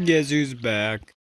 Guess who's back?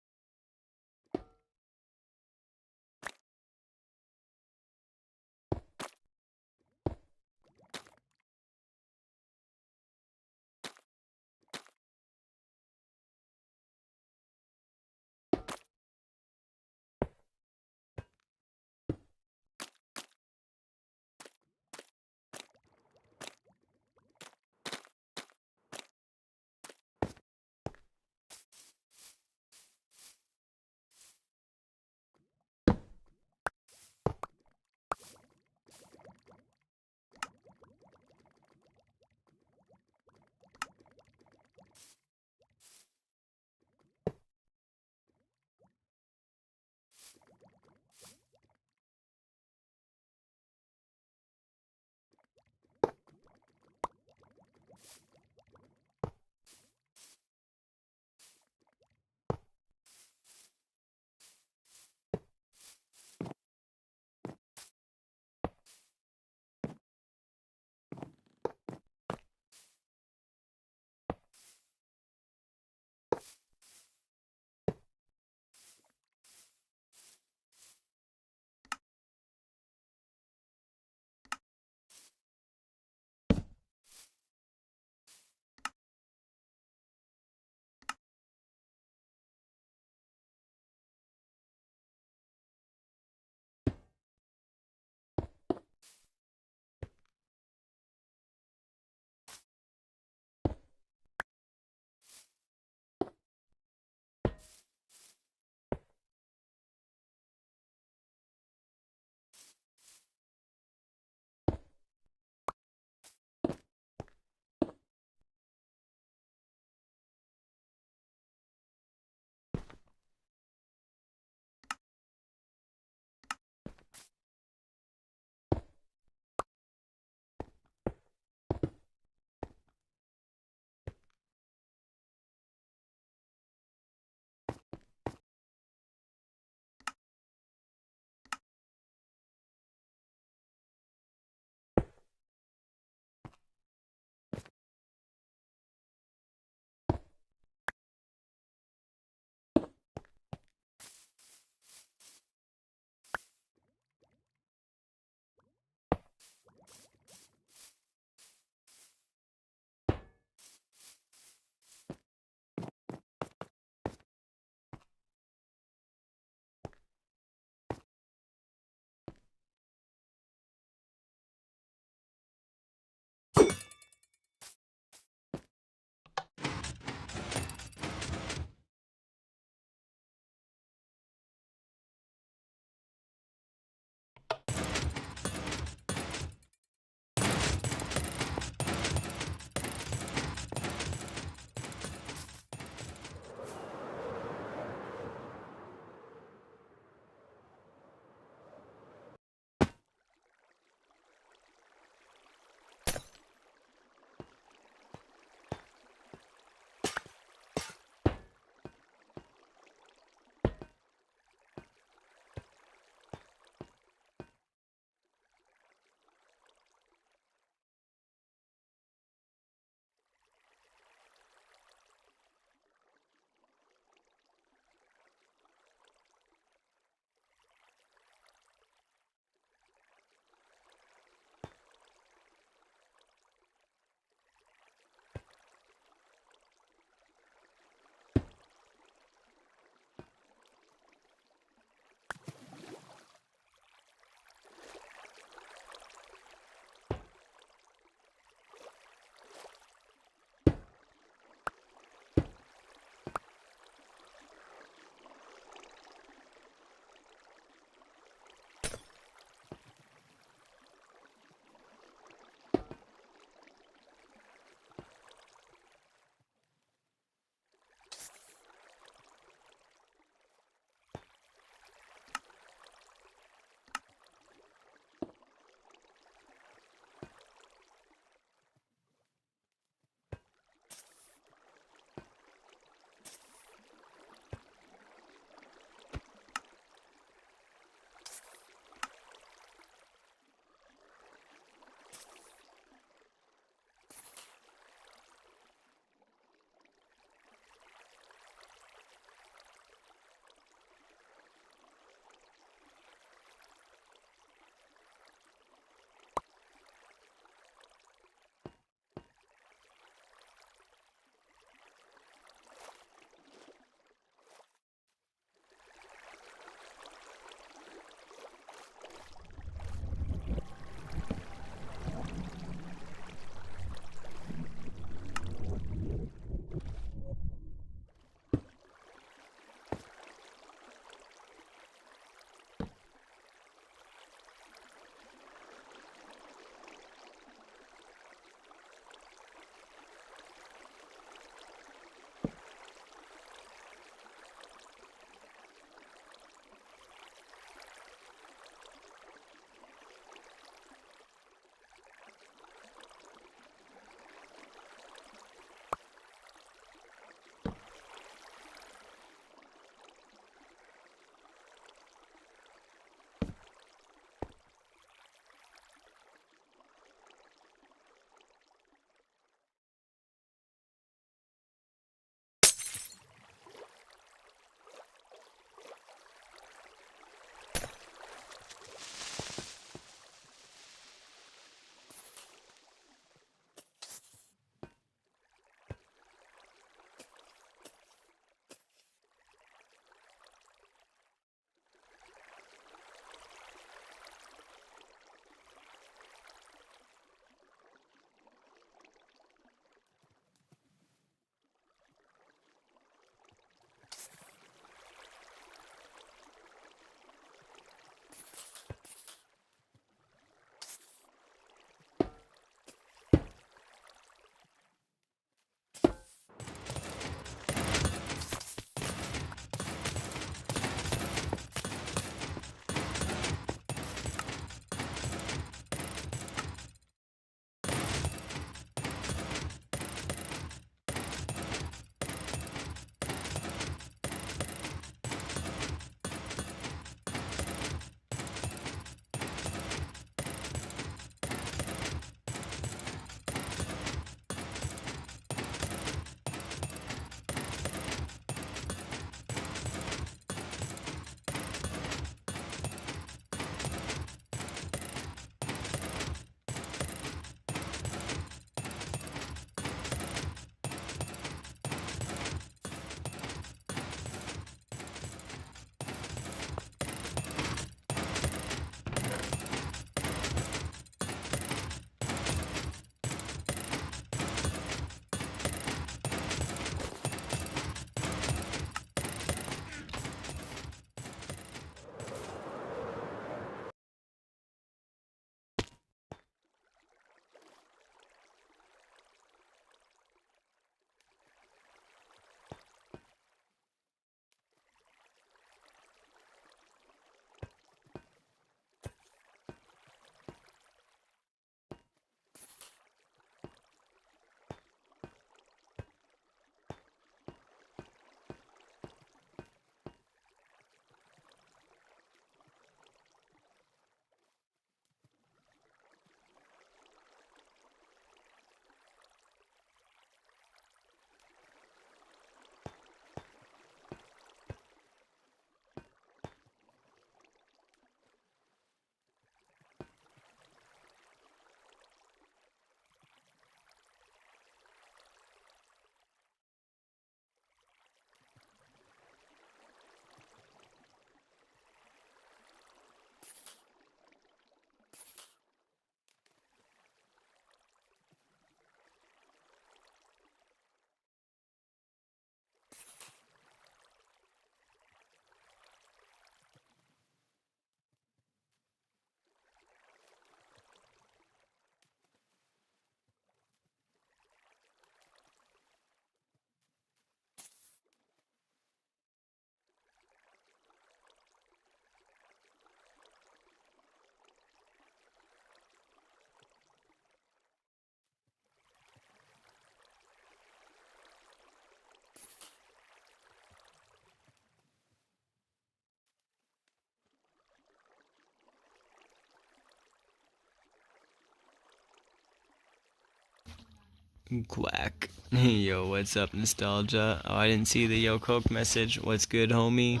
Quack. Yo, what's up, nostalgia? Oh, I didn't see the Yo Coke message. What's good, homie?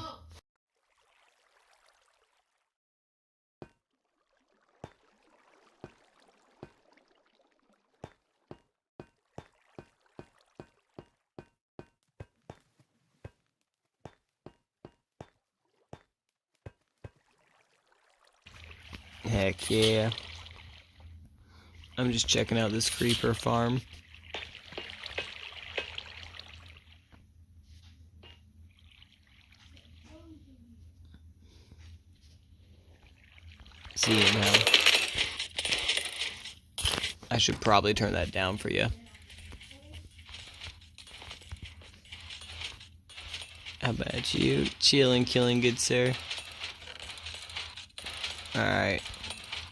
Heck yeah. I'm just checking out this creeper farm. See it now. I should probably turn that down for you. How about you? Chilling, killing, good sir. Alright.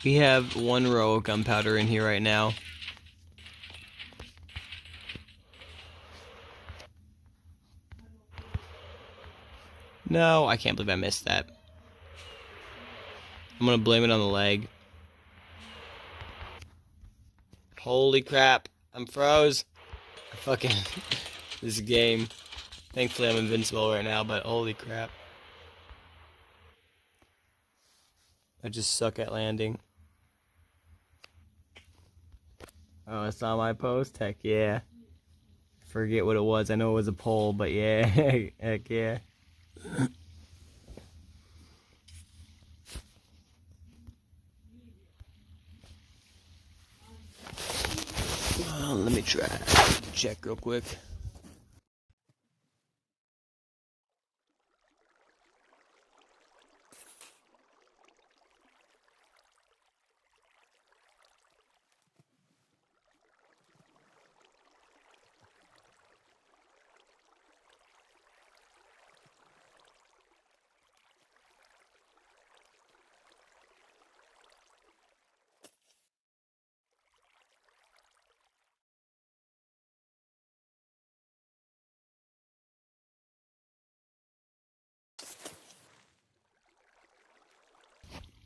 We have one row of gunpowder in here right now. No, I can't believe I missed that. I'm gonna blame it on the lag. Holy crap, I'm froze. Fucking this game. Thankfully I'm invincible right now, but holy crap. I just suck at landing. Oh, it's on my post? Heck yeah. Forget what it was. I know it was a poll, but yeah. Heck yeah. Let me try. Check real quick.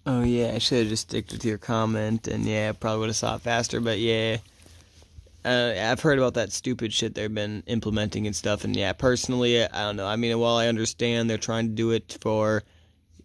Oh yeah, I should have just sticked with your comment, and yeah, probably would have saw it faster, but yeah. I've heard about that stupid shit they've been implementing and stuff, and yeah, personally, I don't know. I mean, while I understand they're trying to do it for,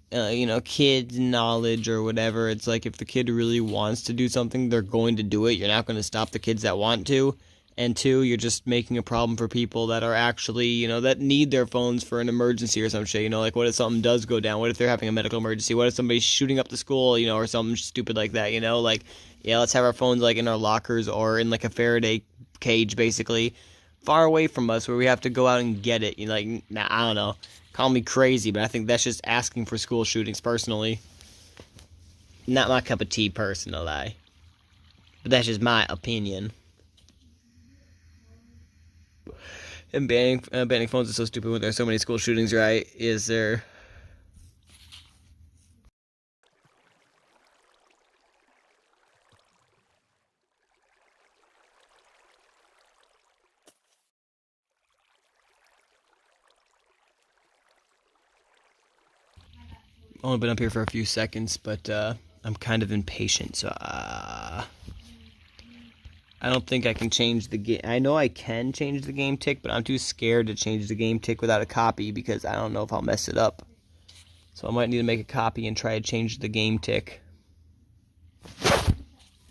kids' knowledge or whatever, it's like if the kid really wants to do something, they're going to do it. You're not going to stop the kids that want to. And two, you're just making a problem for people that are actually, that need their phones for an emergency or some shit. Like what if something does go down? What if they're having a medical emergency? What if somebody's shooting up the school, or something stupid like that, Like, yeah, let's have our phones, like, in our lockers or in, like, a Faraday cage, basically, far away from us where we have to go out and get it. Nah, I don't know. Call me crazy, but I think that's just asking for school shootings, personally. Not my cup of tea, personally. But that's just my opinion. And banning phones is so stupid when there's so many school shootings, right? Is there... Only been up here for a few seconds, but I'm kind of impatient, so I don't think I can change the game. I know I can change the game tick, but I'm too scared to change the game tick without a copy because I don't know if I'll mess it up. So I might need to make a copy and try to change the game tick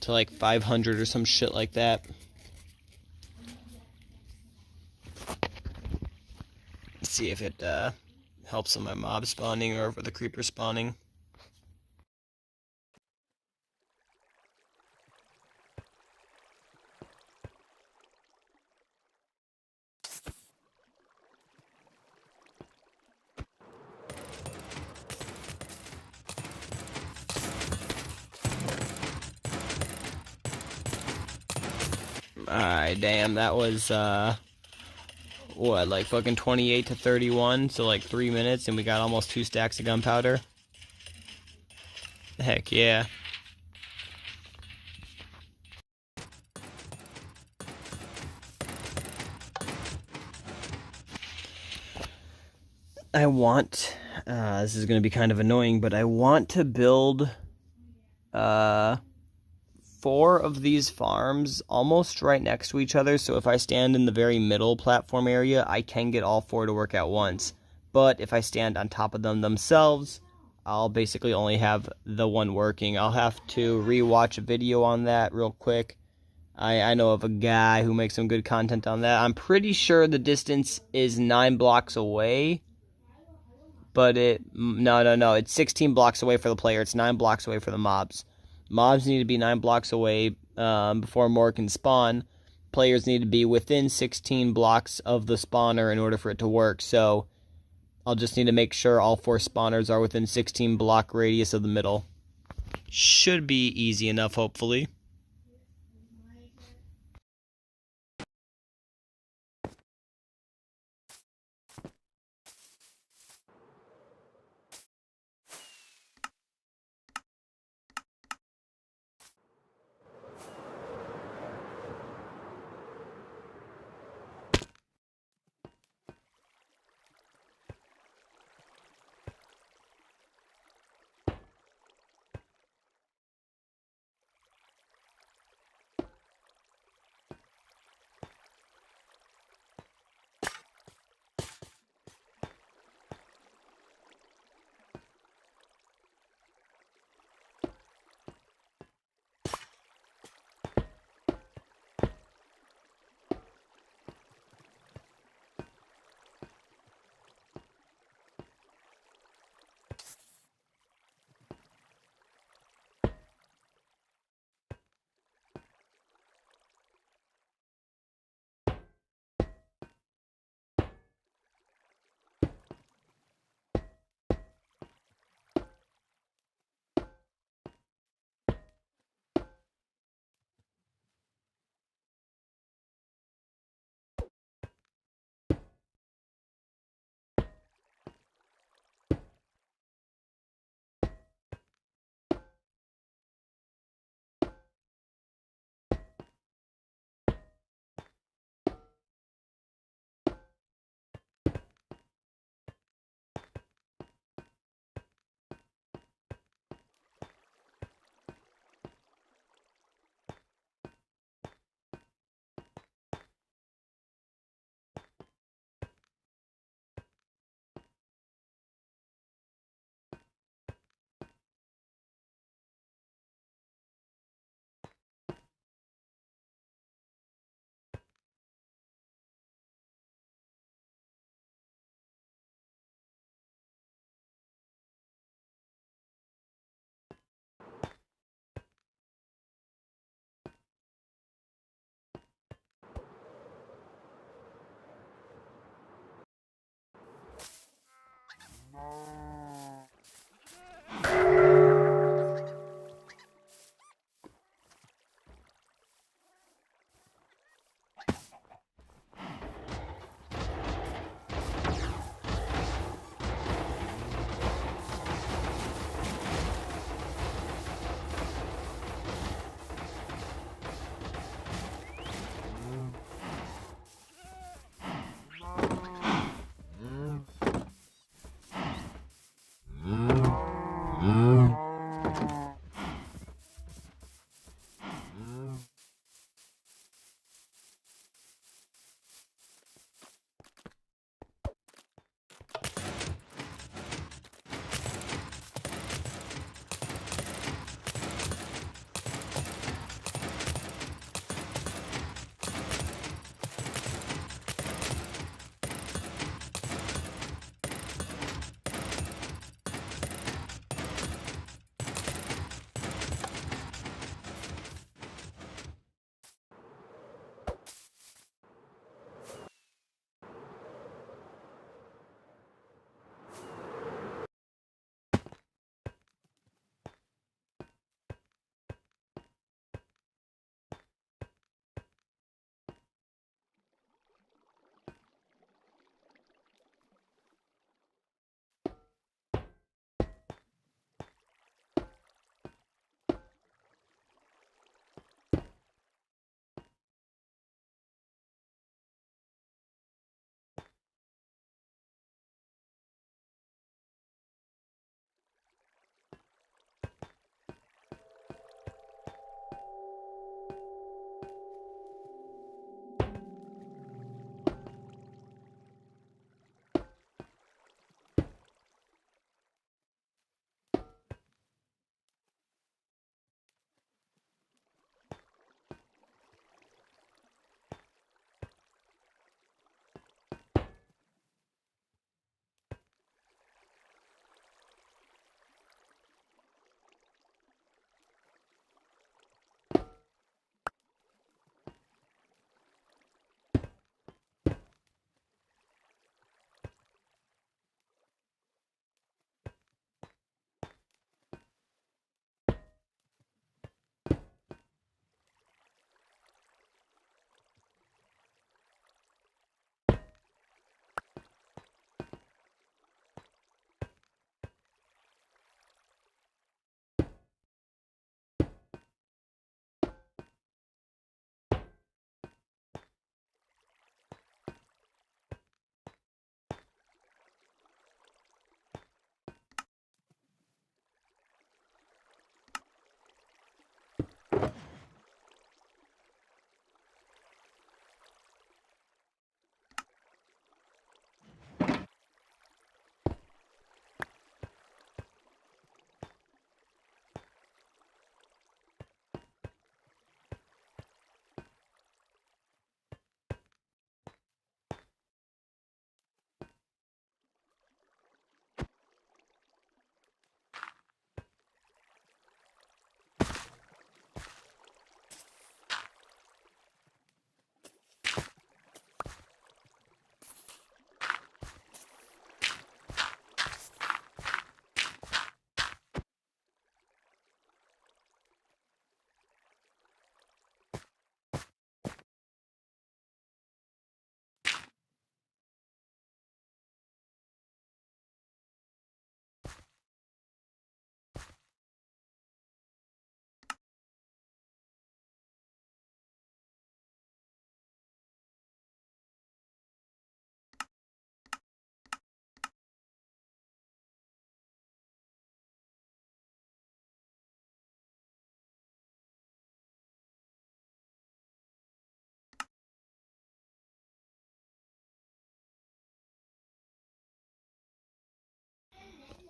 to like 500 or some shit like that. See if it helps on my mob spawning or for the creeper spawning. Alright, damn, that was, what, like fucking 28 to 31, so like 3 minutes, and we got almost 2 stacks of gunpowder. Heck yeah. I want, this is going to be kind of annoying, but I want to build, 4 of these farms almost right next to each other, so if I stand in the very middle platform area, I can get all 4 to work at once. But if I stand on top of them themselves, I'll basically only have the one working. I'll have to rewatch a video on that real quick. I know of a guy who makes some good content on that. I'm pretty sure the distance is 9 blocks away, but no, it's 16 blocks away for the player. It's 9 blocks away for the mobs. Mobs need to be 9 blocks away before more can spawn. Players need to be within 16 blocks of the spawner in order for it to work. So I'll just need to make sure all 4 spawners are within 16 block radius of the middle. Should be easy enough, hopefully.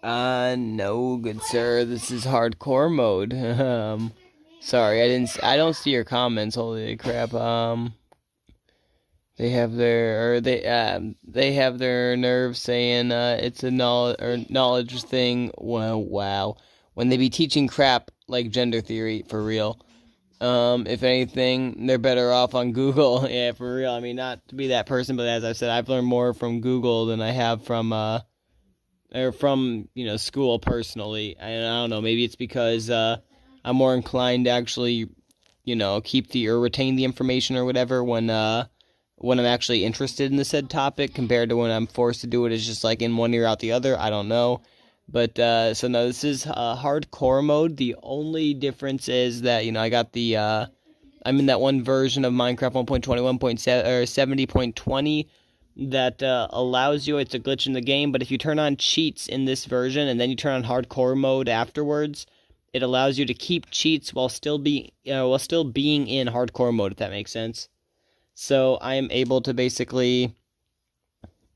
No, good sir. This is hardcore mode. Sorry, I don't see your comments. Holy crap. They have their nerves saying it's a knowledge thing. Well, wow. When they be teaching crap like gender theory for real. If anything, they're better off on Google. Yeah, for real. I mean, not to be that person, but as I said, I've learned more from Google than I have from or from school personally. I don't know. Maybe it's because I'm more inclined to actually keep the or retain the information or whatever when I'm actually interested in the said topic compared to when I'm forced to do it. It's just like in one ear out the other. I don't know. But so no, this is hardcore mode. The only difference is that I got the I'm in that one version of Minecraft 1.21.7 or 70.20 that allows you. It's a glitch in the game, but if you turn on cheats in this version and then you turn on hardcore mode afterwards, it allows you to keep cheats while still being in hardcore mode. If that makes sense. So I am able to basically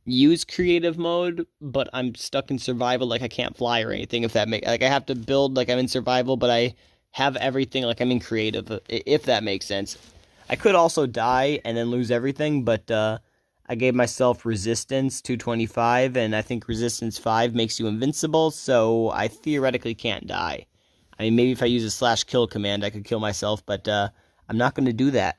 use creative mode, but I'm stuck in survival, like I can't fly or anything. If that make like I have to build like I'm in survival, but I have everything like I'm in creative. If that makes sense. I could also die and then lose everything, but I gave myself resistance 225, and I think resistance 5 makes you invincible, so I theoretically can't die. I mean, maybe if I use a /kill command, I could kill myself, but I'm not going to do that.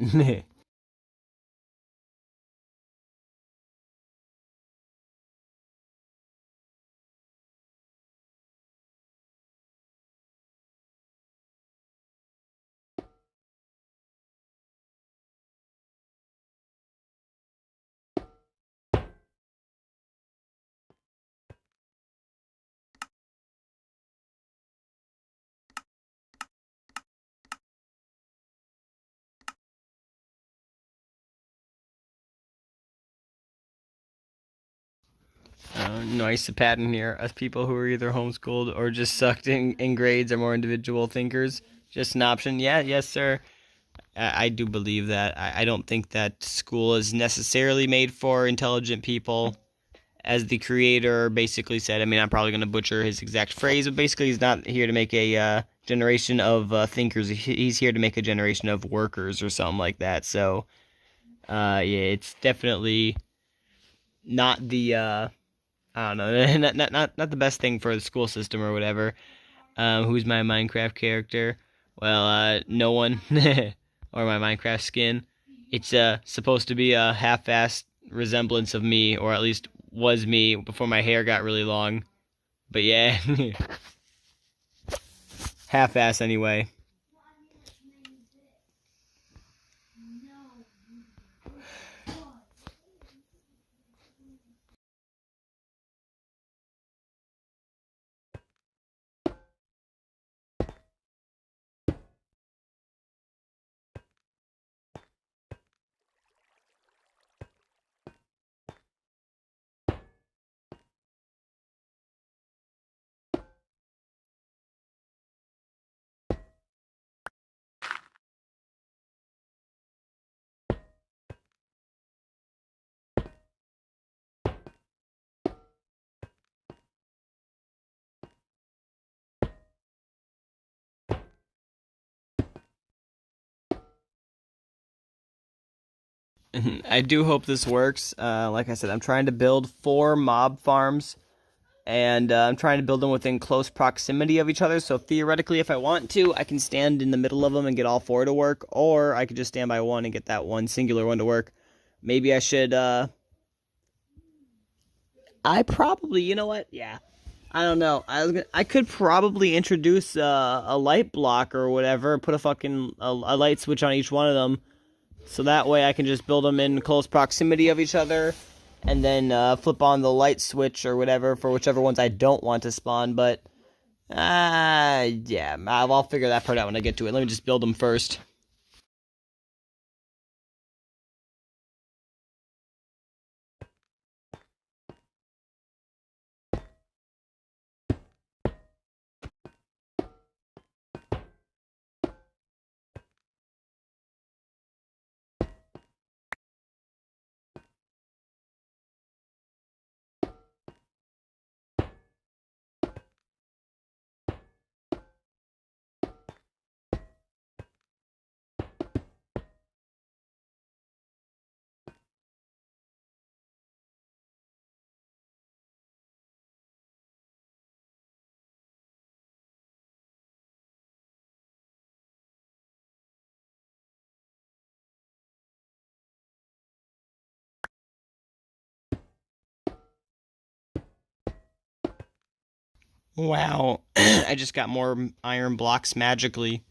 Nice pattern here. Us people who are either homeschooled or just sucked in grades are more individual thinkers. Just an option. Yeah, yes, sir. I do believe that. I don't think that school is necessarily made for intelligent people. As the creator basically said, I mean, I'm probably going to butcher his exact phrase, but basically he's not here to make a generation of thinkers. He's here to make a generation of workers or something like that. So, yeah, it's definitely not the I don't know, not the best thing for the school system or whatever. Who's my Minecraft character? Well, no one, or my Minecraft skin. It's supposed to be a half-assed resemblance of me, or at least was me before my hair got really long. But yeah, half-ass anyway. I do hope this works. Like I said, I'm trying to build 4 mob farms, and I'm trying to build them within close proximity of each other. So theoretically, if I want to, I can stand in the middle of them and get all 4 to work, or I could just stand by one and get that one singular one to work. Maybe I should. I probably, you know what? Yeah, I don't know. I could probably introduce a light block or whatever. Put a fucking a light switch on each one of them, so that way I can just build them in close proximity of each other, and then flip on the light switch or whatever for whichever ones I don't want to spawn. But yeah, I'll figure that part out when I get to it. Let me just build them first. Wow. I just got more iron blocks magically.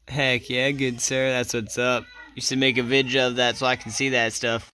Heck yeah, good sir. That's what's up. You should make a video of that so I can see that stuff.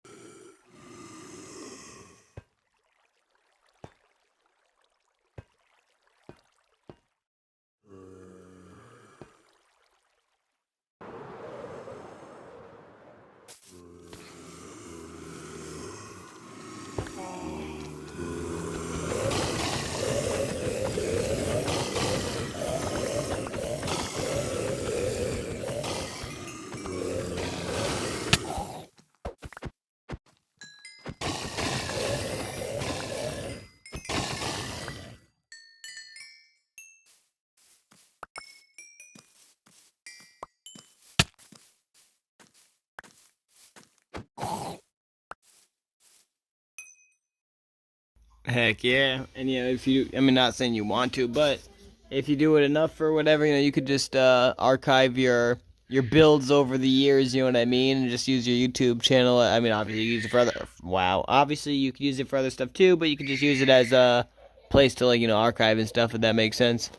Heck yeah. And yeah, if you, I mean, not saying you want to, but if you do it enough or whatever, you could just archive your builds over the years, you know what I mean, and just use your YouTube channel. I mean, obviously you use it for other, wow, obviously you could use it for other stuff too, but you could just use it as a place to archive and stuff, if that makes sense.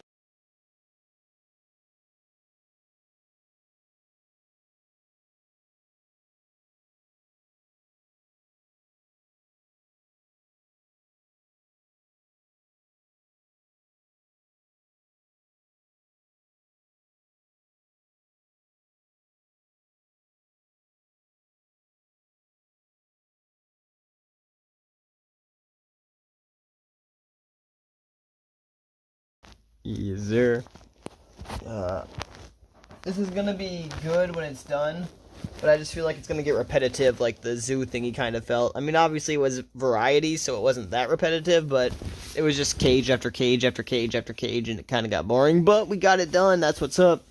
Yes, sir. Uh, this is gonna be good when it's done, but I just feel like it's gonna get repetitive, like the zoo thingy kind of felt. I mean, obviously it was variety, so it wasn't that repetitive, but it was just cage after cage after cage after cage, and it kind of got boring. But we got it done. That's what's up.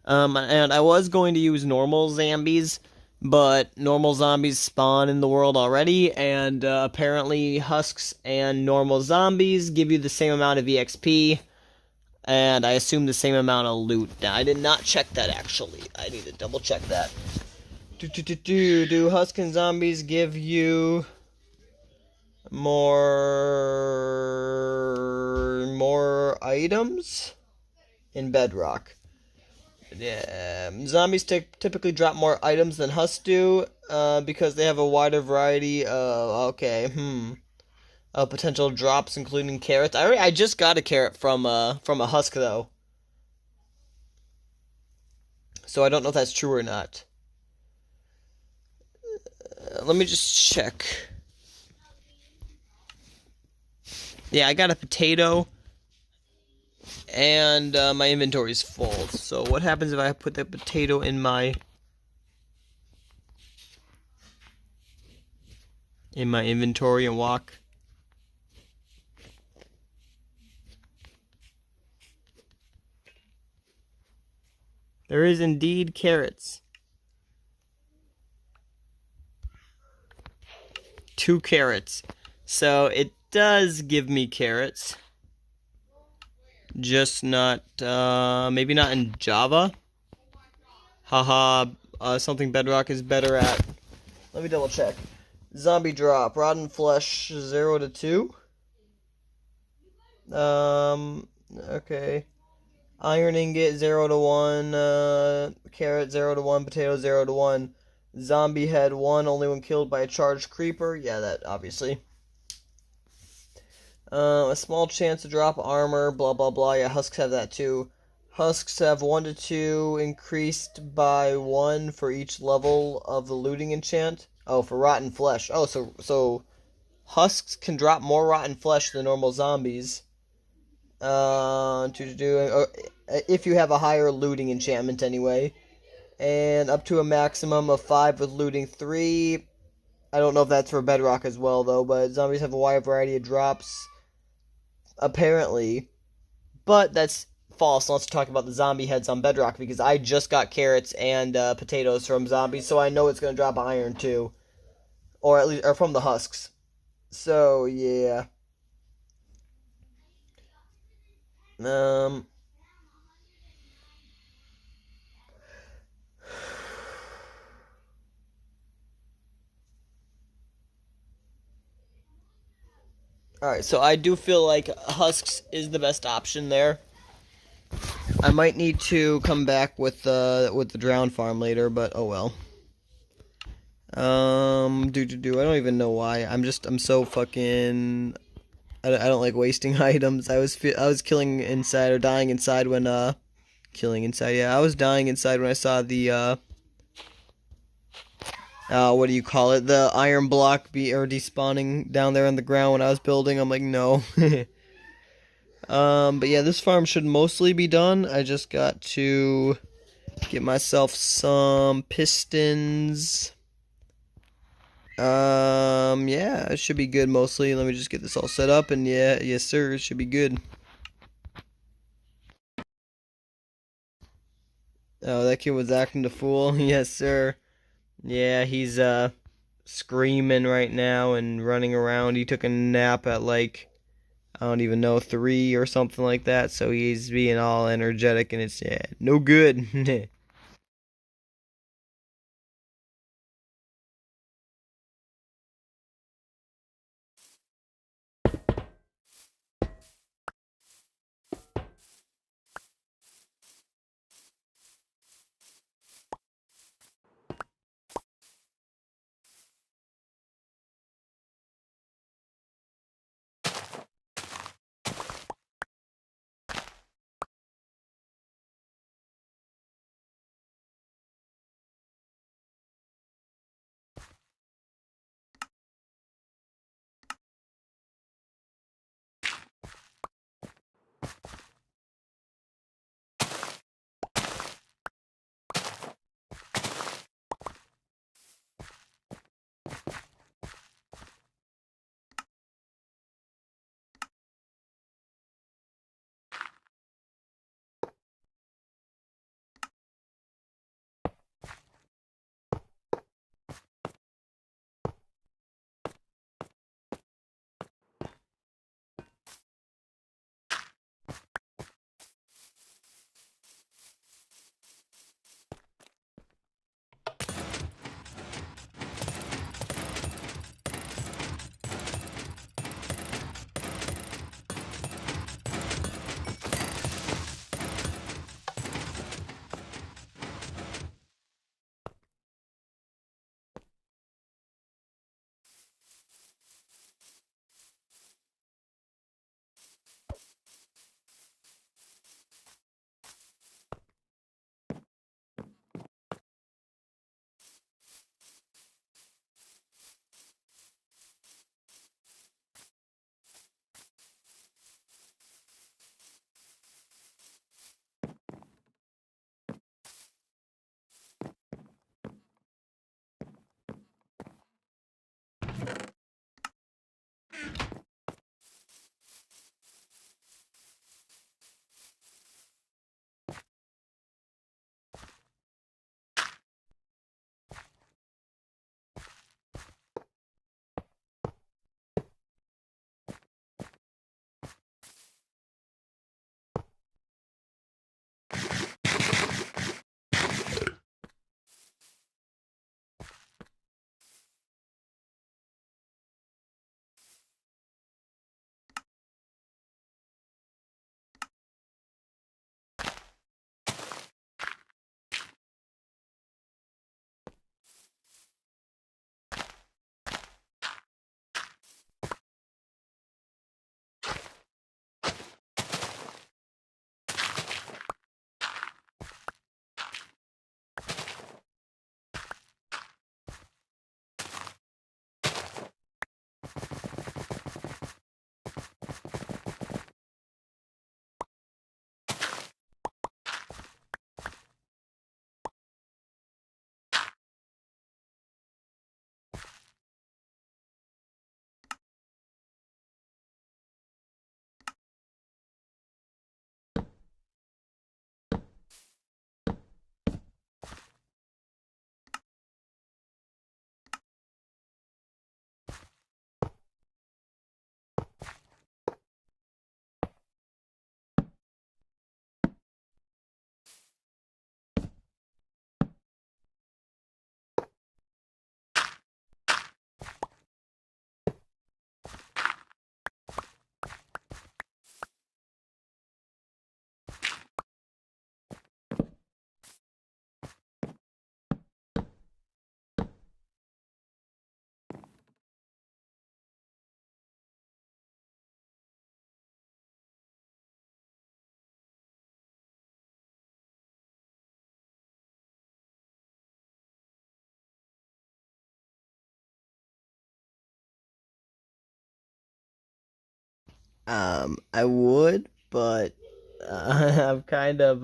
And I was going to use normal zombies, but normal zombies spawn in the world already, and apparently husks and normal zombies give you the same amount of EXP, and I assume the same amount of loot. Now, I did not check that, actually. I need to double check that. Do husk and zombies give you more items in Bedrock? Yeah, zombies typically drop more items than husks do, because they have a wider variety of, potential drops, including carrots. I just got a carrot from a husk, though. So I don't know if that's true or not. Let me just check. Yeah, I got a potato, and my inventory is full. So what happens if I put that potato in my inventory and walk? There is indeed carrots. 2 carrots. So it does give me carrots. Just not, maybe not in Java. Haha, something Bedrock is better at. Let me double check. Zombie drop, rotten flesh 0 to 2. Okay. Iron ingot 0 to 1, carrot 0 to 1, potato 0 to 1. Zombie head 1 only when killed by a charged creeper. Yeah, that obviously. A small chance to drop armor, blah blah blah. Yeah, husks have that too. Husks have 1 to 2 increased by 1 for each level of the looting enchant. Oh, for rotten flesh. Oh, so husks can drop more rotten flesh than normal zombies. If you have a higher looting enchantment anyway. And up to a maximum of 5 with looting 3. I don't know if that's for Bedrock as well, though, but zombies have a wide variety of drops, apparently. But that's false. Let's talk about the zombie heads on Bedrock, because I just got carrots and potatoes from zombies, so I know it's going to drop iron, too. Or at least, or from the husks. So, yeah. Alright, so I do feel like husks is the best option there. I might need to come back with the drown farm later, but oh well. I don't even know why. I'm so fucking. I don't like wasting items. I was killing inside or dying inside when killing inside. Yeah, I was dying inside when I saw the what do you call it? The iron block be or despawning down there on the ground when I was building. I'm like, no. But yeah, this farm should mostly be done. I just got to get myself some pistons. Yeah, it should be good mostly. Let me just get this all set up, and yeah, yes sir, it should be good. Oh, that kid was acting the fool. Yes sir. Yeah, he's screaming right now and running around. He took a nap at like I don't even know 3 or something like that, so he's being all energetic, and it's yeah, no good. I would, but I'm kind of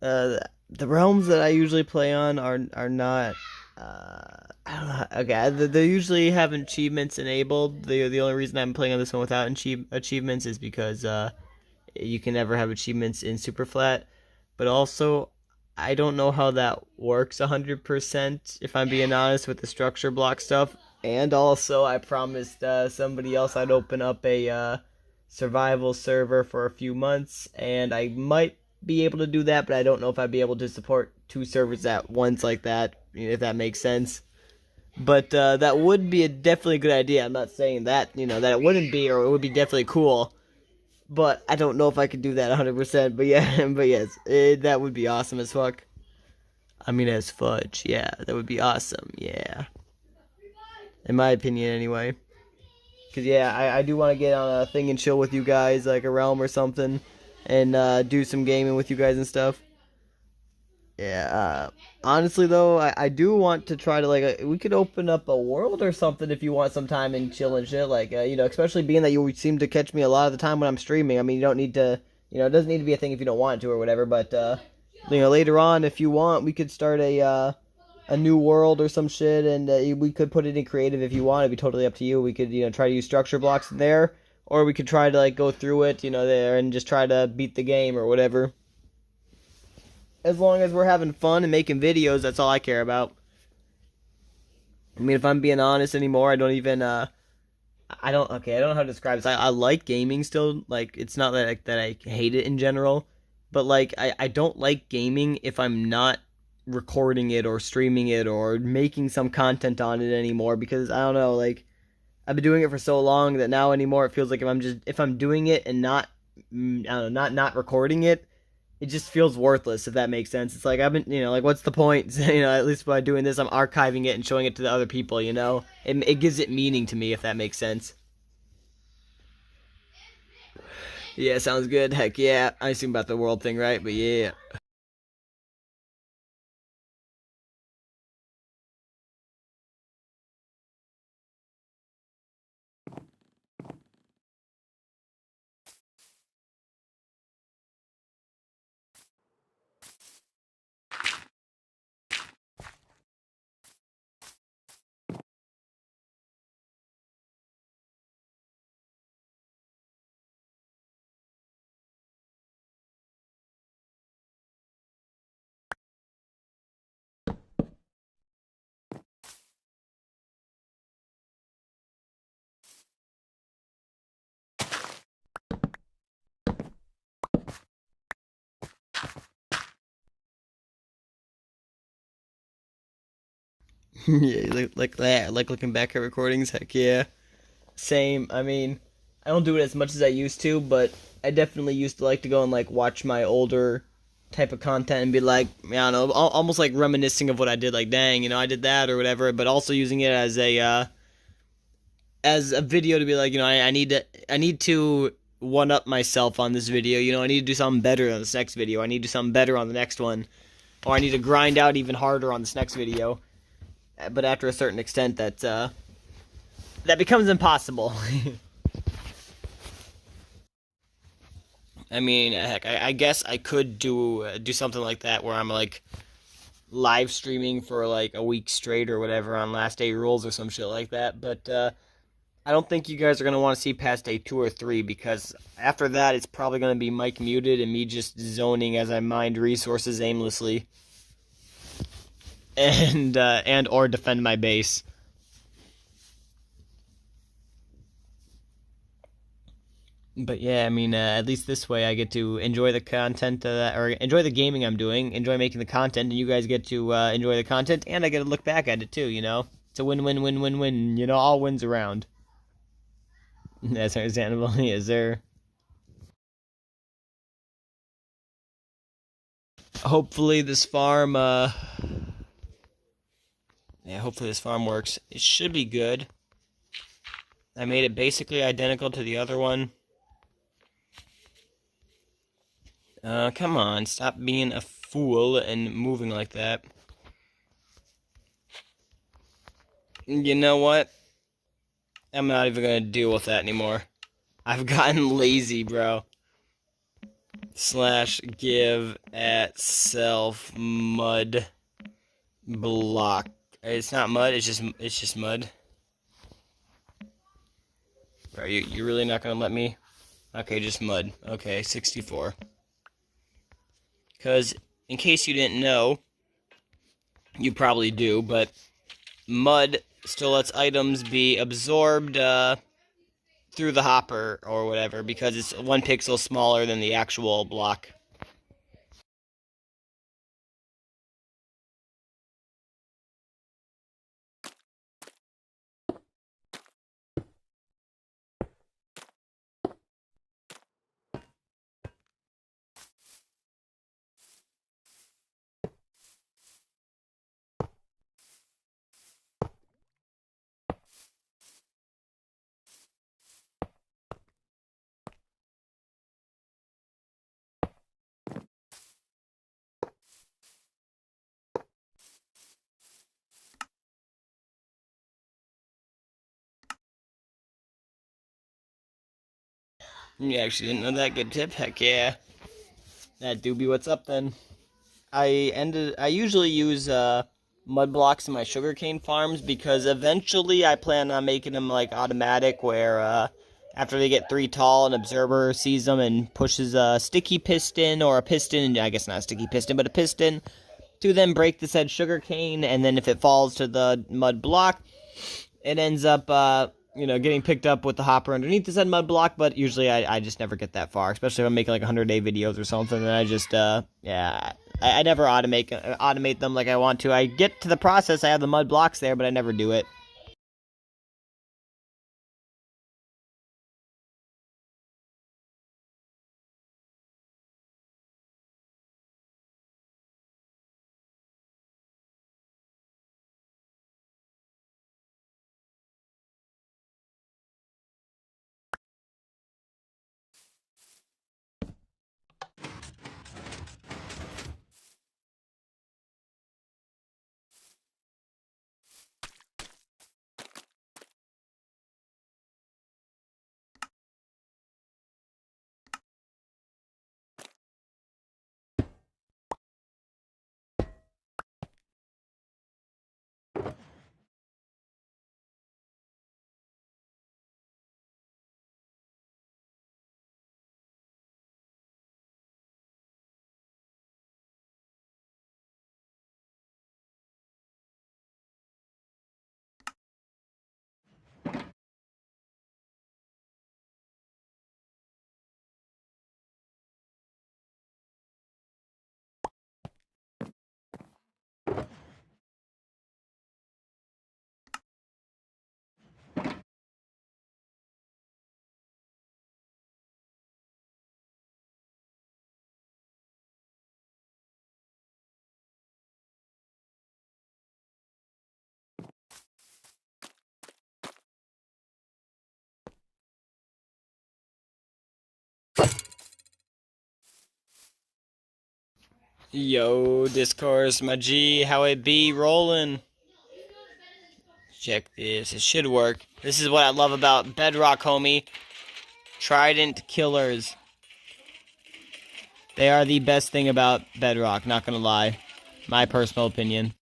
the realms that I usually play on are not. I don't know. Okay, they usually have achievements enabled. The only reason I'm playing on this one without achievements is because you can never have achievements in SuperFlat. But also, I don't know how that works 100%. If I'm being honest with the structure block stuff. And also, I promised somebody else I'd open up a survival server for a few months, and I might be able to do that, but I don't know if I'd be able to support two servers at once like that, if that makes sense. But that would be a definitely good idea. I'm not saying that, that it wouldn't be, or it would be definitely cool. But I don't know if I could do that 100%. But yeah, but yes, that would be awesome as fuck. I mean, as fudge, yeah, that would be awesome, yeah. In my opinion, anyway. Because, yeah, I do want to get on a thing and chill with you guys, like a realm or something, and do some gaming with you guys and stuff. Yeah, honestly, though, I do want to try to, like, we could open up a world or something if you want some time and chill and shit. Like, especially being that you seem to catch me a lot of the time when I'm streaming. I mean, you don't need to, it doesn't need to be a thing if you don't want to or whatever, but, later on, if you want, we could start a new world or some shit, and we could put it in creative if you want. It'd be totally up to you. We could, try to use structure blocks in there, or we could try to, like, go through it, there, and just try to beat the game or whatever. As long as we're having fun and making videos, that's all I care about. I mean, if I'm being honest anymore, I don't even, I don't know how to describe this. I like gaming still. Like, it's not that I hate it in general, but, like, I don't like gaming if I'm not recording it or streaming it or making some content on it anymore, because I don't know, like, I've been doing it for so long that now anymore it feels like if I'm doing it and not, I don't know, not recording it, it just feels worthless, if that makes sense. It's like I've been, like, what's the point? At least by doing this, I'm archiving it and showing it to the other people. It gives it meaning to me, if that makes sense. Yeah, sounds good. Heck yeah, I assume about the world thing, right? But yeah. Yeah, like that. Like looking back at recordings. Heck yeah. Same. I mean, I don't do it as much as I used to, but I definitely used to like to go and like watch my older type of content and be like, I don't know, almost like reminiscing of what I did. Like, dang, I did that or whatever. But also using it as a video to be like, I need to one up myself on this video. I need to do something better on this next video. I need to do something better on the next one, or I need to grind out even harder on this next video. But after a certain extent, that becomes impossible. I mean, heck, I guess I could do something like that where I'm like live streaming for like a week straight or whatever on Last Day Rules or some shit like that. But I don't think you guys are gonna want to see past day 2 or 3, because after that it's probably gonna be mic muted and me just zoning as I mined resources aimlessly, and or defend my base. But yeah, I mean, at least this way I get to enjoy the content, or enjoy the gaming I'm doing, enjoy making the content, and you guys get to enjoy the content, and I get to look back at it too. It's a win-win-win-win-win. All wins around. That's understandable. Yes, sir. Hopefully this farm, yeah, hopefully this farm works. It should be good. I made it basically identical to the other one. Come on, stop being a fool and moving like that. You know what? I'm not even gonna deal with that anymore. I've gotten lazy, bro. Slash give at self mud block. It's not mud. It's just mud. Are you really not gonna let me? Okay, just mud. Okay, 64. Because in case you didn't know, you probably do, but mud still lets items be absorbed through the hopper or whatever because it's 1 pixel smaller than the actual block. You actually didn't know that? Good tip. Heck yeah. That do be what's up then. I usually use mud blocks in my sugarcane farms because eventually I plan on making them like automatic where after they get 3 tall, an observer sees them and pushes a sticky piston or a piston, I guess not a sticky piston, but a piston to then break the said sugarcane, and then if it falls to the mud block, it ends up getting picked up with the hopper underneath the said mud block, but usually I just never get that far, especially if I'm making like 100-day videos or something, and I just, I never automate them like I want to. I get to the process, I have the mud blocks there, but I never do it. Yo, Discourse, my G, how it be rolling? Check this, it should work. This is what I love about Bedrock, homie. Trident killers. They are the best thing about Bedrock, not gonna lie. My personal opinion.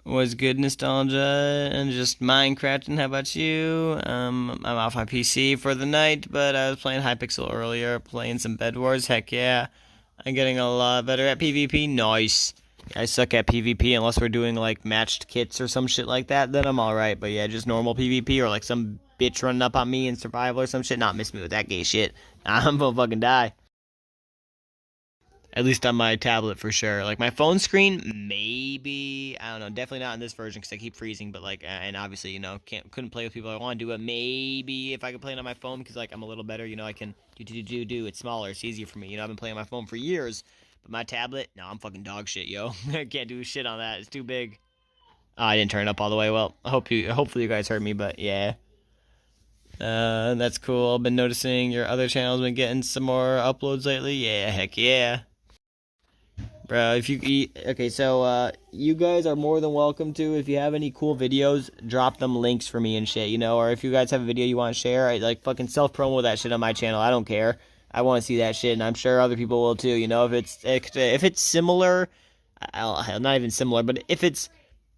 Was good nostalgia and just Minecraft. And how about you? I'm off my PC for the night, but I was playing Hypixel earlier, playing some Bed Wars. Heck yeah, I'm getting a lot better at PvP. Nice. I suck at PvP unless we're doing like matched kits or some shit like that. Then I'm all right. But yeah, just normal PvP or like some bitch running up on me in survival or some shit. Not miss me with that gay shit. I'm gonna fucking die. At least on my tablet for sure. Like my phone screen, maybe I don't know. Definitely not in this version because I keep freezing. But like, and obviously, couldn't play with people I want to do it. Maybe if I could play it on my phone because like I'm a little better. I can do. It's smaller. It's easier for me. I've been playing on my phone for years. But my tablet, no, I'm fucking dog shit, yo. I can't do shit on that. It's too big. Oh, I didn't turn it up all the way. Well, hopefully you guys heard me. But yeah. That's cool. I've been noticing your other channel's been getting some more uploads lately. Yeah, heck yeah. Bro, if you eat, okay, so you guys are more than welcome to. If you have any cool videos, drop them links for me and shit, or if you guys have a video you want to share, I like fucking self promo that shit on my channel. I don't care. I want to see that shit, and I'm sure other people will too. If it's similar, hell, not even similar, but if it's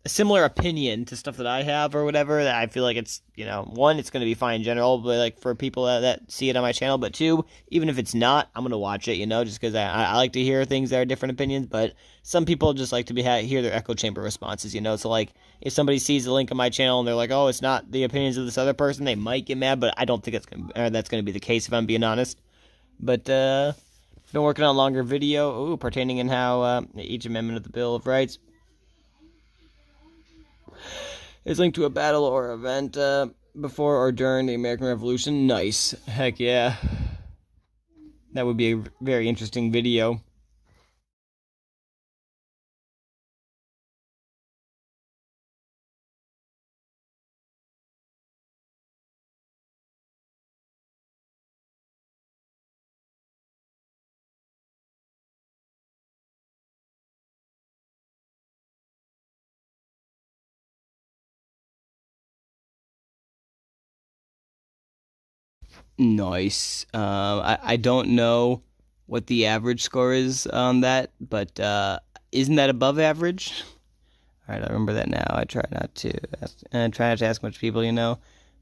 a similar opinion to stuff that I have or whatever, that I feel like it's, one, it's going to be fine in general, but like for people that see it on my channel, but two, even if it's not, I'm going to watch it, just because I like to hear things that are different opinions, but some people just like to hear their echo chamber responses, so like if somebody sees the link on my channel and they're like, oh, it's not the opinions of this other person, they might get mad, but I don't think that's going to be the case if I'm being honest. But, been working on a longer video, pertaining in how each amendment of the Bill of Rights is linked to a battle or event before or during the American Revolution. Nice. Heck yeah. That would be a very interesting video. Nice. I don't know what the average score is on that, but isn't that above average? All right, I remember that now. I try not to try not to ask much people,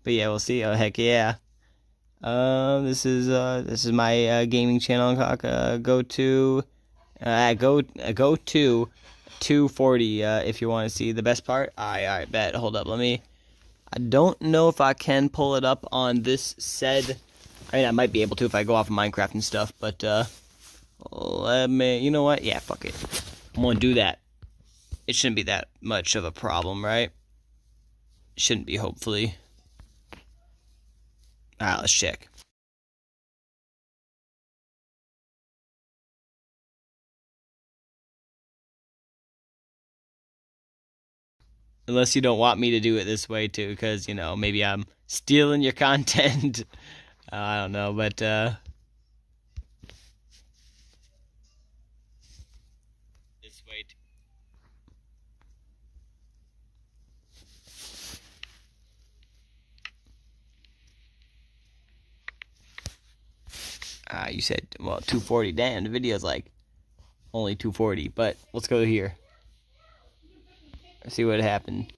But yeah, we'll see. Oh heck yeah. This is my gaming channel. Go to go to 240 if you want to see the best part. All right, bet. Hold up, let me. I don't know if I can pull it up on this said. I mean, I might be able to if I go off of Minecraft and stuff, but let me. You know what? Yeah, fuck it. I'm gonna do that. It shouldn't be that much of a problem, right? Shouldn't be, hopefully. Alright, let's check. Unless you don't want me to do it this way too, because, maybe I'm stealing your content. I don't know, but, this way too. You said, well, 240. Damn, the video's like only 240, but let's go here. See what happened.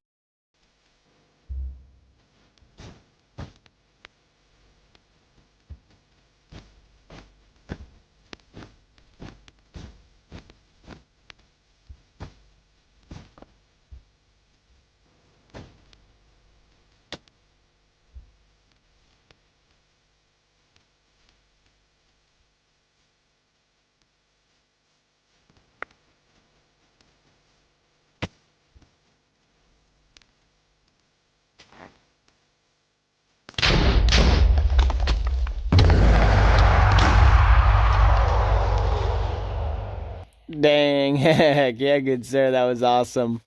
Dang, heck, yeah, good sir, that was awesome.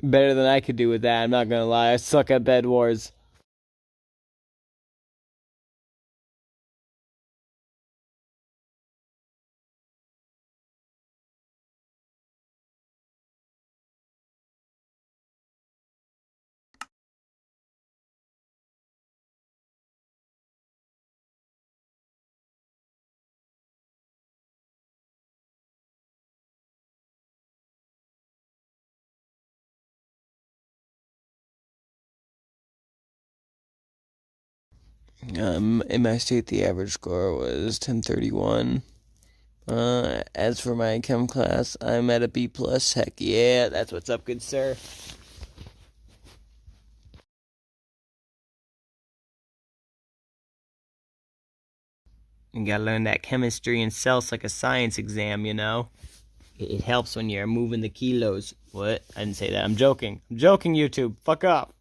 Better than I could do with that, I'm not gonna lie. I suck at Bed Wars. In my state, the average score was 1031. As for my chem class, I'm at a B plus. Heck yeah, that's what's up, good sir. You gotta learn that chemistry and cells like a science exam, you know? It helps when you're moving the kilos. What? I didn't say that. I'm joking. I'm joking, YouTube. Fuck up.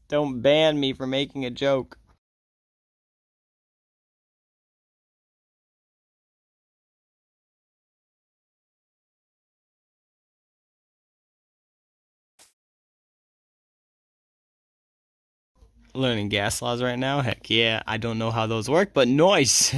Don't ban me for making a joke. Learning gas laws right now? Heck yeah. I don't know how those work, but nice.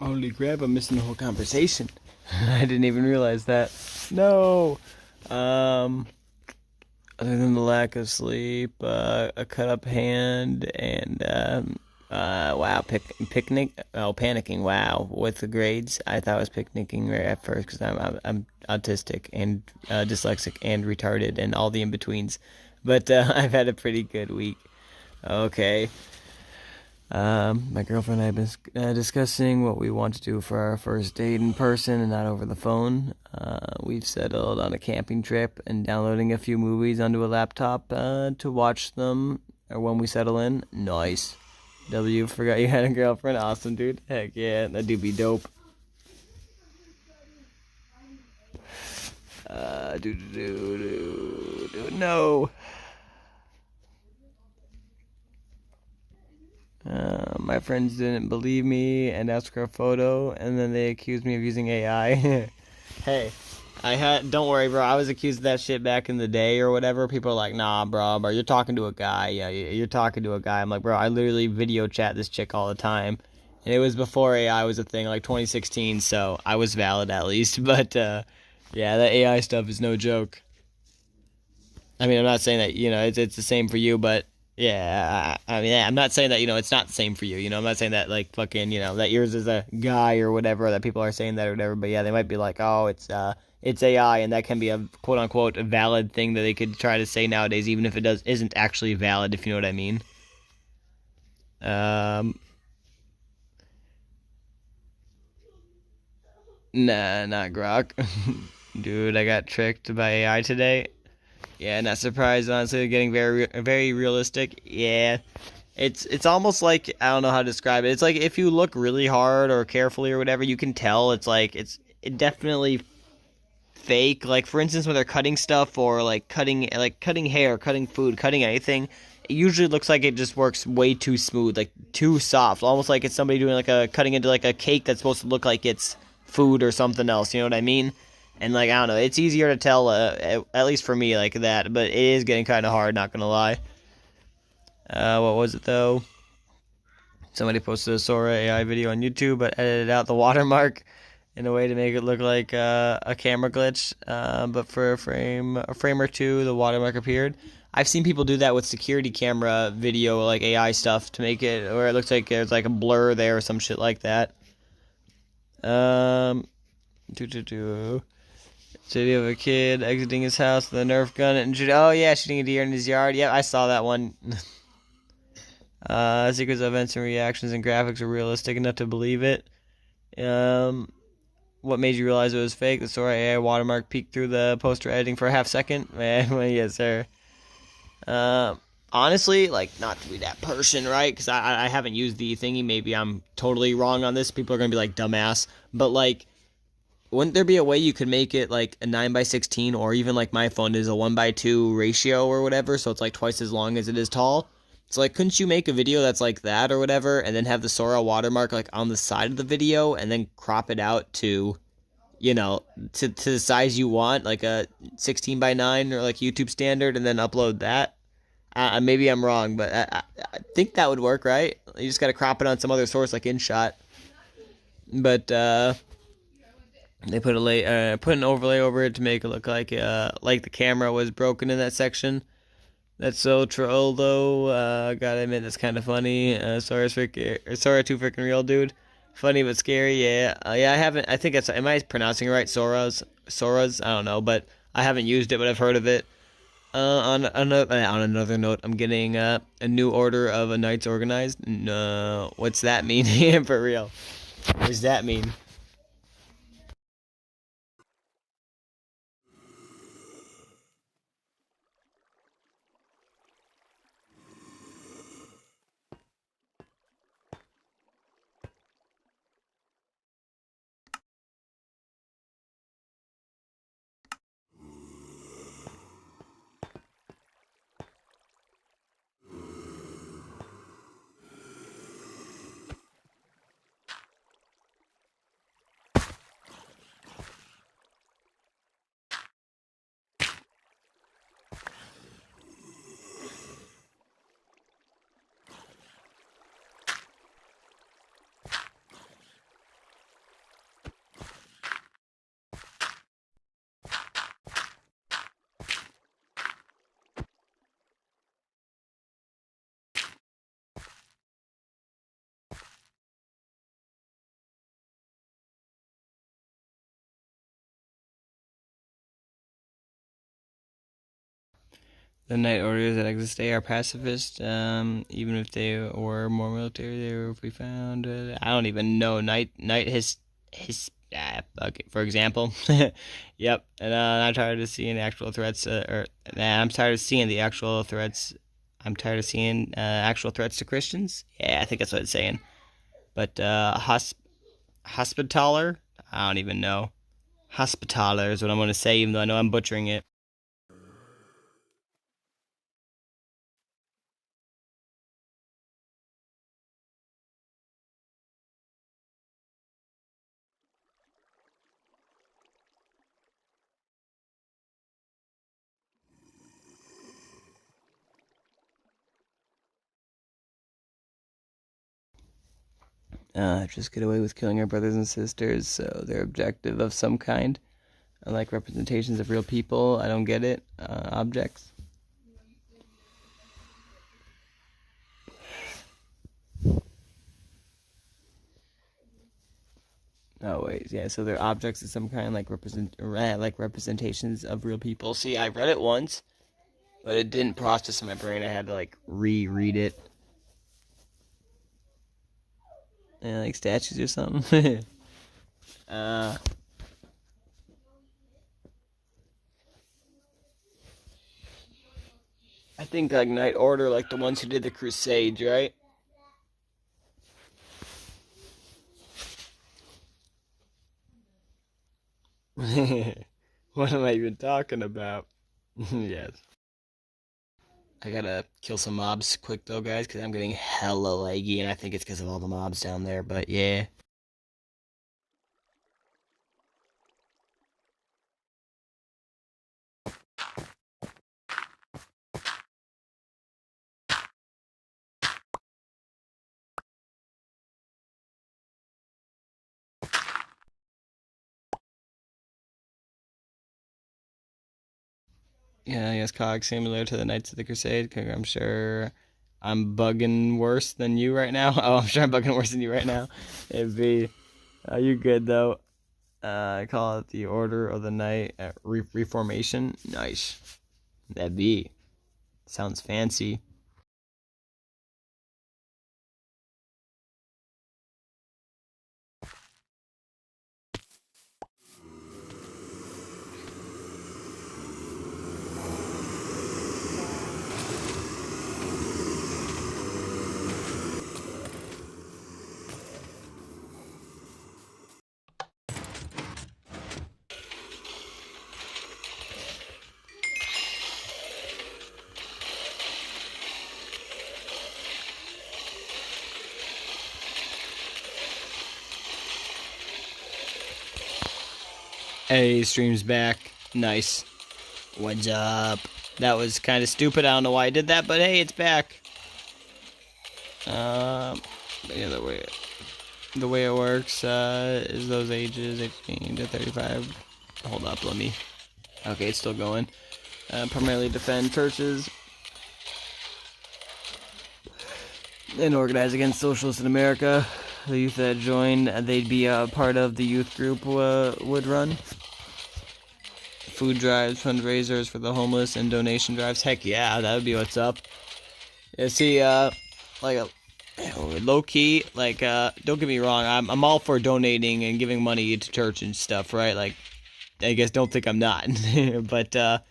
Holy crap, I'm missing the whole conversation. I didn't even realize that. No! Um, Other than the lack of sleep, a cut up hand, and wow, panicking. Wow, with the grades, I thought I was picnicking right at first because I'm autistic and dyslexic and retarded and all the in betweens, but I've had a pretty good week. Okay. My girlfriend and I have been discussing what we want to do for our first date in person and not over the phone. We've settled on a camping trip and downloading a few movies onto a laptop to watch them or when we settle in. Nice. W, forgot you had a girlfriend. Awesome, dude. Heck yeah, that dude be dope. No. My friends didn't believe me and asked for a photo, and then they accused me of using AI. Hey, don't worry, bro. I was accused of that shit back in the day or whatever. People are like, nah, bro, you're talking to a guy. Yeah, you're talking to a guy. I'm like, bro, I literally video chat this chick all the time. And it was before AI was a thing, like 2016, so I was valid at least. But, yeah, that AI stuff is no joke. I mean, I'm not saying that, it's the same for you, but yeah, I mean, yeah, I'm not saying that, it's not the same for you. I'm not saying that, like, fucking, that yours is a guy or whatever, that people are saying that or whatever, but yeah, they might be like, oh, it's AI, and that can be a quote unquote a valid thing that they could try to say nowadays, even if it isn't actually valid, if you know what I mean. Um, nah, not Grok. Dude, I got tricked by AI today. Yeah, not surprised. Honestly, they're getting very realistic. Yeah, it's almost like I don't know how to describe it. It's like if you look really hard or carefully or whatever, you can tell it's like it definitely fake. Like for instance, when they're cutting stuff or cutting hair, cutting food, cutting anything, it usually looks like it just works way too smooth, like too soft, almost like it's somebody doing like a cutting into like a cake that's supposed to look like it's food or something else. You know what I mean? And like I don't know, it's easier to tell, at least for me, like that. But it is getting kind of hard, not gonna lie. What was it though? Somebody posted a Sora AI video on YouTube, but edited out the watermark in a way to make it look like a camera glitch. But for a frame or two, the watermark appeared. I've seen people do that with security camera video, like AI stuff, to make it where it looks like there's like a blur there or some shit like that. Um, Video of a kid exiting his house with a Nerf gun and oh yeah, shooting a deer in his yard. Yep, I saw that one. Sequence of events and reactions and graphics are realistic enough to believe it. What made you realize it was fake? The Sora AI watermark peeked through the poster editing for a half second. Well, yes, sir. Honestly, like, not to be that person, right? Because I haven't used the thingy. Maybe I'm totally wrong on this. People are gonna be like dumbass, but like, wouldn't there be a way you could make it like a 9:16 or even like my phone is a 1:2 ratio or whatever, so it's like twice as long as it is tall? So like couldn't you make a video that's like that or whatever and then have the Sora watermark like on the side of the video and then crop it out to to the size you want, like a 16:9 or like YouTube standard, and then upload that? Maybe I'm wrong, but I think that would work, right? You just gotta crop it on some other source like InShot. But they put an overlay over it to make it look like the camera was broken in that section. That's so troll though. Gotta admit that's kind of funny. Sora's too freaking real, dude. Funny but scary. Yeah. Yeah. I haven't. I think it's. Am I pronouncing it right? Sora's. I don't know, but I haven't used it, but I've heard of it. On another note, I'm getting a new order of a Knights Organized. No, what's that mean? For real. What does that mean? The night orders that exist today are pacifist. Even if they were more military, they were found. I don't even know. Night his. Okay, for example, yep. And I'm tired of seeing actual threats. I'm tired of seeing the actual threats. I'm tired of seeing actual threats to Christians. Yeah, I think that's what it's saying. But hospitaler, I don't even know. Hospitaler is what I'm going to say, even though I know I'm butchering it. Just get away with killing our brothers and sisters, so they're objective of some kind. Unlike representations of real people, I don't get it. Objects. Oh wait, yeah. So they're objects of some kind, like representations of real people. See, I read it once, but it didn't process in my brain. I had to like reread it. Yeah, like statues or something. uh, I think like Night Order, like the ones who did the Crusades, right? What am I even talking about? Yes. I gotta kill some mobs quick though, guys, because I'm getting hella laggy, and I think it's because of all the mobs down there. But yeah. Yeah, yes, COG similar to the Knights of the Crusade. 'Cause I'm sure I'm bugging worse than you right now. Oh, I'm sure I'm bugging worse than you right now. It'd be, you good though? I call it the Order of the Night Reformation. Nice. That'd be. Sounds fancy. Hey, stream's back. Nice. What's up? That was kind of stupid. I don't know why I did that, but hey, it's back. Yeah, the way it works is those ages 18 to 35. Hold up, let me. Okay, it's still going. Primarily defend churches and organize against socialists in America. The youth that joined, they'd be a part of the youth group would run. Food drives, fundraisers for the homeless, and donation drives. Heck yeah, that would be what's up. Yeah, see, like, low key, like, don't get me wrong, I'm all for donating and giving money to church and stuff, right? Like, I guess don't think I'm not. But,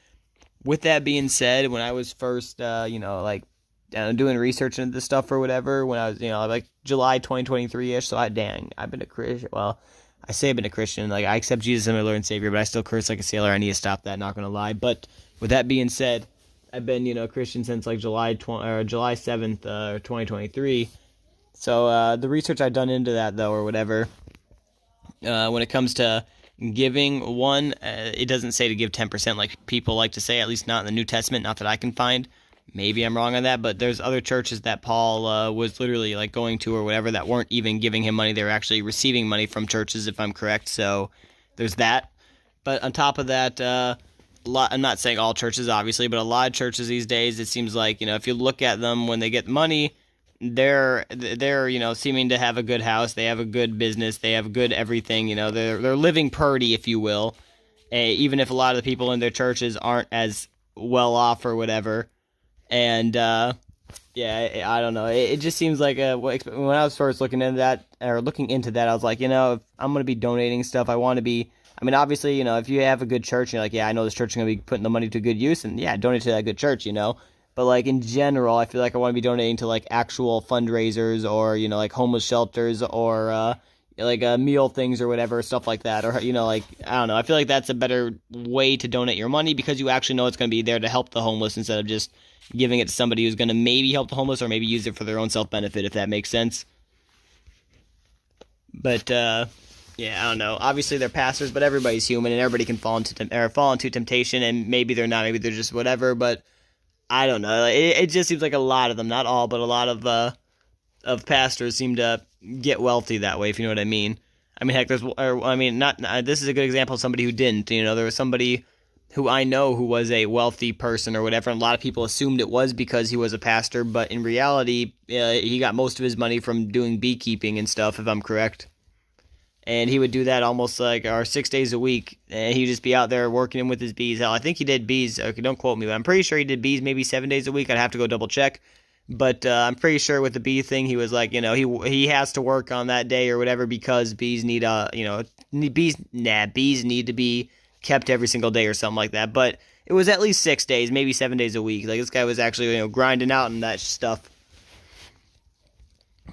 with that being said, when I was first, doing research into this stuff or whatever, when I was, like July 2023-ish, so I've been a Christian, well, I say I've been a Christian, like, I accept Jesus as my Lord and Savior, but I still curse like a sailor. I need to stop that, not gonna lie. But with that being said, I've been, a Christian since, like, July 7th, 2023, so, the research I've done into that, though, or whatever, when it comes to giving, it doesn't say to give 10% like people like to say, at least not in the New Testament, not that I can find. Maybe I'm wrong on that, but there's other churches that Paul was literally like going to or whatever that weren't even giving him money. They were actually receiving money from churches, if I'm correct. So there's that. But on top of that, I'm not saying all churches, obviously, but a lot of churches these days, it seems like, if you look at them when they get money, they're seeming to have a good house, they have a good business, they have good everything, they're living purdy, if you will. Even if a lot of the people in their churches aren't as well off or whatever. And yeah, I don't know. It just seems like when I was first looking into that, I was like, if I'm gonna be donating stuff, I want to be. I mean, obviously, if you have a good church, and you're like, yeah, I know this church is gonna be putting the money to good use, and yeah, donate to that good church. But like in general, I feel like I want to be donating to like actual fundraisers or like homeless shelters or like meal things or whatever, stuff like that, or like I don't know. I feel like that's a better way to donate your money because you actually know it's going to be there to help the homeless instead of just giving it to somebody who's going to maybe help the homeless or maybe use it for their own self-benefit, if that makes sense. But yeah, I don't know. Obviously they're pastors, but everybody's human and everybody can fall into temptation, and maybe they're not, maybe they're just whatever. But I don't know. It just seems like a lot of them, not all, but a lot of pastors seem to get wealthy that way, if you know what I mean. I mean, heck, this is a good example of somebody who didn't. There was somebody who I know who was a wealthy person or whatever, and a lot of people assumed it was because he was a pastor, but in reality, he got most of his money from doing beekeeping and stuff, if I'm correct. And he would do that almost like 6 days a week, and he'd just be out there working with his bees. Hell, I think he did bees. Okay, don't quote me, but I'm pretty sure he did bees maybe 7 days a week. I'd have to go double check. But I'm pretty sure with the bee thing, he was like, he has to work on that day or whatever because bees need bees need to be kept every single day or something like that. But it was at least 6 days, maybe 7 days a week. Like this guy was actually grinding out and that stuff.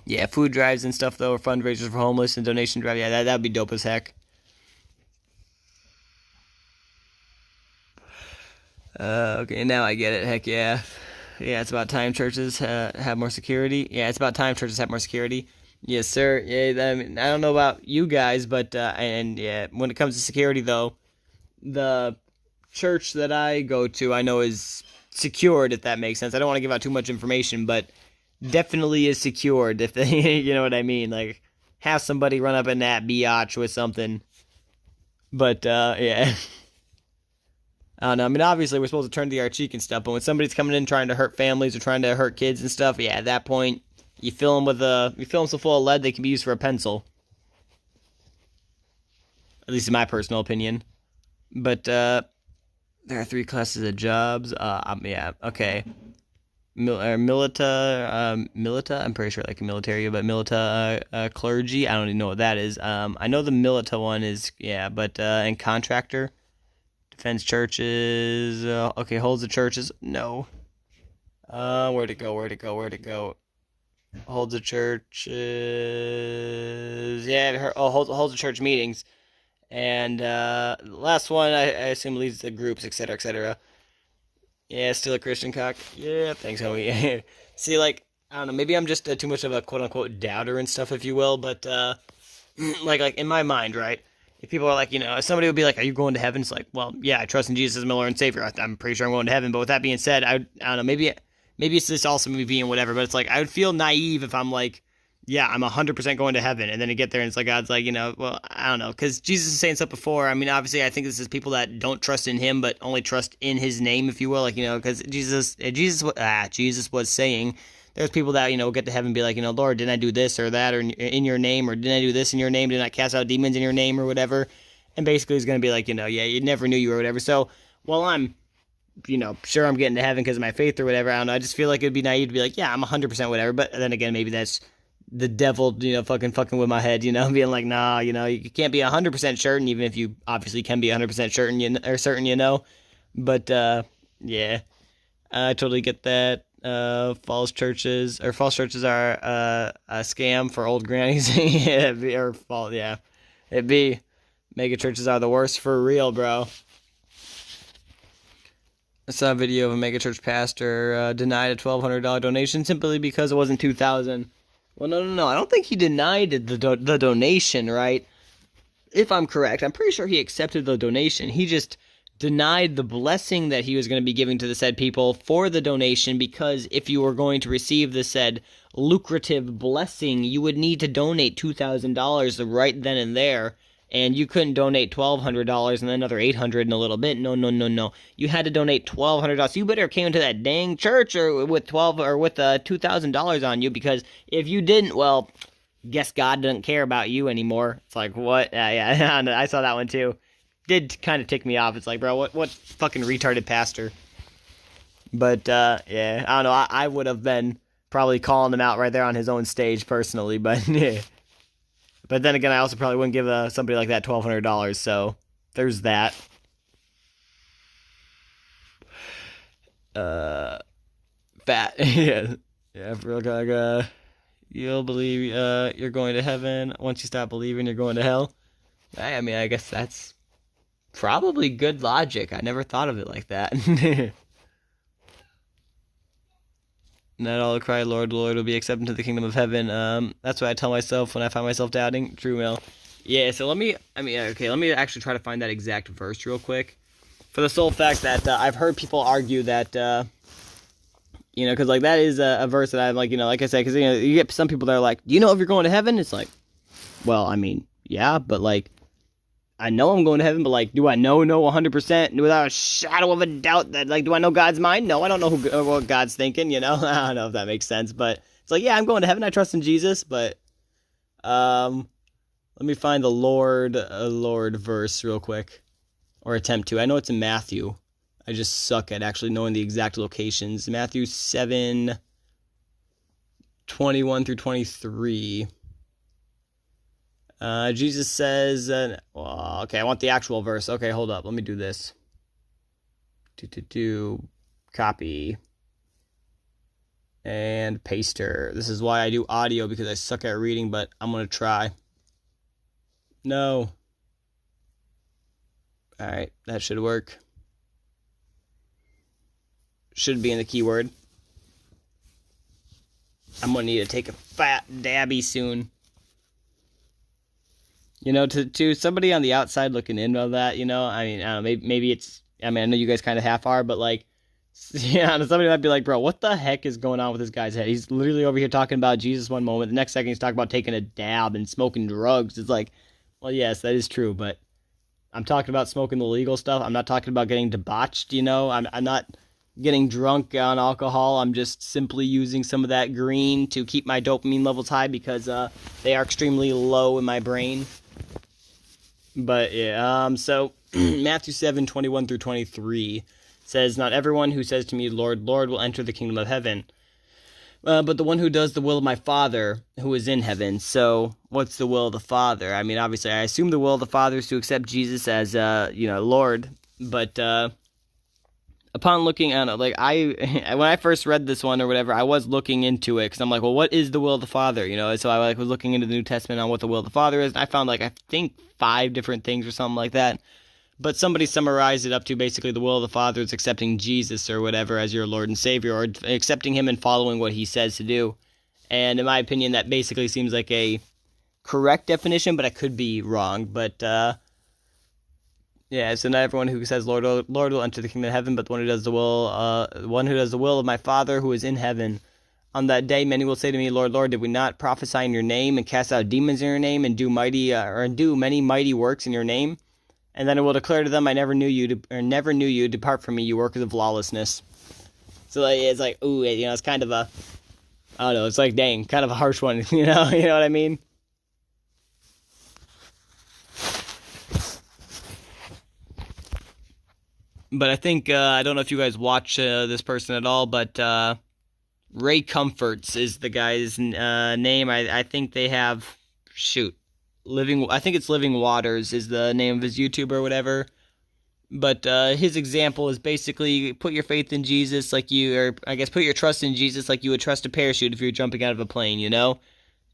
Yeah, food drives and stuff though, or fundraisers for homeless and donation drive. Yeah, that'd be dope as heck. Okay, now I get it. Heck yeah. Yeah, it's about time churches have more security. Yeah, it's about time churches have more security. Yes, sir. Yeah, I mean, I don't know about you guys, but and yeah, when it comes to security though, the church that I go to, I know is secured, if that makes sense. I don't want to give out too much information, but definitely is secured, if they, you know what I mean. Like, have somebody run up in that biatch with something. But yeah. I don't know. I mean, obviously, we're supposed to turn the other cheek and stuff, but when somebody's coming in trying to hurt families or trying to hurt kids and stuff, yeah, at that point, you fill them so full of lead they can be used for a pencil. At least in my personal opinion. But there are 3 classes of jobs. Yeah, okay. Milita. I'm pretty sure like a military, but Milita clergy. I don't even know what that is. I know the Milita one is but and contractor. Defends churches. Okay, holds the churches. No. Where'd it go? Holds the churches. Yeah, holds the church meetings. And last one, I assume leads the groups, etc., etc. Yeah, still a Christian cock. Yeah, thanks, homie. See, like, I don't know, maybe I'm just too much of a quote-unquote doubter and stuff, if you will, but like in my mind, right? If people are like, if somebody would be like, are you going to heaven? It's like, well, yeah, I trust in Jesus as my Lord and Savior. I'm pretty sure I'm going to heaven. But with that being said, I don't know, maybe it's just also me being whatever, but it's like, I would feel naive if I'm like, yeah, I'm 100% going to heaven. And then you get there and it's like, God's like, well, I don't know. Because Jesus is saying stuff before. I mean, obviously, I think this is people that don't trust in him, but only trust in his name, if you will. Like, because Jesus was saying, there's people that, get to heaven and be like, Lord, didn't I do this or that or in your name? Or didn't I do this in your name? Didn't I cast out demons in your name or whatever? And basically he's going to be like, yeah, you never knew you or whatever. So, while I'm, sure I'm getting to heaven because of my faith or whatever, I don't know. I just feel like it'd be naive to be like, yeah, I'm 100% whatever. But then again, maybe that's the devil, fucking with my head, being like, nah, you can't be 100% certain, even if you obviously can be 100% certain, But, yeah, I totally get that. False churches are a scam for old grannies. Yeah, it'd be mega churches are the worst for real, bro. I saw a video of a mega church pastor denied a $1,200 donation simply because it wasn't $2,000. Well, no. I don't think he denied the donation, right? If I'm correct, I'm pretty sure he accepted the donation. He just denied the blessing that he was going to be giving to the said people for the donation, because if you were going to receive the said lucrative blessing, you would need to donate $2,000 right then and there, and you couldn't donate $1,200 and then another $800 in a little bit. No. You had to donate $1,200. You better came into that dang church or with $2,000 on you, because if you didn't, well, guess God doesn't care about you anymore. It's like, what? Yeah, I saw that one too. Did kind of tick me off. It's like, bro, what fucking retarded pastor? But yeah, I don't know. I would have been probably calling him out right there on his own stage personally, but yeah. But then again, I also probably wouldn't give somebody like that $1,200. So there's that. Fat. Yeah. Yeah. Like, you'll believe you're going to heaven. Once you stop believing, you're going to hell. I mean, I guess that's probably good logic. I never thought of it like that. Not all who cry, Lord, Lord, will be accepted into the kingdom of heaven. That's what I tell myself when I find myself doubting. True, Mel. Yeah, so let me actually try to find that exact verse real quick. For the sole fact that I've heard people argue that, because, like, that is a verse that I'm, like, like I said, because, you get some people that are like, do you know if you're going to heaven? It's like, well, I mean, yeah, but, like, I know I'm going to heaven, but, like, do I know 100% without a shadow of a doubt that, like, do I know God's mind? No, I don't know what God's thinking, I don't know if that makes sense, but it's like, yeah, I'm going to heaven, I trust in Jesus, but, let me find the Lord verse real quick, or attempt to. I know it's in Matthew. I just suck at actually knowing the exact locations. Matthew 7:21 through 23. Jesus says, okay, I want the actual verse. Okay, hold up. Let me do this. Copy. And paster. This is why I do audio, because I suck at reading, but I'm going to try. No. Alright, that should work. Should be in the keyword. I'm going to need to take a fat dabby soon. To somebody on the outside looking in on that, I mean, I don't know, maybe it's, I mean, I know you guys kind of half are, but, like, somebody might be like, bro, what the heck is going on with this guy's head? He's literally over here talking about Jesus one moment, the next second he's talking about taking a dab and smoking drugs. It's like, well, yes, that is true, but I'm talking about smoking the legal stuff. I'm not talking about getting debauched, I'm not getting drunk on alcohol. I'm just simply using some of that green to keep my dopamine levels high, because they are extremely low in my brain. But yeah, so Matthew 7:21 through 23 says, "Not everyone who says to me, 'Lord, Lord,' will enter the kingdom of heaven, but the one who does the will of my Father who is in heaven." So, what's the will of the Father? I mean, obviously, I assume the will of the Father is to accept Jesus as, Lord. But upon looking, I don't know, like, when I first read this one or whatever, I was looking into it, because I'm like, well, what is the will of the Father? So I was looking into the New Testament on what the will of the Father is, and I found, like, I think 5 different things or something like that. But somebody summarized it up to basically the will of the Father is accepting Jesus or whatever as your Lord and Savior, or accepting him and following what he says to do. And in my opinion, that basically seems like a correct definition, but I could be wrong. But yeah, so not everyone who says Lord, Lord will enter the kingdom of heaven, but the one who does the will of my Father who is in heaven. On that day, many will say to me, Lord, Lord, did we not prophesy in your name and cast out demons in your name and do many mighty works in your name? And then I will declare to them, I never knew you, depart from me, you workers of lawlessness. So it's like, ooh, it's kind of a, I don't know, it's like, dang, kind of a harsh one, you know what I mean? But I think, I don't know if you guys watch this person at all, but Ray Comforts is the guy's name. I think they have, I think it's Living Waters is the name of his YouTube or whatever. But his example is basically put your faith in Jesus like put your trust in Jesus like you would trust a parachute if you're jumping out of a plane,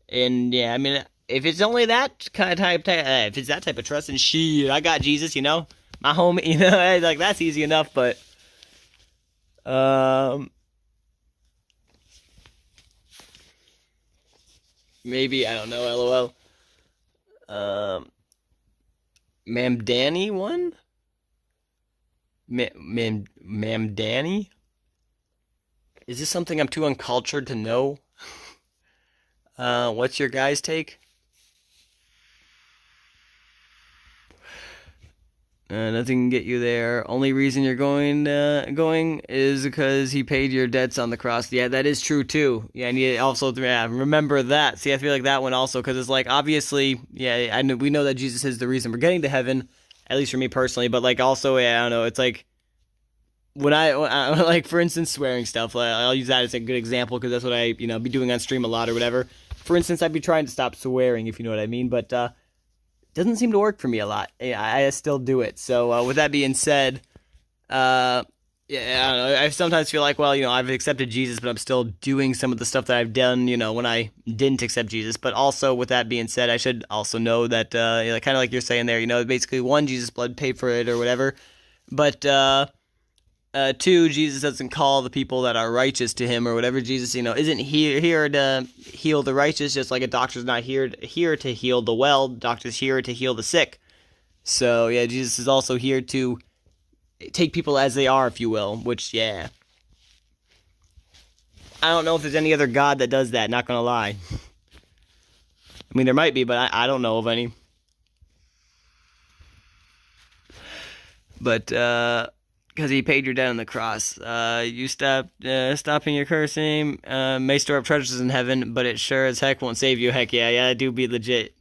And yeah, I mean, if it's only that kind of type, if it's that type of trust, and I got Jesus, my homie, like, that's easy enough. But maybe, I don't know, LOL. Ma'am Danny one? Ma'am Danny? Is this something I'm too uncultured to know? What's your guys' take? Nothing can get you there. Only reason you're going is because he paid your debts on the cross. Yeah, that is true too. Yeah, and you also remember that. See, I feel like that one also, because it's like, obviously, yeah, we know that Jesus is the reason we're getting to heaven, at least for me personally. But, like, also, yeah, I don't know. It's like, when I like, for instance, swearing stuff. I'll use that as a good example because that's what I be doing on stream a lot or whatever. For instance, I'd be trying to stop swearing, if you know what I mean, but it doesn't seem to work for me a lot. I still do it. So with that being said, yeah, I don't know. I sometimes feel like, well, I've accepted Jesus, but I'm still doing some of the stuff that I've done, when I didn't accept Jesus. But also, with that being said, I should also know that, kind of like you're saying there, basically, one, Jesus' blood paid for it or whatever. But two, Jesus doesn't call the people that are righteous to him or whatever. Jesus, isn't here to heal the righteous, just like a doctor's not here to heal the well. The doctor's here to heal the sick. So, yeah, Jesus is also here to take people as they are, if you will, which, yeah. I don't know if there's any other God that does that, not gonna lie. I mean, there might be, but I don't know of any. But, because he paid your debt on the cross. You stopping your cursing, may store up treasures in heaven, but it sure as heck won't save you. Heck yeah, that do be legit.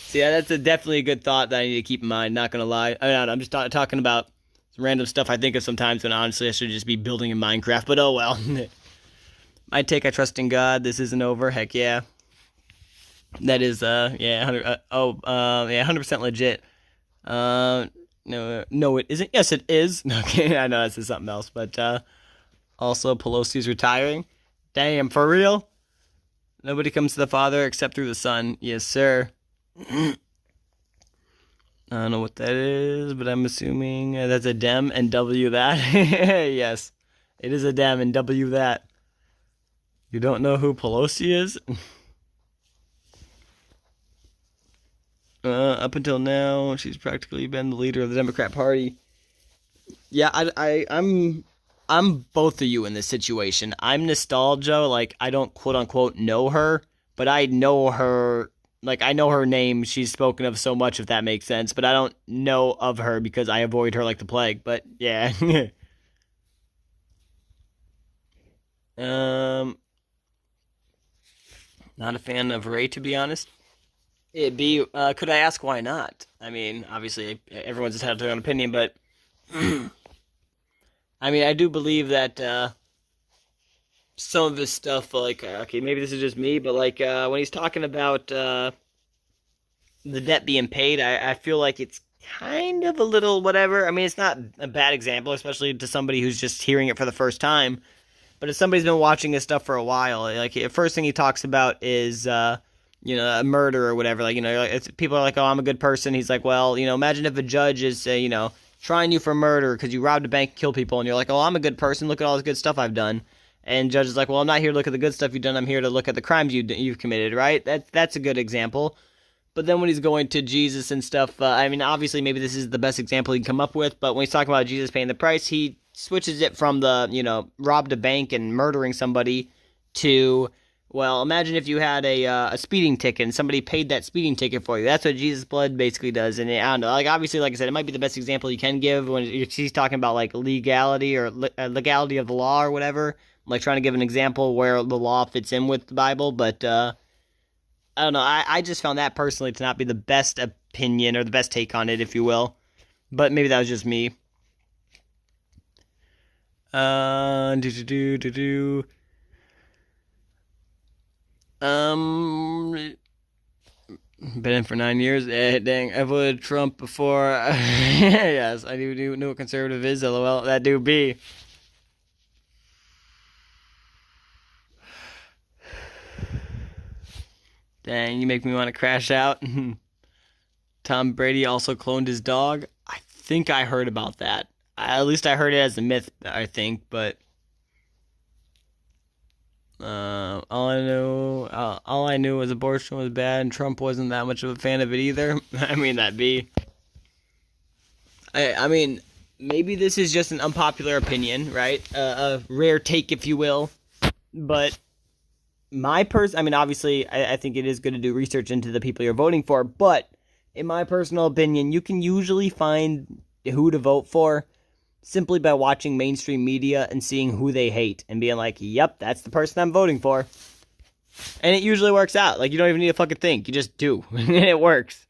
So yeah, that's definitely a good thought that I need to keep in mind, not gonna lie. I'm just talking about some random stuff I think of sometimes when honestly I should just be building in Minecraft, but oh well. My take, I trust in God, this isn't over, heck yeah. That is, 100% legit. No, it isn't. Yes, it is. Okay, I know this is something else, but also Pelosi's retiring. Damn, for real? Nobody comes to the Father except through the Son. Yes, sir. I don't know what that is, but I'm assuming that's a Dem and W that. Yes, it is a Dem and W that. You don't know who Pelosi is? Up until now, she's practically been the leader of the Democrat Party. Yeah, I'm both of you in this situation. I'm nostalgia, like, I don't quote-unquote know her, but I know her, like, I know her name, she's spoken of so much, if that makes sense, but I don't know of her because I avoid her like the plague, but, yeah. Not a fan of Ray, to be honest. Could I ask why not? I mean, obviously, everyone's entitled to their own opinion, but I mean, I do believe that some of this stuff, like, okay, maybe this is just me, but like when he's talking about the debt being paid, I feel like it's kind of a little whatever. I mean, it's not a bad example, especially to somebody who's just hearing it for the first time. But if somebody's been watching this stuff for a while, like, the first thing he talks about is a murder or whatever. Like, people are like, oh, I'm a good person. He's like, well, imagine if a judge is, trying you for murder because you robbed a bank, killed people, and you're like, oh, I'm a good person. Look at all this good stuff I've done. And judge is like, well, I'm not here to look at the good stuff you've done. I'm here to look at the crimes you've committed, right? That's a good example. But then when he's going to Jesus and stuff, I mean, obviously, maybe this is the best example he can come up with. But when he's talking about Jesus paying the price, he switches it from the, robbed a bank and murdering somebody to, well, imagine if you had a speeding ticket and somebody paid that speeding ticket for you. That's what Jesus' blood basically does. And I don't know, like, obviously, like I said, it might be the best example you can give when he's talking about, like, legality or legality of the law or whatever. Like, trying to give an example where the law fits in with the Bible. But, I don't know. I just found that personally to not be the best opinion or the best take on it, if you will. But maybe that was just me. Been in for 9 years. Dang, I voted Trump before. Yes, I knew what conservative is. LOL, that do be. Dang, you make me want to crash out. Tom Brady also cloned his dog. I think I heard about that. At least I heard it as a myth, I think, but all I knew was abortion was bad, and Trump wasn't that much of a fan of it either. I mean, that'd be. I mean, maybe this is just an unpopular opinion, right? A rare take, if you will. But I mean, obviously, I think it is good to do research into the people you're voting for. But in my personal opinion, you can usually find who to vote for simply by watching mainstream media and seeing who they hate and being like, yep, that's the person I'm voting for. And it usually works out. Like, you don't even need to fucking think. You just do. And it works.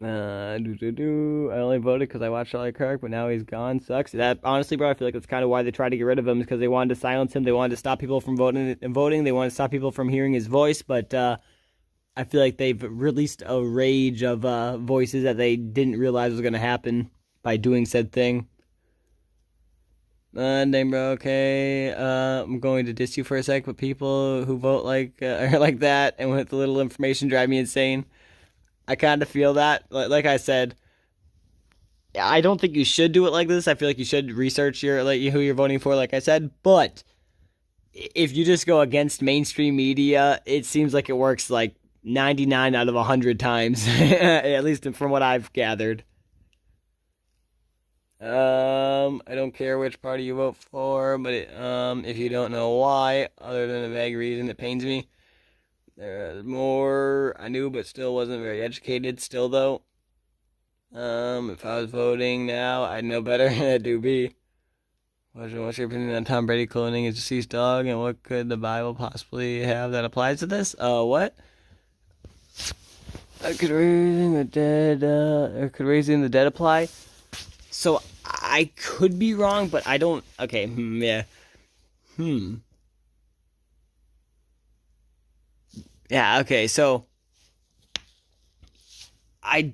I only voted because I watched Charlie Kirk, but now he's gone. Sucks. That honestly, bro, I feel like that's kind of why they tried to get rid of him, because they wanted to silence him. They wanted to stop people from voting and voting. They wanted to stop people from hearing his voice. But I feel like they've released a rage of voices that they didn't realize was going to happen by doing said thing. Name, bro. Okay. I'm going to diss you for a sec, but people who vote are like that and with little information drive me insane. I kind of feel that. Like I said, I don't think you should do it like this. I feel like you should research who you're voting for, like I said. But if you just go against mainstream media, it seems like it works like 99 out of 100 times, at least from what I've gathered. I don't care which party you vote for, but if you don't know why, other than a vague reason, it pains me. There's more I knew, but still wasn't very educated. Still, though, if I was voting now, I'd know better than I do be. What's your opinion on Tom Brady cloning his deceased dog, and what could the Bible possibly have that applies to this? What? Could raising the dead apply? So I could be wrong, but I don't. Okay, yeah. Yeah, okay, so I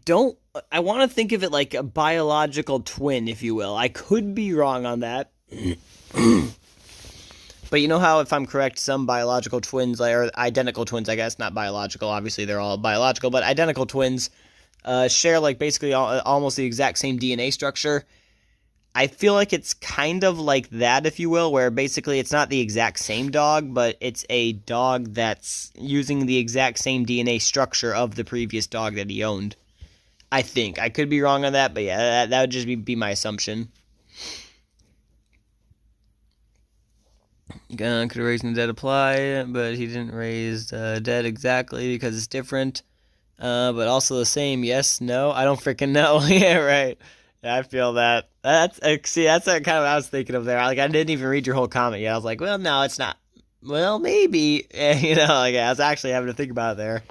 want to think of it like a biological twin, if you will. I could be wrong on that. But you know how, if I'm correct, some biological twins, or identical twins, I guess, not biological, obviously they're all biological, but identical twins share basically almost the exact same DNA structure. I feel like it's kind of like that, if you will, where basically it's not the exact same dog, but it's a dog that's using the exact same DNA structure of the previous dog that he owned. I think. I could be wrong on that, but yeah, that would just be my assumption. Could raising the dead apply, but he didn't raise the dead exactly because it's different. But also the same, yes, no, I don't freaking know. Yeah, right. Yeah, I feel that. That's kind of what I was thinking of there. I didn't even read your whole comment yet. I was like, well, no, it's not. Well, maybe. I was actually having to think about it there.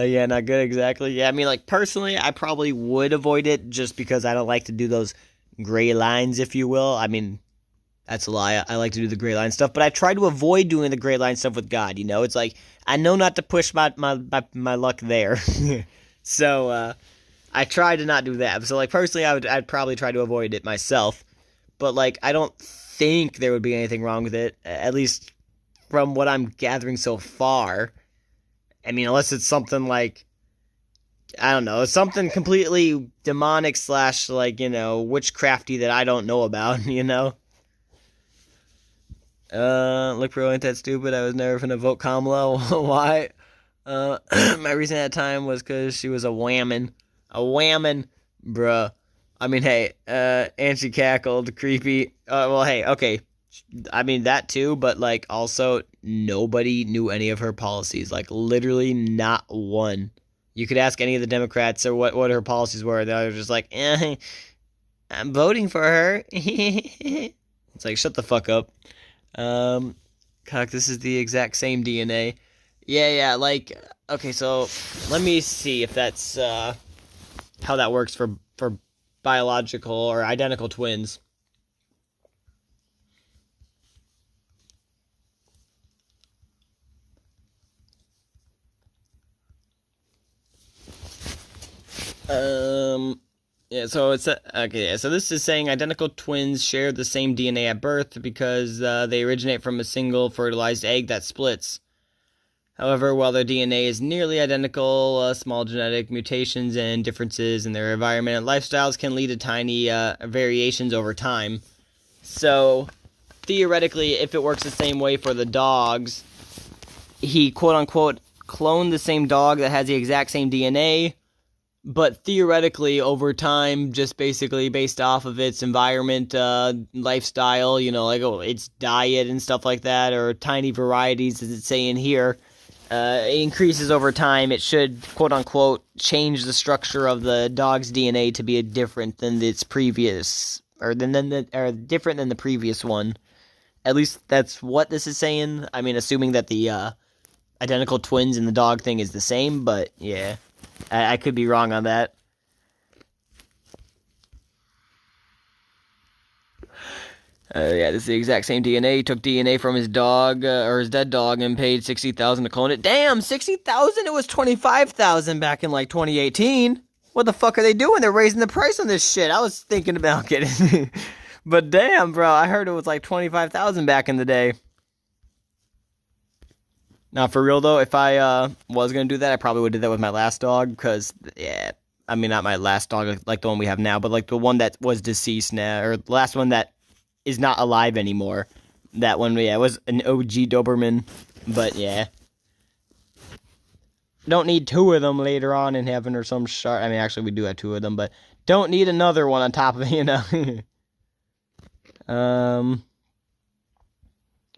Yeah, not good exactly. Yeah, I mean, personally, I probably would avoid it just because I don't like to do those gray lines, if you will. I mean, that's a lie. I like to do the gray line stuff, but I try to avoid doing the gray line stuff with God. It's like I know not to push my luck there. So, I try to not do that. So, personally, I'd probably try to avoid it myself. But, I don't think there would be anything wrong with it, at least from what I'm gathering so far. I mean, unless it's something I don't know, something completely demonic / witchcrafty that I don't know about, Look, bro, ain't that stupid? I was never finna vote Kamala. Why? My reason at that time was because she was a whammon. A whammon, bruh. I mean, hey, and she cackled, creepy. Well, hey, okay. I mean, that too, but, also, nobody knew any of her policies. Literally not one. You could ask any of the Democrats or what her policies were. They were just I'm voting for her. It's shut the fuck up. This is the exact same DNA. Yeah, okay, so let me see if that's, how that works for biological or identical twins. Yeah, so it's okay. So this is saying identical twins share the same DNA at birth because they originate from a single fertilized egg that splits. However, while their DNA is nearly identical, small genetic mutations and differences in their environment and lifestyles can lead to tiny variations over time. So, theoretically, if it works the same way for the dogs, he quote-unquote cloned the same dog that has the exact same DNA, but theoretically, over time, just basically based off of its environment, lifestyle, its diet and stuff like that, or tiny varieties, as it's saying here, increases over time. It should, quote-unquote, change the structure of the dog's DNA to be different than its previous, or different than the previous one. At least that's what this is saying. I mean, assuming that the identical twins and the dog thing is the same, but yeah. I could be wrong on that. Yeah, this is the exact same DNA. He took DNA from his dog, or his dead dog, and paid $60,000 to clone it. Damn, $60,000? It was $25,000 back in like 2018. What the fuck are they doing? They're raising the price on this shit. I was thinking about getting, but damn, bro, I heard it was like $25,000 back in the day. Now, for real though, if I was gonna do that, I probably would do that with my last dog, because yeah, I mean not my last dog like the one we have now, but like the one that was deceased now, or the last one that is not alive anymore. That one, yeah, was an OG Doberman. But yeah, don't need two of them later on in heaven or some shit. I mean, actually, we do have two of them, but don't need another one on top of it,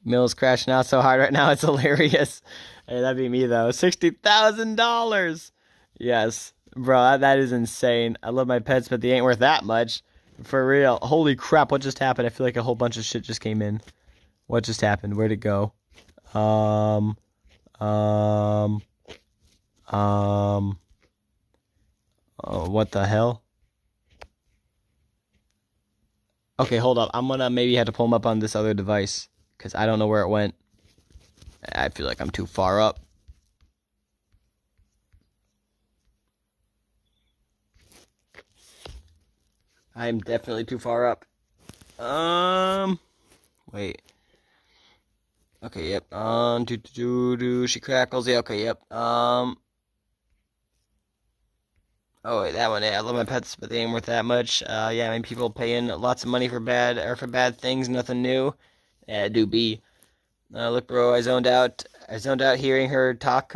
Mill's crashing out so hard right now, it's hilarious. Hey, that'd be me though. $60,000. Yes, bro, that is insane. I love my pets, but they ain't worth that much. For real. Holy crap, what just happened? I feel like a whole bunch of shit just came in. What just happened? Where'd it go? Oh, what the hell? Okay, hold up. I'm gonna maybe have to pull them up on this other device, because I don't know where it went. I feel like I'm too far up. I'm definitely too far up. Wait. Okay, yep. She crackles. Yeah, okay, yep. Oh, wait, that one. Yeah, I love my pets, but they ain't worth that much. Yeah, I mean, people paying lots of money for bad things, nothing new. Yeah, do be. Look, bro, I zoned out. Hearing her talk.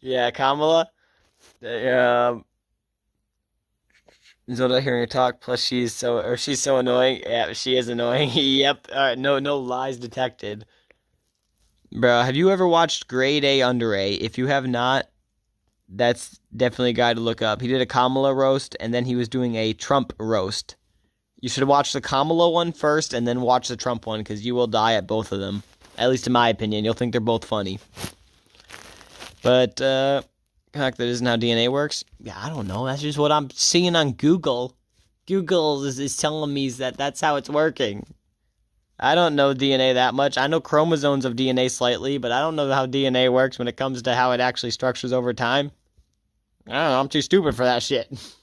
Yeah, Kamala. Zoned out hearing her talk. Plus, she's so annoying. Yeah, she is annoying. Yep. All right, no lies detected. Bro, have you ever watched Grade A Under A? If you have not, that's definitely a guy to look up. He did a Kamala roast, and then he was doing a Trump roast. You should watch the Kamala one first, and then watch the Trump one, because you will die at both of them. At least in my opinion. You'll think they're both funny. But, heck, that isn't how DNA works? Yeah, I don't know. That's just what I'm seeing on Google. Google is telling me that that's how it's working. I don't know DNA that much. I know chromosomes of DNA slightly, but I don't know how DNA works when it comes to how it actually structures over time. I don't know. I'm too stupid for that shit. If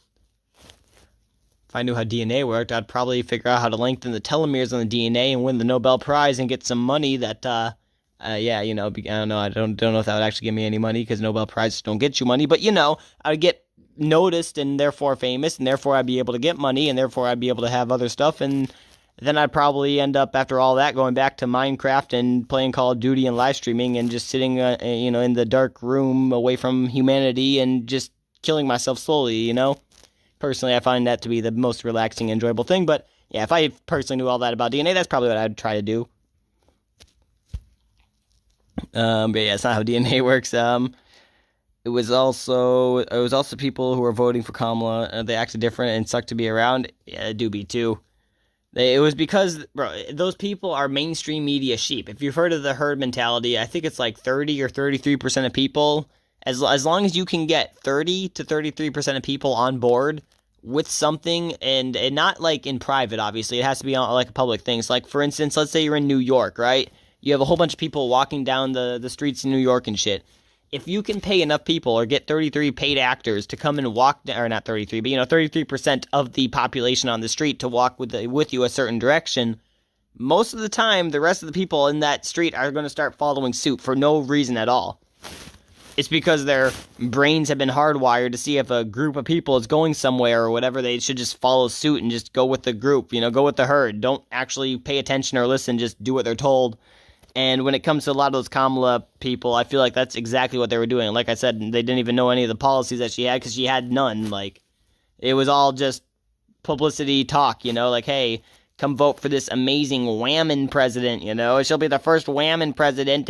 I knew how DNA worked, I'd probably figure out how to lengthen the telomeres on the DNA and win the Nobel Prize and get some money that, yeah, you know, I don't know. I don't know if that would actually give me any money, because Nobel Prizes don't get you money. But, you know, I would get noticed and therefore famous, and therefore I'd be able to get money, and therefore I'd be able to have other stuff, and then I'd probably end up, after all that, going back to Minecraft and playing Call of Duty and live streaming and just sitting, you know, in the dark room away from humanity and just killing myself slowly, you know? Personally, I find that to be the most relaxing, enjoyable thing. But yeah, if I personally knew all that about DNA, that's probably what I'd try to do. But yeah, it's not how DNA works. It was also people who were voting for Kamala. They acted different and sucked to be around. Yeah, Doobie too. It was because, bro, those people are mainstream media sheep. If you've heard of the herd mentality, I think it's like 30 or 33% of people. As long as you can get 30 to 33% of people on board with something, and not like in private, obviously. It has to be on like a public thing. So like, for instance, let's say you're in New York, right? You have a whole bunch of people walking down the streets in New York and shit. If you can pay enough people or get 33 paid actors to come and walk, or not 33, but 33% of the population on the street to walk with you a certain direction, most of the time, the rest of the people in that street are going to start following suit for no reason at all. It's because their brains have been hardwired to see if a group of people is going somewhere or whatever. They should just follow suit and just go with the group, go with the herd. Don't actually pay attention or listen, just do what they're told. And when it comes to a lot of those Kamala people, I feel like that's exactly what they were doing. Like I said, they didn't even know any of the policies that she had, because she had none. Like, it was all just publicity talk, like, hey, come vote for this amazing whammon president, She'll be the first whammon president,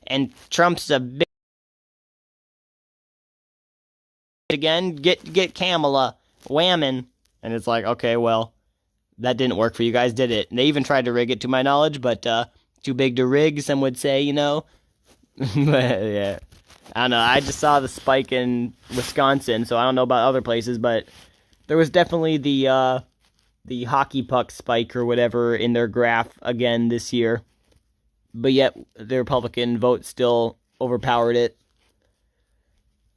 and Trump's a big... Again, get Kamala, whammon. And it's like, okay, well, that didn't work for you guys, did it? And they even tried to rig it, to my knowledge, but, too big to rig, some would say, But, yeah. I don't know. I just saw the spike in Wisconsin, so I don't know about other places, but there was definitely the hockey puck spike or whatever in their graph again this year. But yet the Republican vote still overpowered it.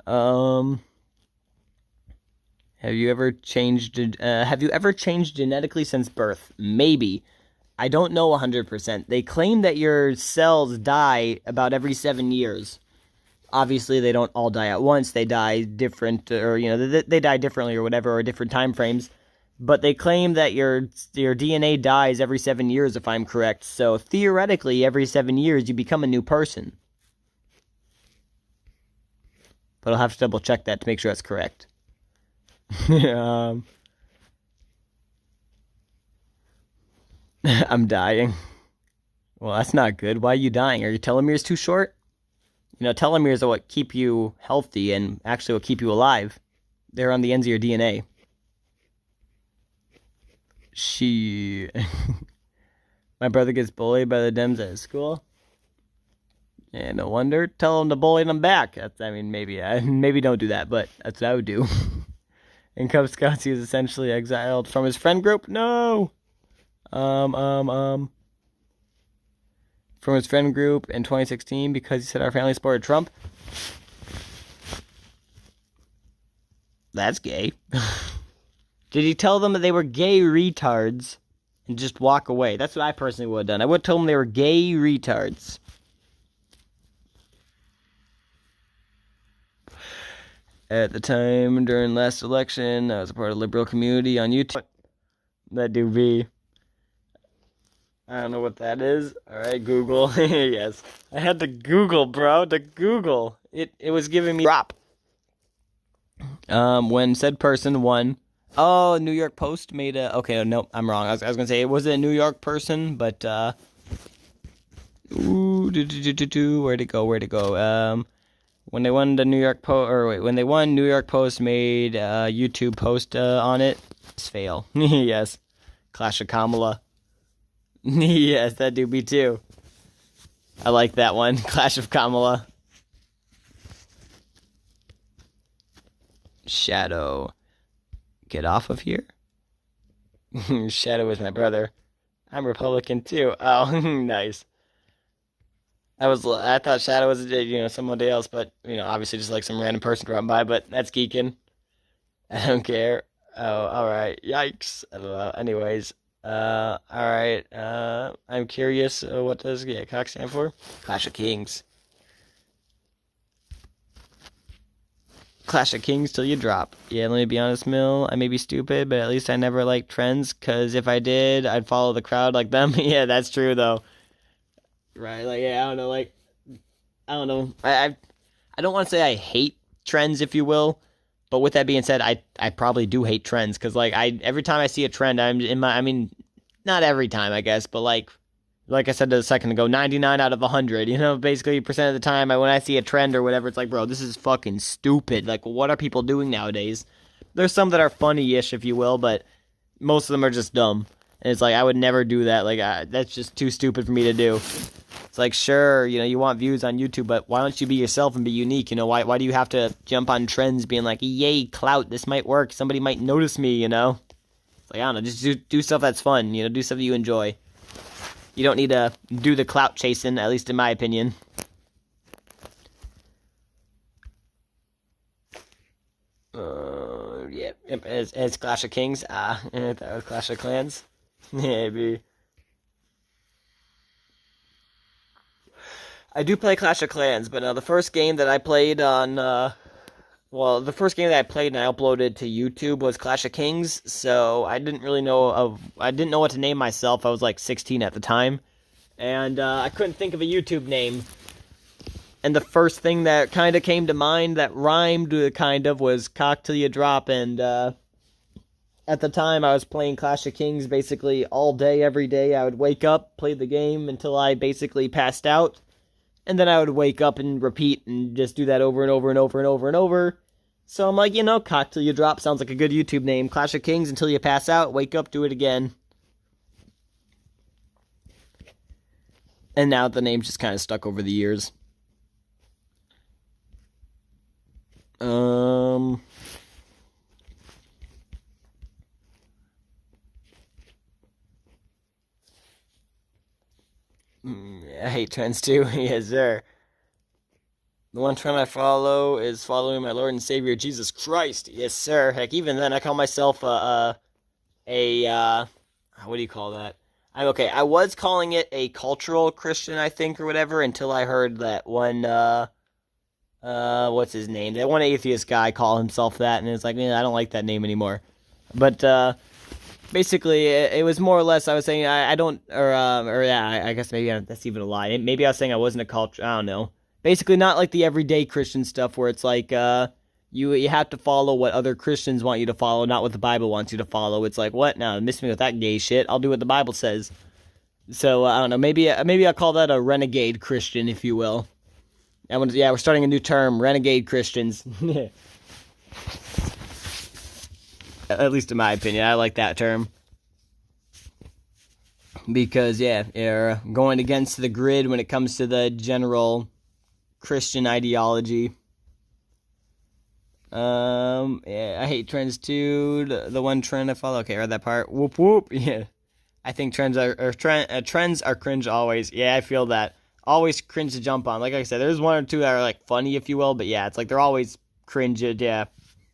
Have you ever changed genetically since birth? Maybe. I don't know 100%. They claim that your cells die about every 7 years. Obviously, they don't all die at once. They die different, or they die differently or whatever, or different time frames. But they claim that your DNA dies every 7 years, if I'm correct. So theoretically, every 7 years, you become a new person. But I'll have to double check that to make sure that's correct. I'm dying. Well, that's not good. Why are you dying? Are your telomeres too short? Telomeres are what keep you healthy and actually what keep you alive. They're on the ends of your DNA. My brother gets bullied by the Dems at school. Yeah, no wonder. Tell him to bully them back. Maybe don't do that, but that's what I would do. In Cub Scouts, he was essentially exiled from his friend group. No. From his friend group in 2016 because he said our family supported Trump. That's gay. Did he tell them that they were gay retards and just walk away? That's what I personally would have done. I would have told them they were gay retards. At the time, during last election, I was a part of the liberal community on YouTube. That do be. I don't know what that is. Alright, Google. Yes. I had to Google, bro. To Google. It was giving me drop. When said person won. Oh, New York Post made a... Okay, no, I'm wrong. I was going to say it wasn't a New York person, but, where'd it go? When they won the New York Post... when they won, New York Post made a YouTube post on it. It's fail. Yes. Clash of Kamala. Yes, that do be too. I like that one. Clash of Kamala. Shadow. Get off of here? Shadow is my brother. I'm Republican too. Oh, nice. I thought Shadow was somebody else, but obviously just like some random person dropping by, but that's geeking. I don't care. Oh, alright. Yikes. I don't know. Anyways. Alright. I'm curious, what does COX stand for? Clash of Kings. Clash of Kings till you drop. Yeah, let me be honest, Mill. I may be stupid, but at least I never liked trends, because if I did, I'd follow the crowd like them. Yeah, that's true, though. Right, I don't know, I don't know. I don't want to say I hate trends, if you will, but with that being said, I probably do hate trends, because, every time I see a trend, not every time, I guess, but, like I said a second ago, 99 out of 100, basically percent of the time, when I see a trend or whatever, it's like, bro, this is fucking stupid. Like, what are people doing nowadays? There's some that are funny-ish, if you will, but most of them are just dumb. And it's like, I would never do that. That's just too stupid for me to do. It's like, sure, you want views on YouTube, but why don't you be yourself and be unique? Why do you have to jump on trends being like, yay, clout, this might work, somebody might notice me, It's like, I don't know, just do stuff that's fun, do stuff that you enjoy. You don't need to do the clout chasing, at least in my opinion. Yeah, it's Clash of Kings. That was Clash of Clans. Maybe. I do play Clash of Clans, but the first game that I played on, the first game that I played and I uploaded to YouTube was Clash of Kings, so I didn't know what to name myself. I was like 16 at the time, and I couldn't think of a YouTube name. And the first thing that kind of came to mind that rhymed kind of was Cock Till You Drop, and at the time I was playing Clash of Kings basically all day, every day. I would wake up, play the game until I basically passed out, and then I would wake up and repeat and just do that over and over and over and over and over. So I'm like, Cock Till You Drop sounds like a good YouTube name. Clash of Kings until you pass out, wake up, do it again. And now the name's just kind of stuck over the years. I hate trends too. Yes, sir. The one trend I follow is following my Lord and Savior Jesus Christ. Yes, sir. Heck, even then, I call myself a what do you call that? I'm okay. I was calling it a cultural Christian, I think, or whatever, until I heard that one what's his name? That one atheist guy call himself that, and it's like, I don't like that name anymore. But basically, it was more or less. I was saying I don't, or yeah, I guess maybe that's even a lie. Maybe I was saying I wasn't a culture. I don't know. Basically, not like the everyday Christian stuff where it's like you have to follow what other Christians want you to follow, not what the Bible wants you to follow. It's like, what? No, miss me with that gay shit. I'll do what the Bible says. So I don't know. Maybe I'll call that a renegade Christian, if you will. Yeah, we're starting a new term, renegade Christians. At least in my opinion, I like that term. Because, yeah, you're going against the grid when it comes to the general Christian ideology. Yeah, I hate trends too. The one trend I follow. Okay, I read that part. Whoop whoop. Yeah, I think trends are cringe always. Yeah, I feel that. Always cringe to jump on. Like I said, there's one or two that are like funny, if you will, but yeah, it's like they're always cringe. Yeah,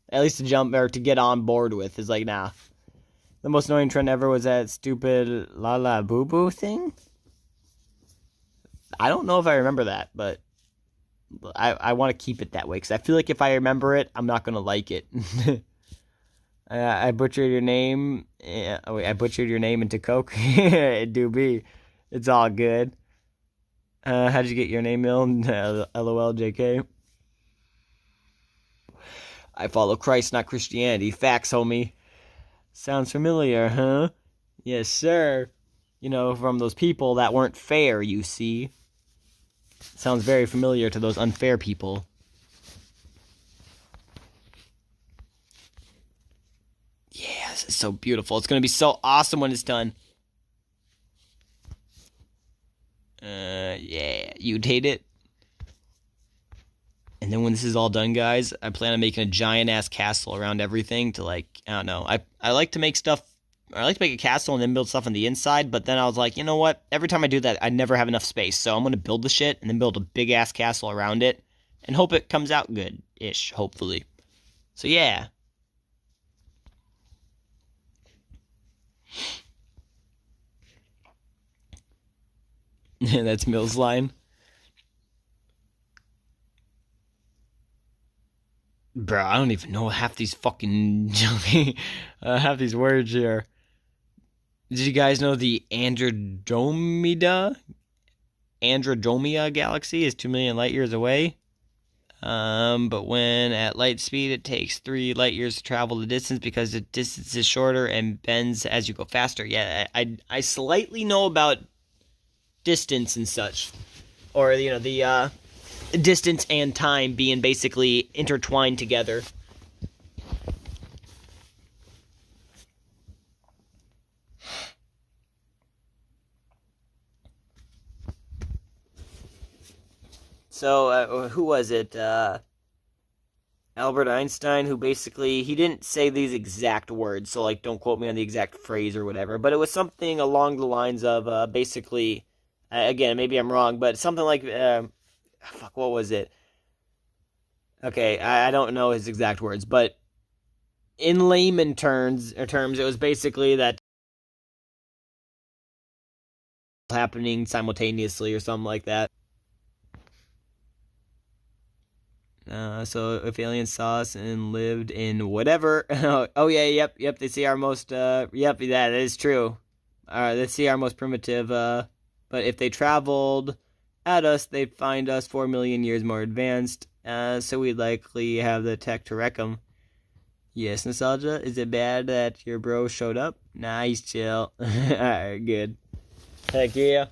at least to jump or to get on board with is like, nah. The most annoying trend ever was that stupid la la boo boo thing. I don't know if I remember that, but I want to keep it that way because I feel like if I remember it, I'm not gonna like it. I butchered your name. Oh wait, I butchered your name into Coke. It do be. It's all good. How'd you get your name, Mill? LOL, JK. I follow Christ, not Christianity. Facts, homie. Sounds familiar, huh? Yes, sir. You know, from those people that weren't fair, you see. Sounds very familiar to those unfair people. Yeah, this is so beautiful. It's going to be so awesome when it's done. Yeah, you'd hate it. And then when this is all done, guys, I plan on making a giant-ass castle around everything to, like, I don't know. I like to make stuff. I like to make a castle and then build stuff on the inside, but then I was like, you know what? Every time I do that, I never have enough space. So I'm going to build the shit and then build a big-ass castle around it and hope it comes out good-ish, hopefully. So, yeah. That's Mill's line. Bro, I don't even know half these fucking half these words here. Did you guys know the Andromeda galaxy is 2 million light years away? But when at light speed, it takes 3 light years to travel the distance because the distance is shorter and bends as you go faster. Yeah, I slightly know about distance and such, or you know the distance and time being basically intertwined together. So, who was it? Albert Einstein, who basically, he didn't say these exact words, so, like, don't quote me on the exact phrase or whatever, but it was something along the lines of, basically, again, maybe I'm wrong, but something like, fuck, what was it? Okay, I don't know his exact words, but in layman terms, it was basically that happening simultaneously or something like that. So if aliens saw us and lived in whatever, oh yeah, yep, they see our most, yep, that is true. They see our most primitive, but if they traveled at us, they'd find us 4 million years more advanced, so we'd likely have the tech to wreck them. Yes, nostalgia, is it bad that your bro showed up? Nah, he's chill. Alright, good. Heck yeah.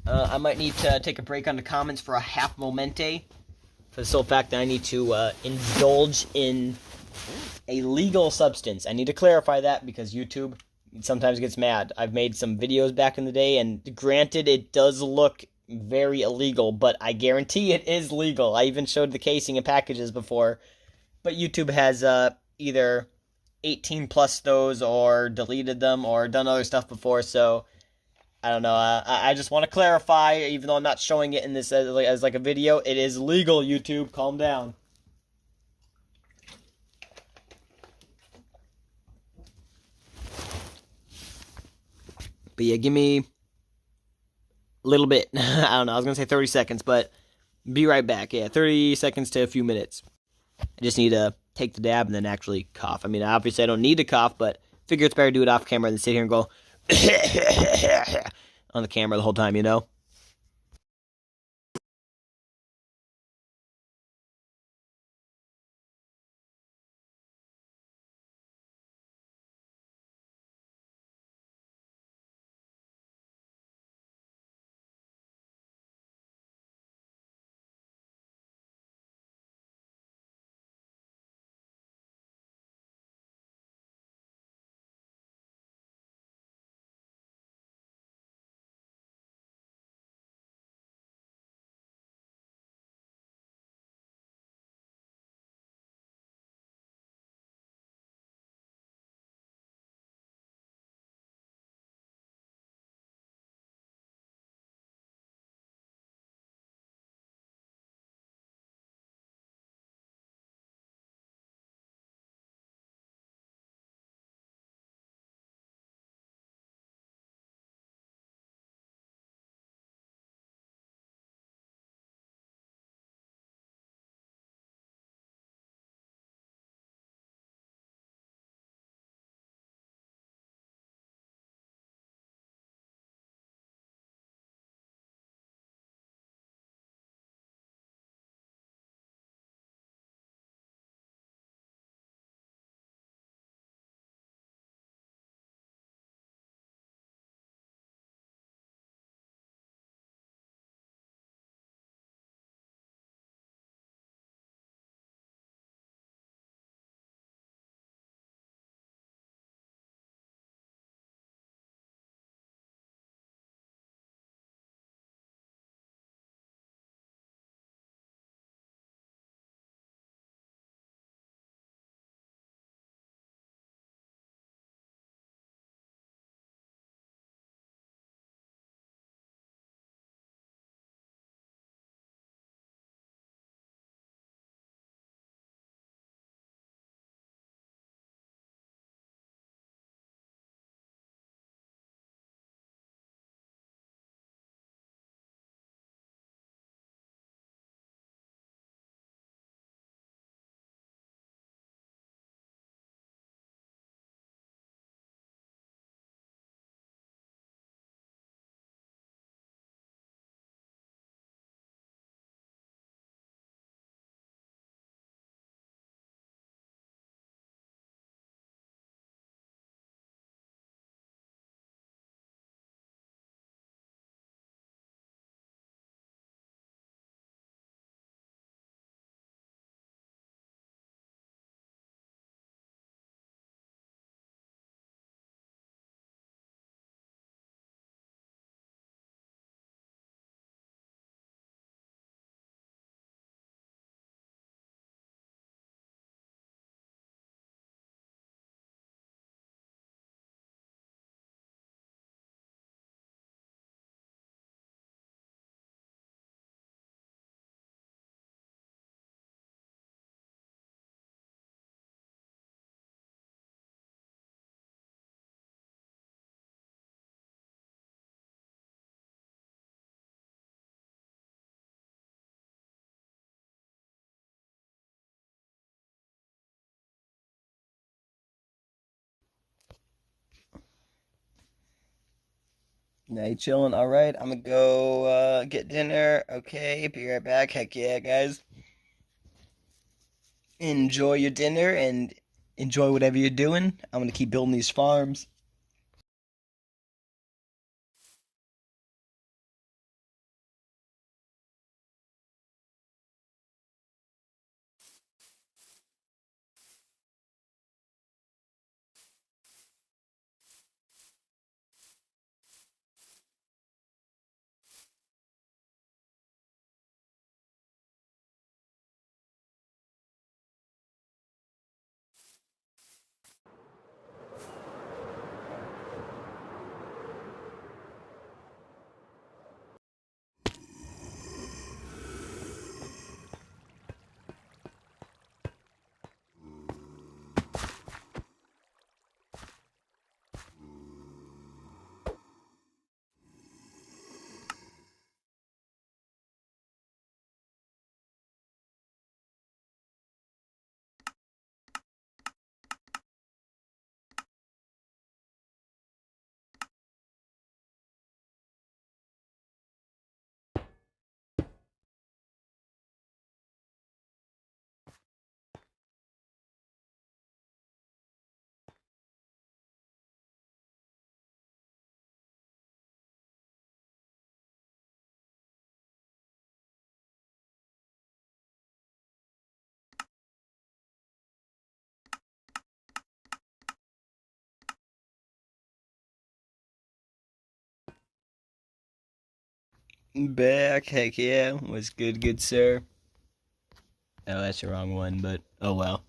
I might need to take a break on the comments for a half momente. For the sole fact that I need to indulge in a legal substance. I need to clarify that because YouTube sometimes gets mad. I've made some videos back in the day, and granted, it does look very illegal, but I guarantee it is legal. I even showed the casing and packages before. But YouTube has either 18 plus those or deleted them or done other stuff before, so I don't know. I just want to clarify, even though I'm not showing it in this as like a video, it is legal. YouTube, calm down. But yeah, give me a little bit. I don't know. I was gonna say 30 seconds, but be right back. Yeah, 30 seconds to a few minutes. I just need to take the dab and then actually cough. I mean, obviously I don't need to cough, but figure it's better to do it off camera than sit here and go on the camera the whole time, you know? Now you chilling? All right, I'm gonna go get dinner. Okay, be right back. Heck yeah, guys. Enjoy your dinner and enjoy whatever you're doing. I'm gonna keep building these farms. Back, heck yeah. Was good, good sir. Oh, that's the wrong one, but oh well.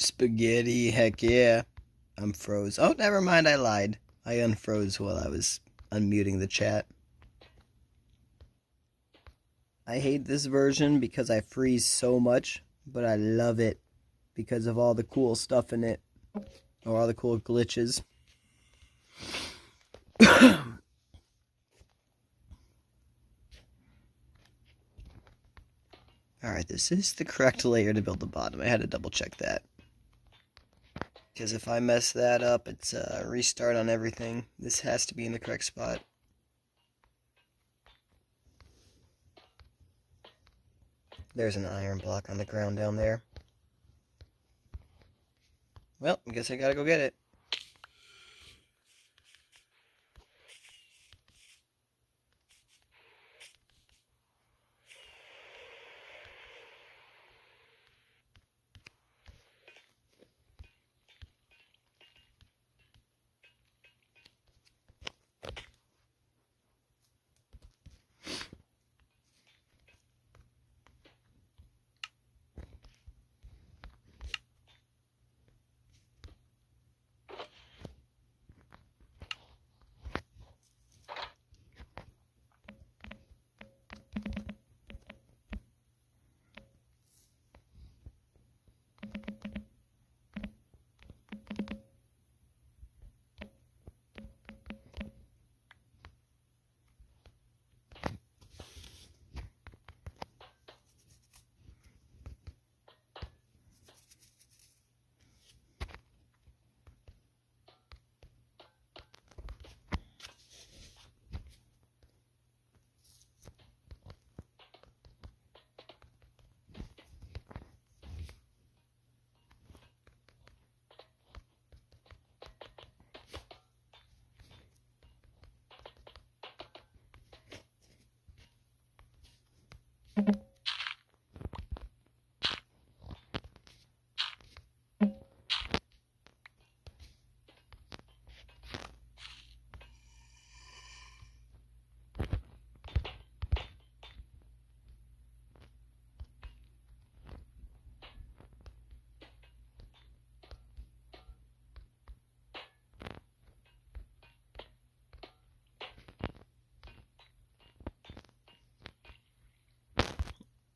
Spaghetti, heck yeah. I'm froze. Oh, never mind, I lied. I unfroze while I was unmuting the chat. I hate this version because I freeze so much, but I love it because of all the cool stuff in it, or all the cool glitches. Alright, this is the correct layer to build the bottom. I had to double check that. Because if I mess that up, it's a restart on everything. This has to be in the correct spot. There's an iron block on the ground down there. Well, I guess I gotta go get it.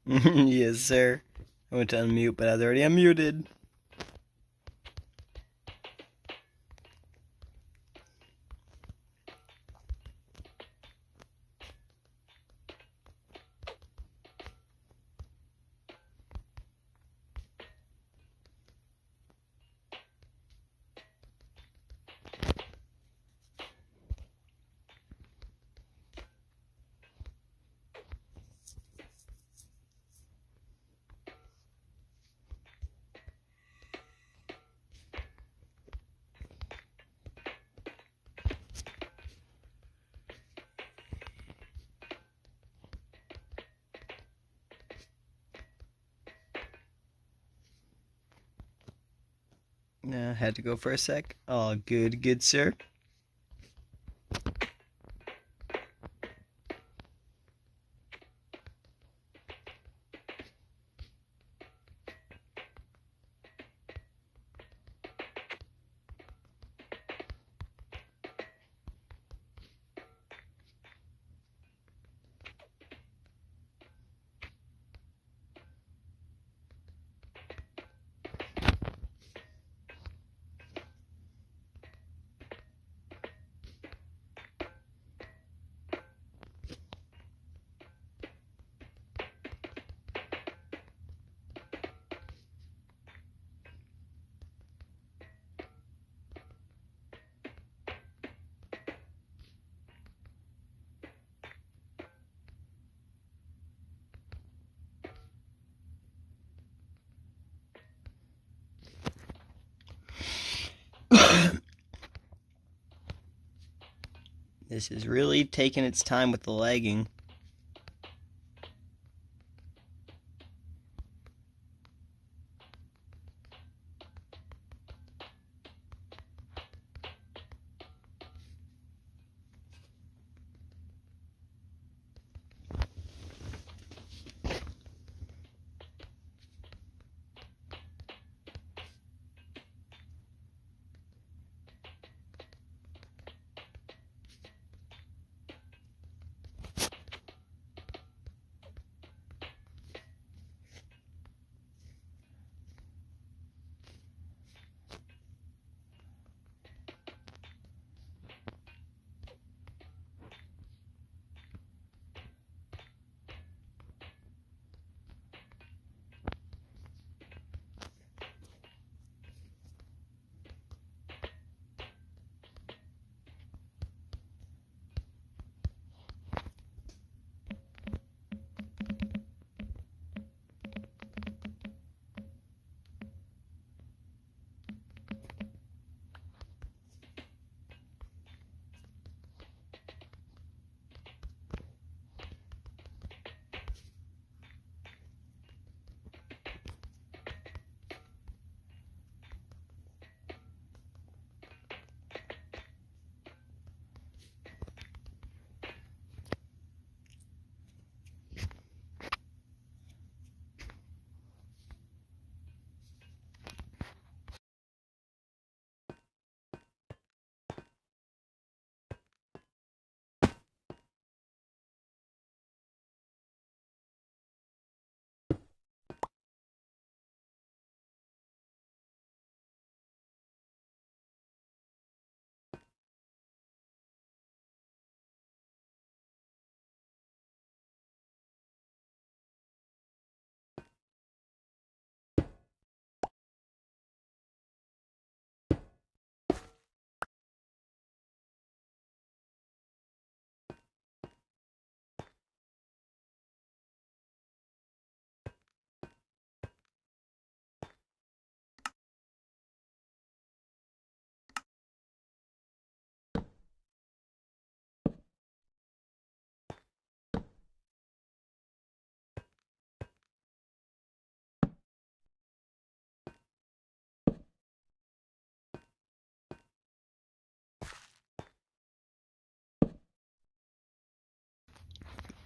Yes, sir. I went to unmute, but I was already unmuted. Had to go for a sec. Oh, good, good, sir. This is really taking its time with the lagging.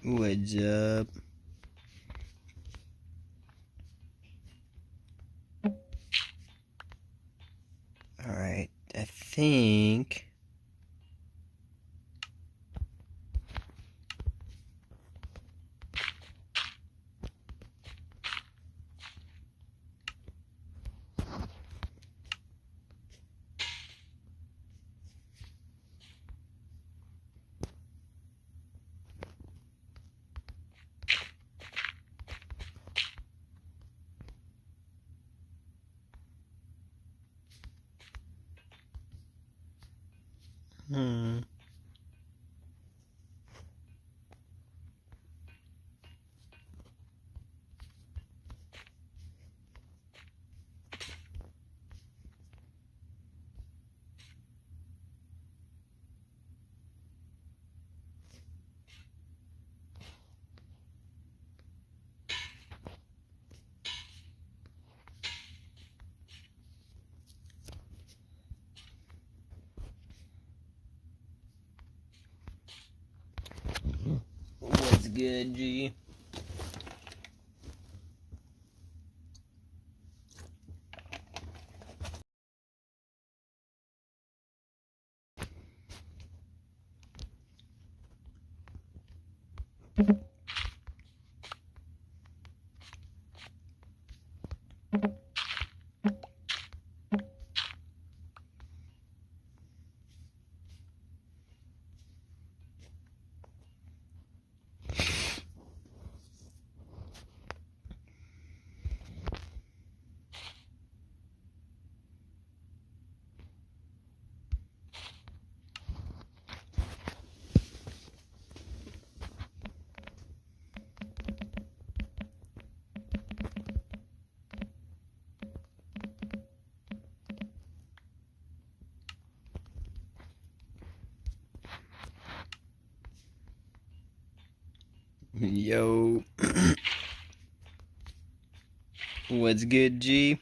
What's up? Alright, I think... What's good, G? Yo. What's good, G?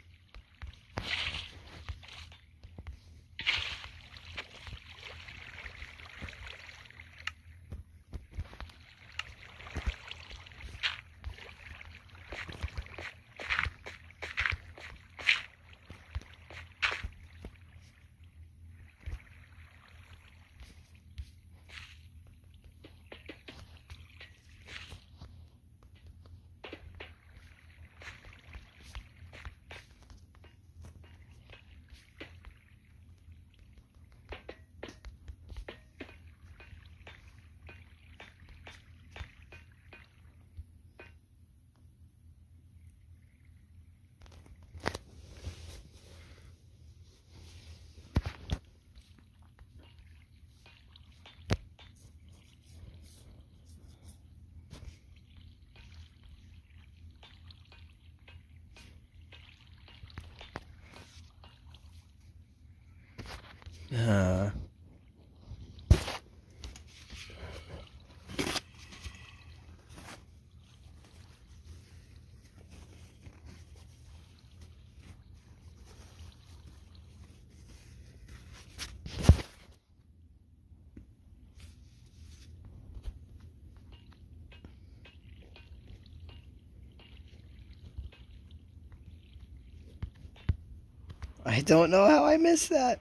I don't know how I missed that.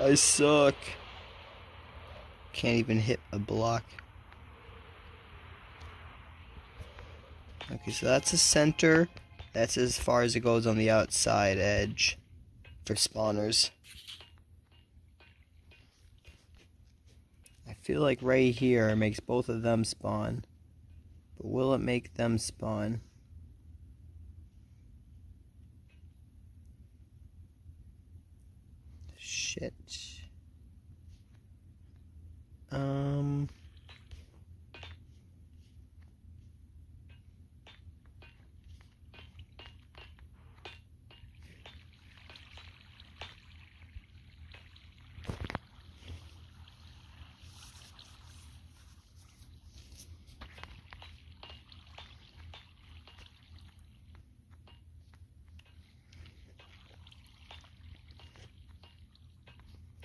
I suck. Can't even hit a block. Okay, so that's a center. That's as far as it goes on the outside edge for spawners. I feel like right here makes both of them spawn. But will it make them spawn? Shit.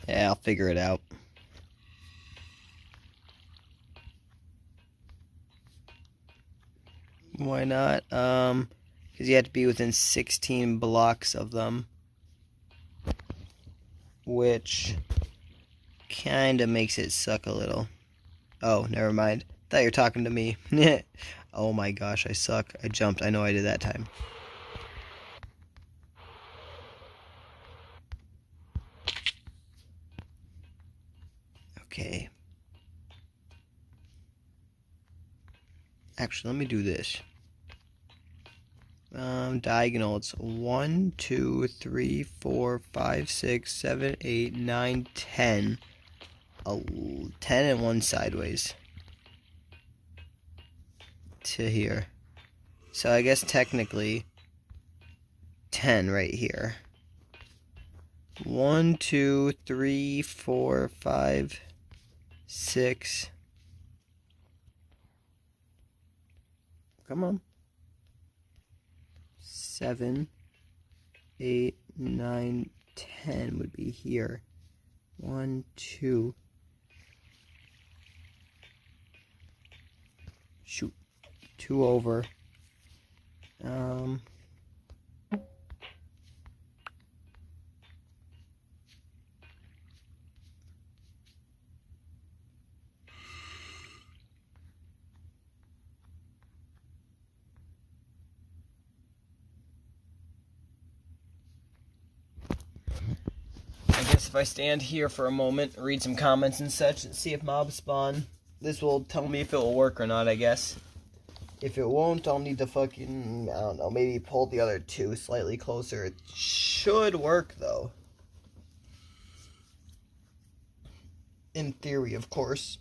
Yeah, I'll figure it out. Why not? Because you have to be within 16 blocks of them. Which kind of makes it suck a little. Oh, never mind. Thought you were talking to me. Oh my gosh, I suck. I jumped. I know I did that time. Okay. Actually, let me do this. Diagonal. It's 1, 2, 3, 4, 5, 6, 7, 8, 9, 10. 10 and 1 sideways. To here. So I guess technically 10 right here. 1, 2, 3, 4, 5, 6. Come on. 7, 8, 9, 10 would be here. 1, 2. Shoot. 2 over. I guess if I stand here for a moment, read some comments and such, and see if mobs spawn, this will tell me if it will work or not, I guess. If it won't, I'll need to fucking, I don't know, maybe pull the other 2 slightly closer. It should work, though. In theory, of course.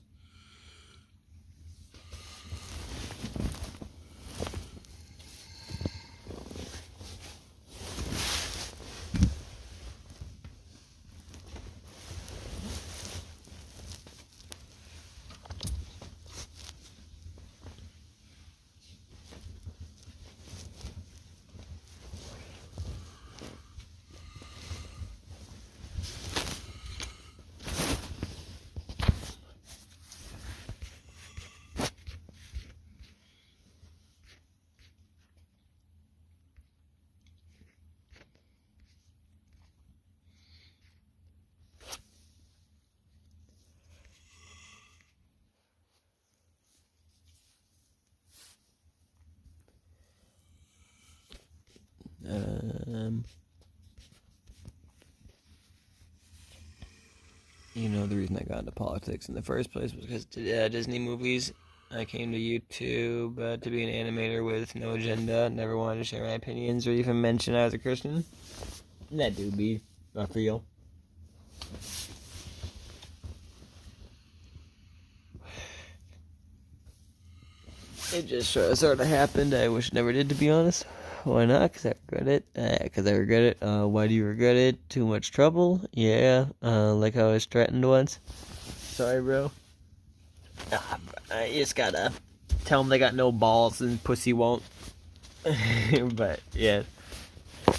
You know, the reason I got into politics in the first place was because Disney movies. I came to YouTube to be an animator with no agenda. Never wanted to share my opinions or even mention I was a Christian. And that do be real. It just sort of happened. I wish it never did, to be honest. Why not? Because I regret it. Why do you regret it? Too much trouble? Yeah. Like I was threatened once. Sorry, bro. You just gotta tell them they got no balls and pussy won't. But, yeah.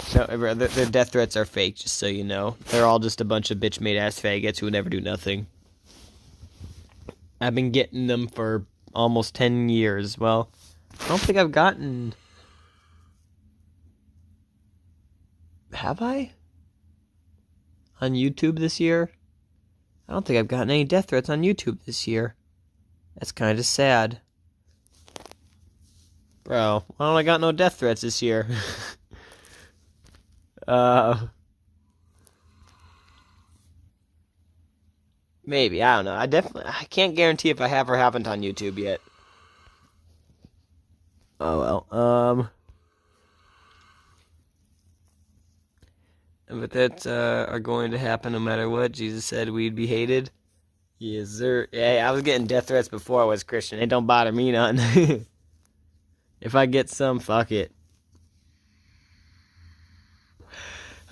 So, bro, their death threats are fake, just so you know. They're all just a bunch of bitch-made-ass faggots who would never do nothing. I've been getting them for almost 10 years. Well, I don't think I've gotten... Have I? On YouTube this year? I don't think I've gotten any death threats on YouTube this year. That's kind of sad. Bro, why don't I got no death threats this year? Maybe, I don't know. I can't guarantee if I have or haven't on YouTube yet. Oh well, but that's are going to happen no matter what. Jesus said we'd be hated. Yes, sir. Hey, I was getting death threats before I was Christian. It don't bother me none. If I get some, fuck it.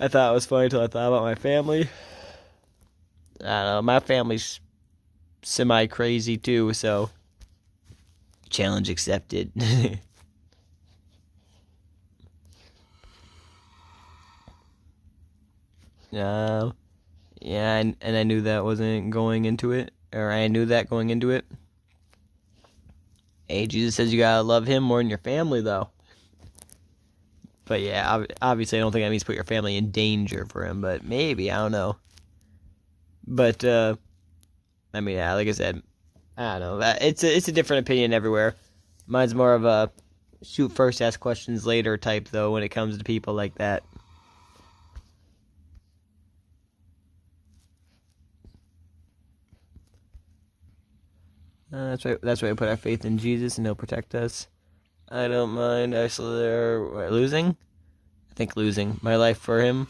I thought it was funny till I thought about my family. I don't know, my family's semi-crazy too, so... Challenge accepted. Yeah, and I knew that wasn't going into it, or I knew that going into it. Hey, Jesus says you gotta love him more than your family, though. But yeah, obviously I don't think that means put your family in danger for him, but maybe, I don't know. But, I mean, yeah, like I said, I don't know. It's a different opinion everywhere. Mine's more of a shoot first, ask questions later type, though, when it comes to people like that. That's why we put our faith in Jesus and he'll protect us. I don't mind losing. I think losing my life for him.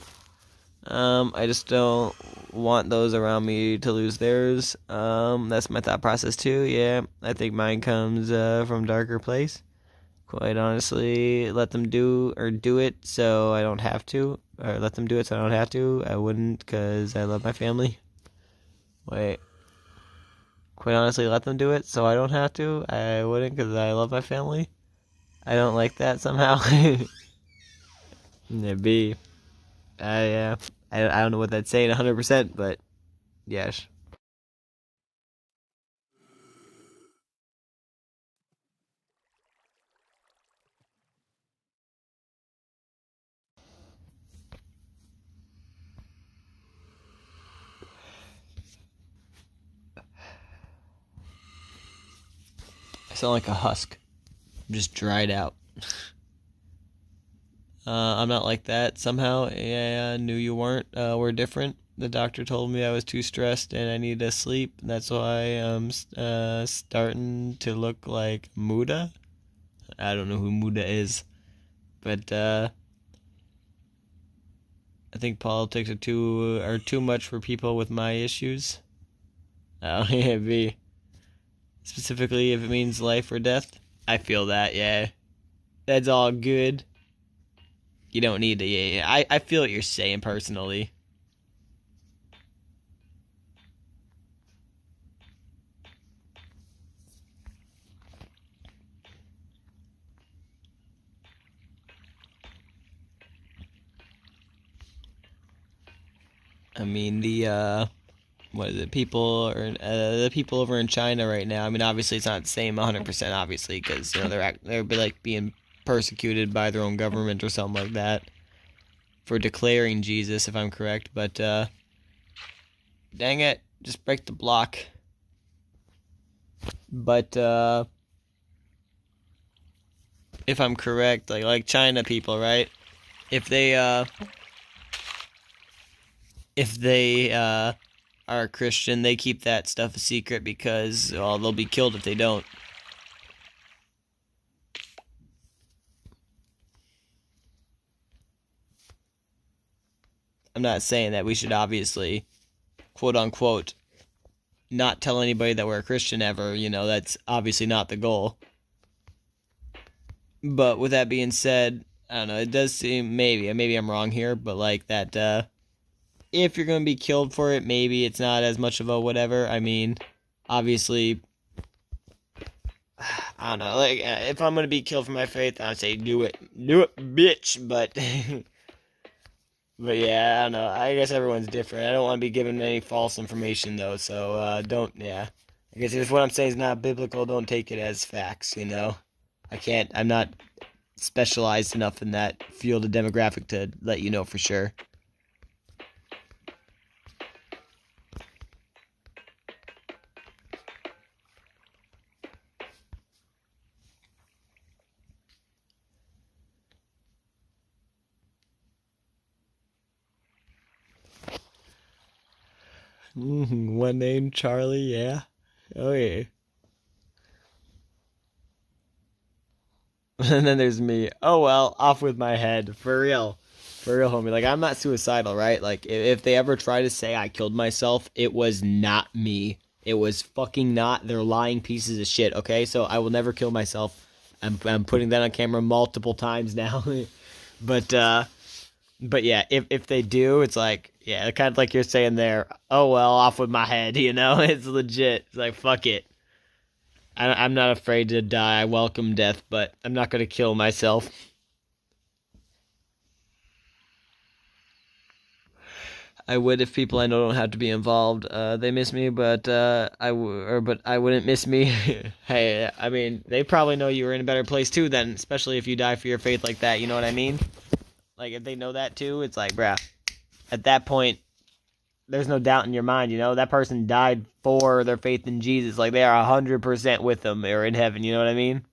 I just don't want those around me to lose theirs. That's my thought process too. Yeah, I think mine comes from a darker place. Quite honestly, let them do it so I don't have to, or let them do it so I don't have to. I wouldn't, because I love my family. Wait. Quite honestly, let them do it so I don't have to. I wouldn't, because I love my family. I don't like that somehow. Maybe. I don't know what that's saying 100%, but yes. I sound like a husk. I'm just dried out. I'm not like that somehow. Yeah, I knew you weren't. We're different. The doctor told me I was too stressed and I need to sleep. That's why I'm starting to look like Muda. I don't know who Muda is, but I think politics are too much for people with my issues. Oh, yeah, B. Specifically, if it means life or death, I feel that. Yeah, that's all good. You don't need to. Yeah. I feel what you're saying personally. I mean, what is it? The people over in China right now. I mean, obviously it's not the same 100%, obviously, because they're like being persecuted by their own government or something like that for declaring Jesus, if I'm correct. But dang it, just break the block. But if I'm correct, like China people, right? If they are a Christian, they keep that stuff a secret because, well, they'll be killed if they don't. I'm not saying that we should obviously, quote unquote, not tell anybody that we're a Christian ever. You know, that's obviously not the goal. But with that being said, I don't know, it does seem, maybe I'm wrong here, but like that, if you're going to be killed for it, maybe it's not as much of a whatever. I mean, obviously, I don't know, like, if I'm going to be killed for my faith, I'd say do it, bitch, but, but yeah, I don't know, I guess everyone's different. I don't want to be given any false information, though, so, don't, yeah. I guess if what I'm saying is not biblical, don't take it as facts, you know? I'm not specialized enough in that field of demographic to let you know for sure. One name, Charlie, yeah. Oh, yeah. And then there's me. Oh, well, off with my head. For real. For real, homie. Like, I'm not suicidal, right? Like, if they ever try to say I killed myself, it was not me. It was fucking not. They're lying pieces of shit, okay? So I will never kill myself. I'm putting that on camera multiple times now. But yeah, if they do, it's like, yeah, kind of like you're saying there, oh well, off with my head, you know? It's legit. It's like, fuck it. I'm not afraid to die. I welcome death, but I'm not going to kill myself. I would if people I know don't have to be involved. They miss me, but I wouldn't miss me. Hey, I mean, they probably know you were in a better place too then, especially if you die for your faith like that, you know what I mean? Like, if they know that too, it's like, bruh, at that point, there's no doubt in your mind, you know? That person died for their faith in Jesus. Like, they are 100% with them or in heaven, you know what I mean?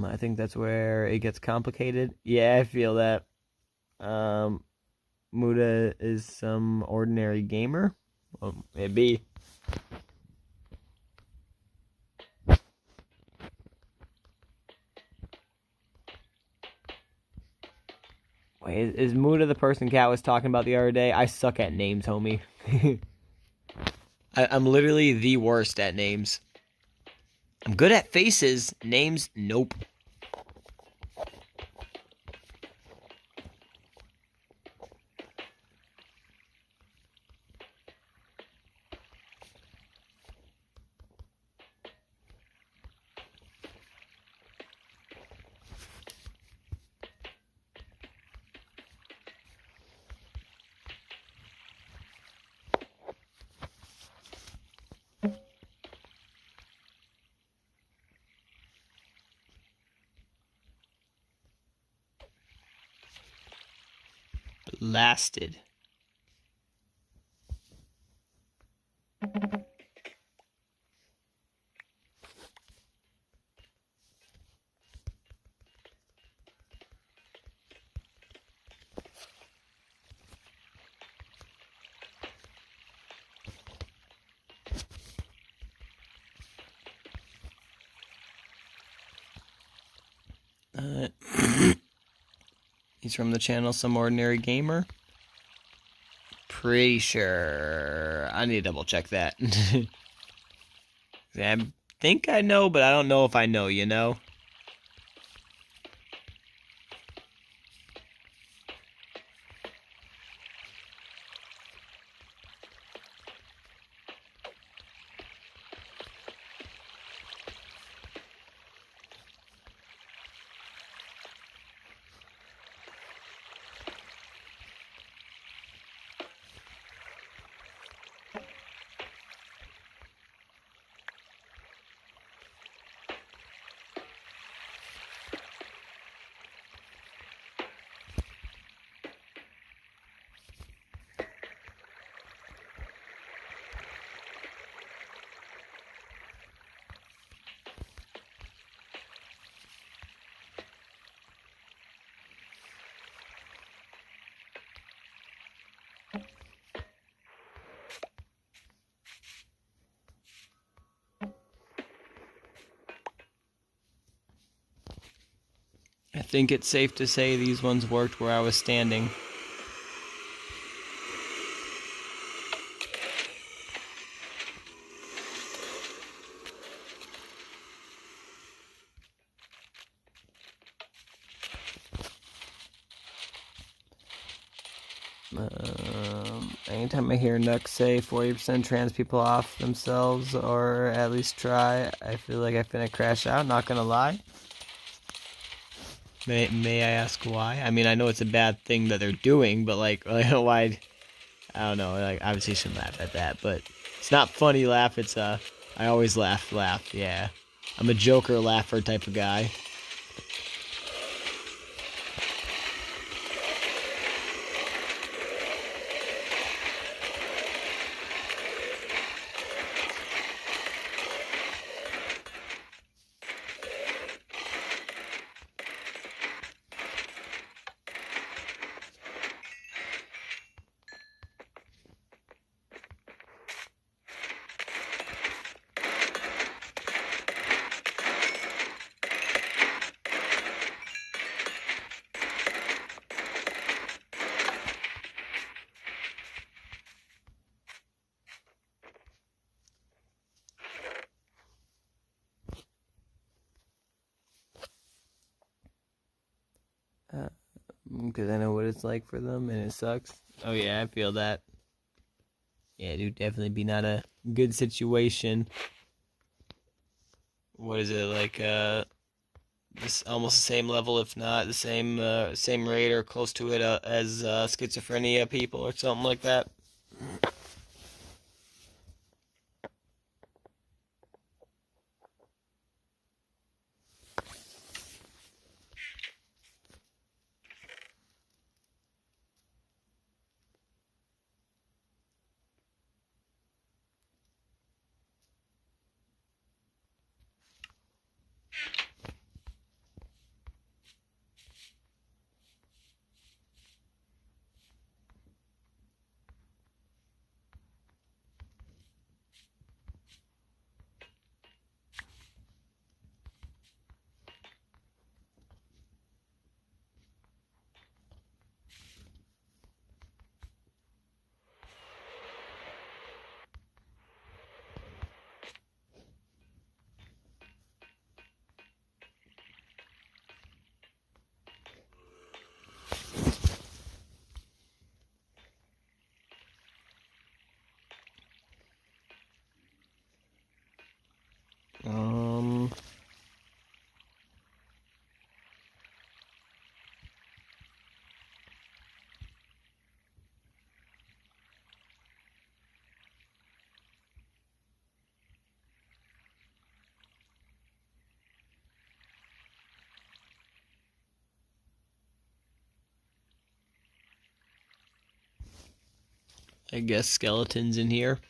I think that's where it gets complicated. Yeah, I feel that. Um, Muda is some ordinary gamer. Well, maybe. Wait, is Muda the person Cat was talking about the other day? I suck at names, homie. I'm literally the worst at names. I'm good at faces. Names, nope. Lasted. He's from the channel Some Ordinary Gamer. Pretty sure. I need to double check that. I think I know, but I don't know if I know, you know? think it's safe to say these ones worked where I was standing. Anytime I hear Nook say 40% trans people off themselves, or at least try, I feel like I'm finna crash out, not gonna lie. May I ask why? I mean, I know it's a bad thing that they're doing, but like why? I don't know. Like, obviously, you shouldn't laugh at that, but it's not funny laugh. It's I always laugh. Yeah, I'm a joker, laugher type of guy. Because I know what it's like for them, and it sucks. Oh yeah, I feel that. Yeah, dude, definitely be not a good situation. What is it like? This almost the same level, if not the same rate or close to it as schizophrenia people or something like that. Um, I guess skeletons in here.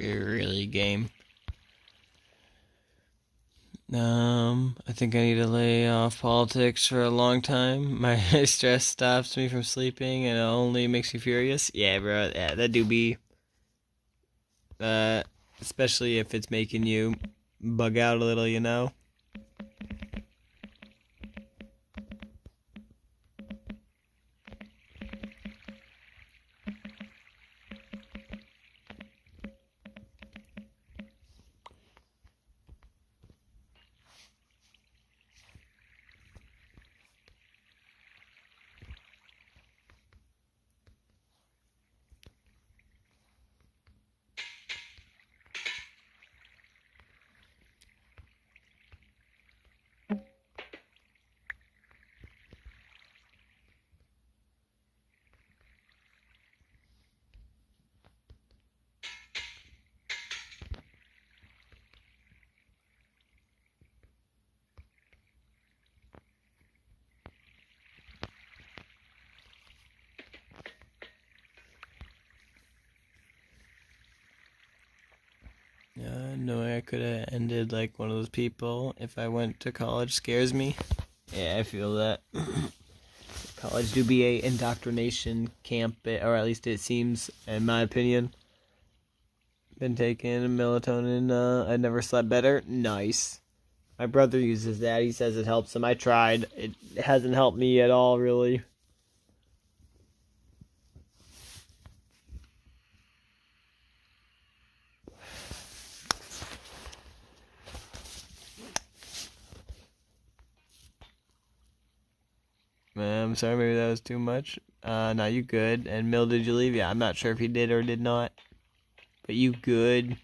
Really game. I think I need to lay off politics for a long time. My stress stops me from sleeping and it only makes me furious. Yeah, bro. Yeah, that do be. Uh, Especially if it's making you bug out a little, you know? No way I could have ended like one of those people if I went to college scares me. Yeah, I feel that. College do be a indoctrination camp, or at least it seems, in my opinion. Been taking melatonin. I never slept better. Nice. My brother uses that. He says it helps him. I tried. It hasn't helped me at all, really. I'm sorry, maybe that was too much. No, you good. And Mill, did you leave? Yeah, I'm not sure if he did or did not. But you good.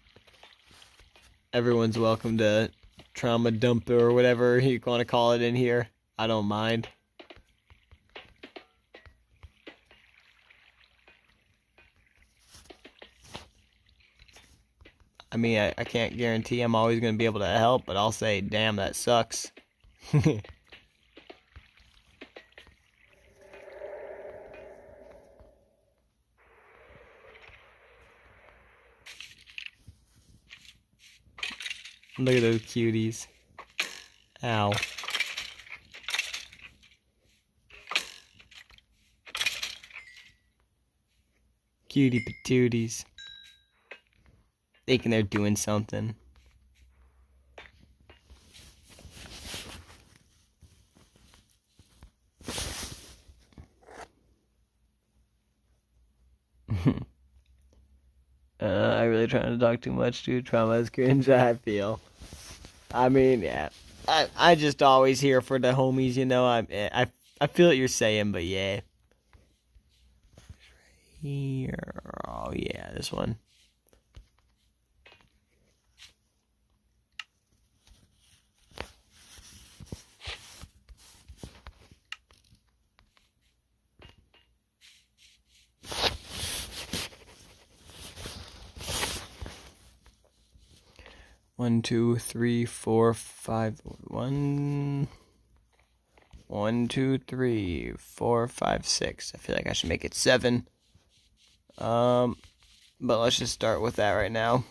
Everyone's welcome to trauma dump or whatever you want to call it in here. I don't mind. I mean, I can't guarantee I'm always going to be able to help, but I'll say, damn, that sucks. Look at those cuties. Ow. Cutie patooties. Thinking they're doing something. I really trying to talk too much, dude. Trauma is cringe, I feel. I mean, yeah. I just always here for the homies, you know. I feel what you're saying, but yeah. Here. Oh, yeah, this one. One, two, three, four, five. 1, 2, 3, 4, 5, 6. I feel like I should make it 7. But let's just start with that right now.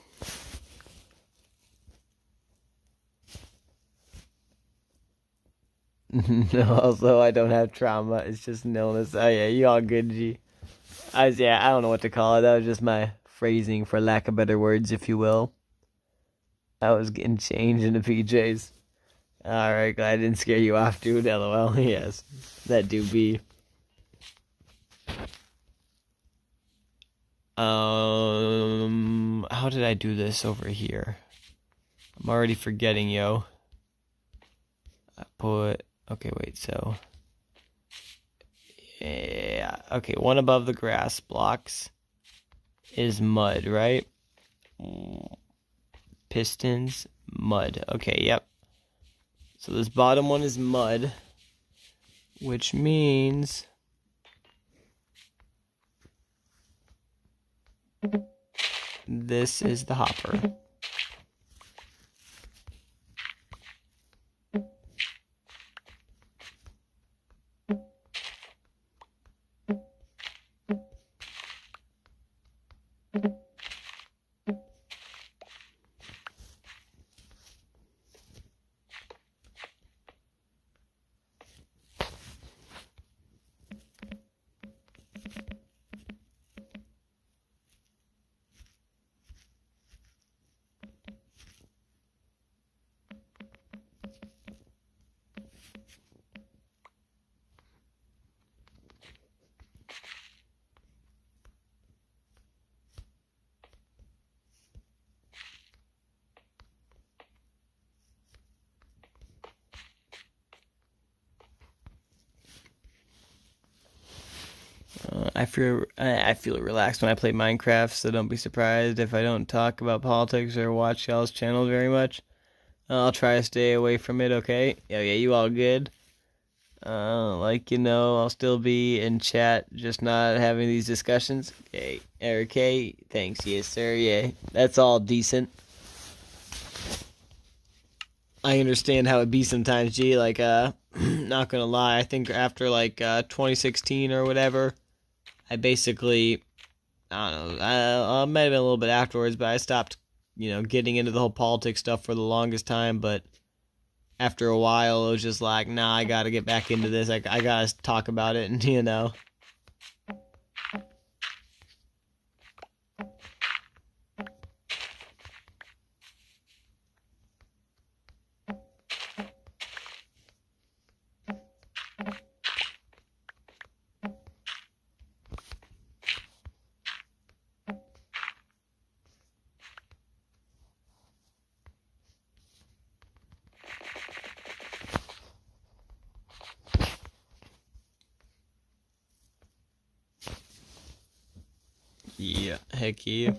No, also I don't have trauma. It's just an illness. Oh yeah, you all good, G. I don't know what to call it. That was just my phrasing, for lack of better words, if you will. I was getting changed into PJs. Alright, glad I didn't scare you off, dude. LOL. Yes, that do be. How did I do this over here? I'm already forgetting, yo. Okay, wait, so. Yeah, okay, one above the grass blocks is mud, right? Pistons, mud. Okay, yep. So this bottom one is mud, which means this is the hopper. I feel relaxed when I play Minecraft, so don't be surprised if I don't talk about politics or watch y'all's channels very much. I'll try to stay away from it, okay? Yeah, you all good? I'll still be in chat, just not having these discussions. Okay, Eric K, thanks, yes sir, yeah, that's all decent. I understand how it be sometimes, G, like, not gonna lie, I think after, 2016 or whatever, I basically, I don't know, I might have been a little bit afterwards, but I stopped getting into the whole politics stuff for the longest time, but after a while, it was just like, nah, I gotta get back into this. I gotta talk about it, and. Yeah, heck yeah.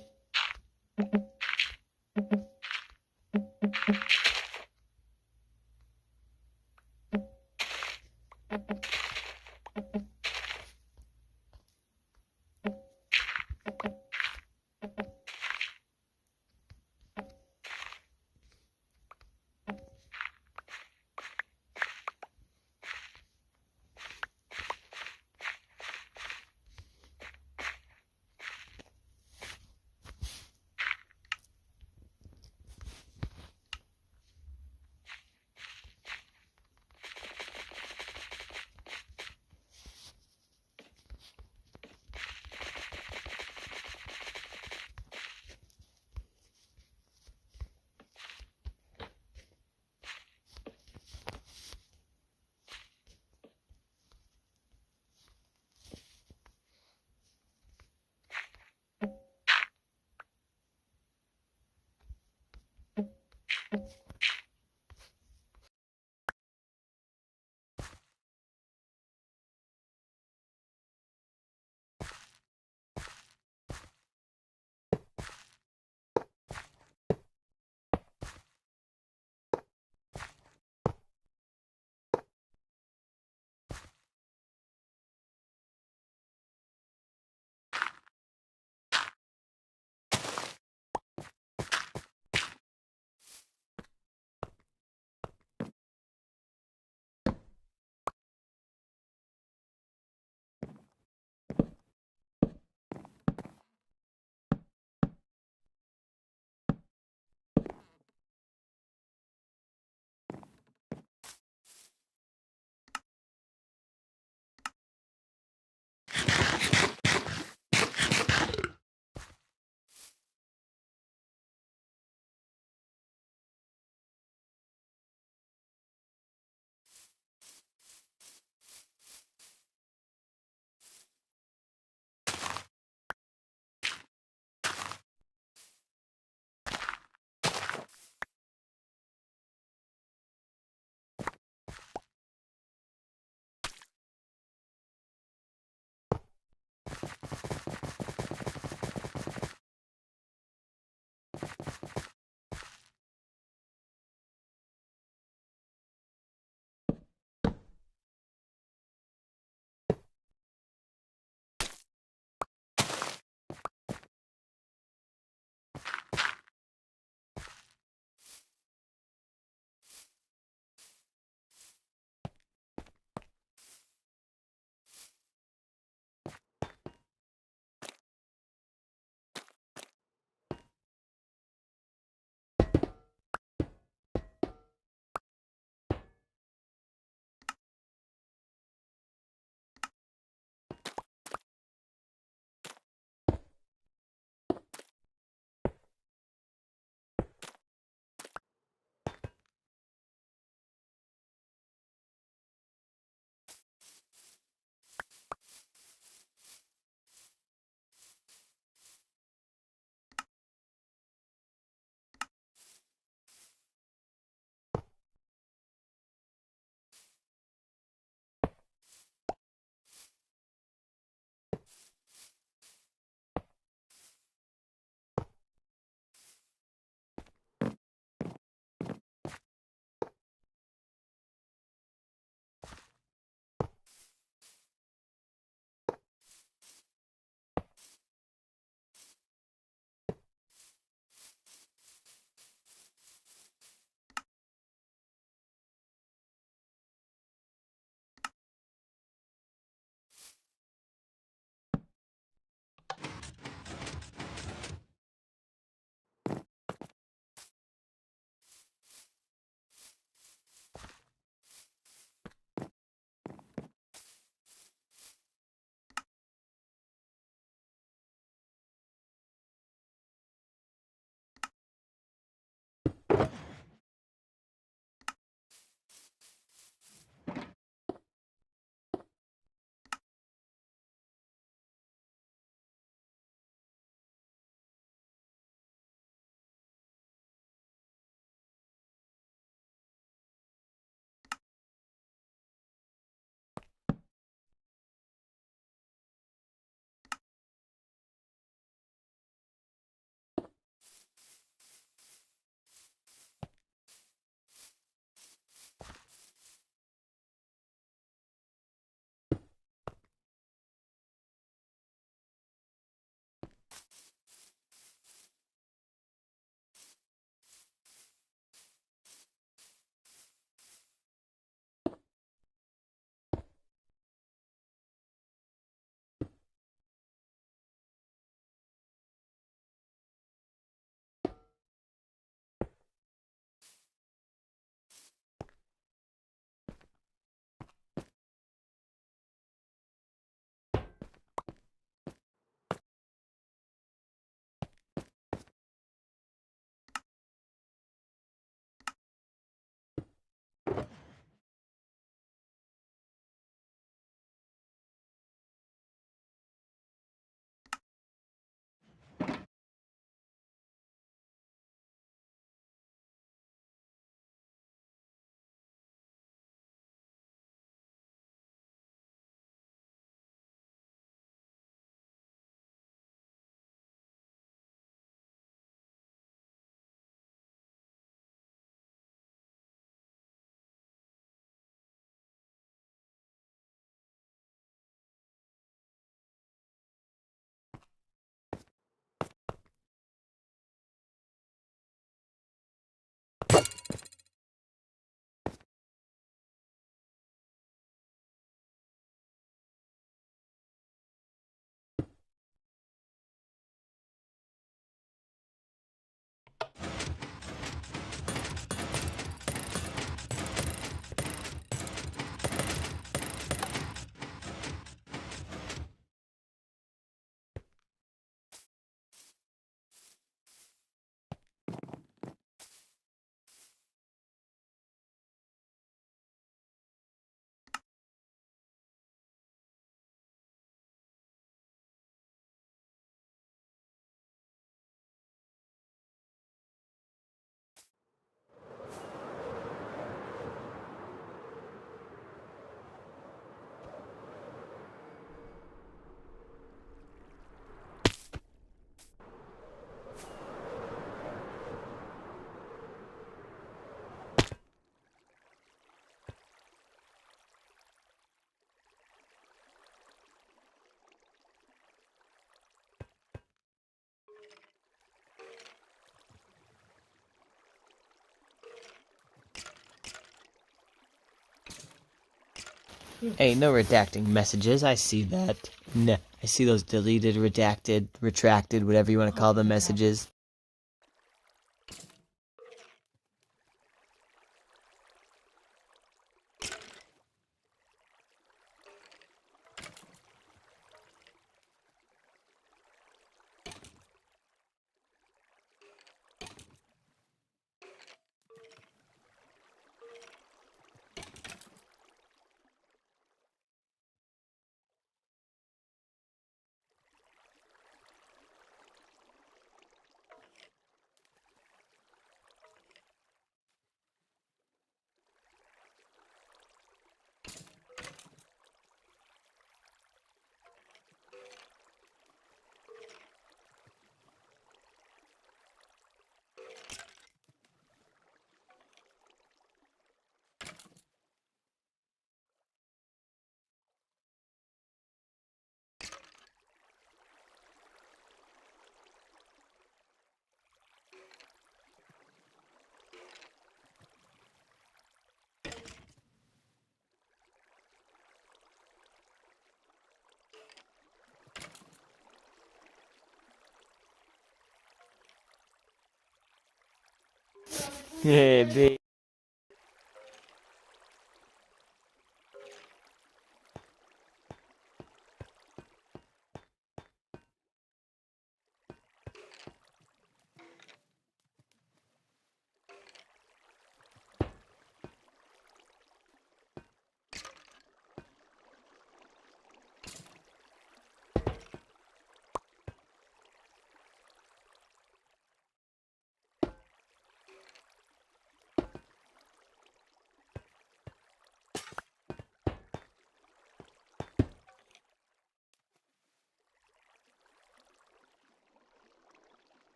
Hey, no redacting messages. I see that. Nah, I see those deleted, redacted, retracted, whatever you want to call them messages. Hey, babe.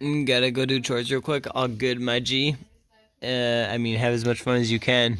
Gotta go do chores real quick. All good, my G. I mean, have as much fun as you can.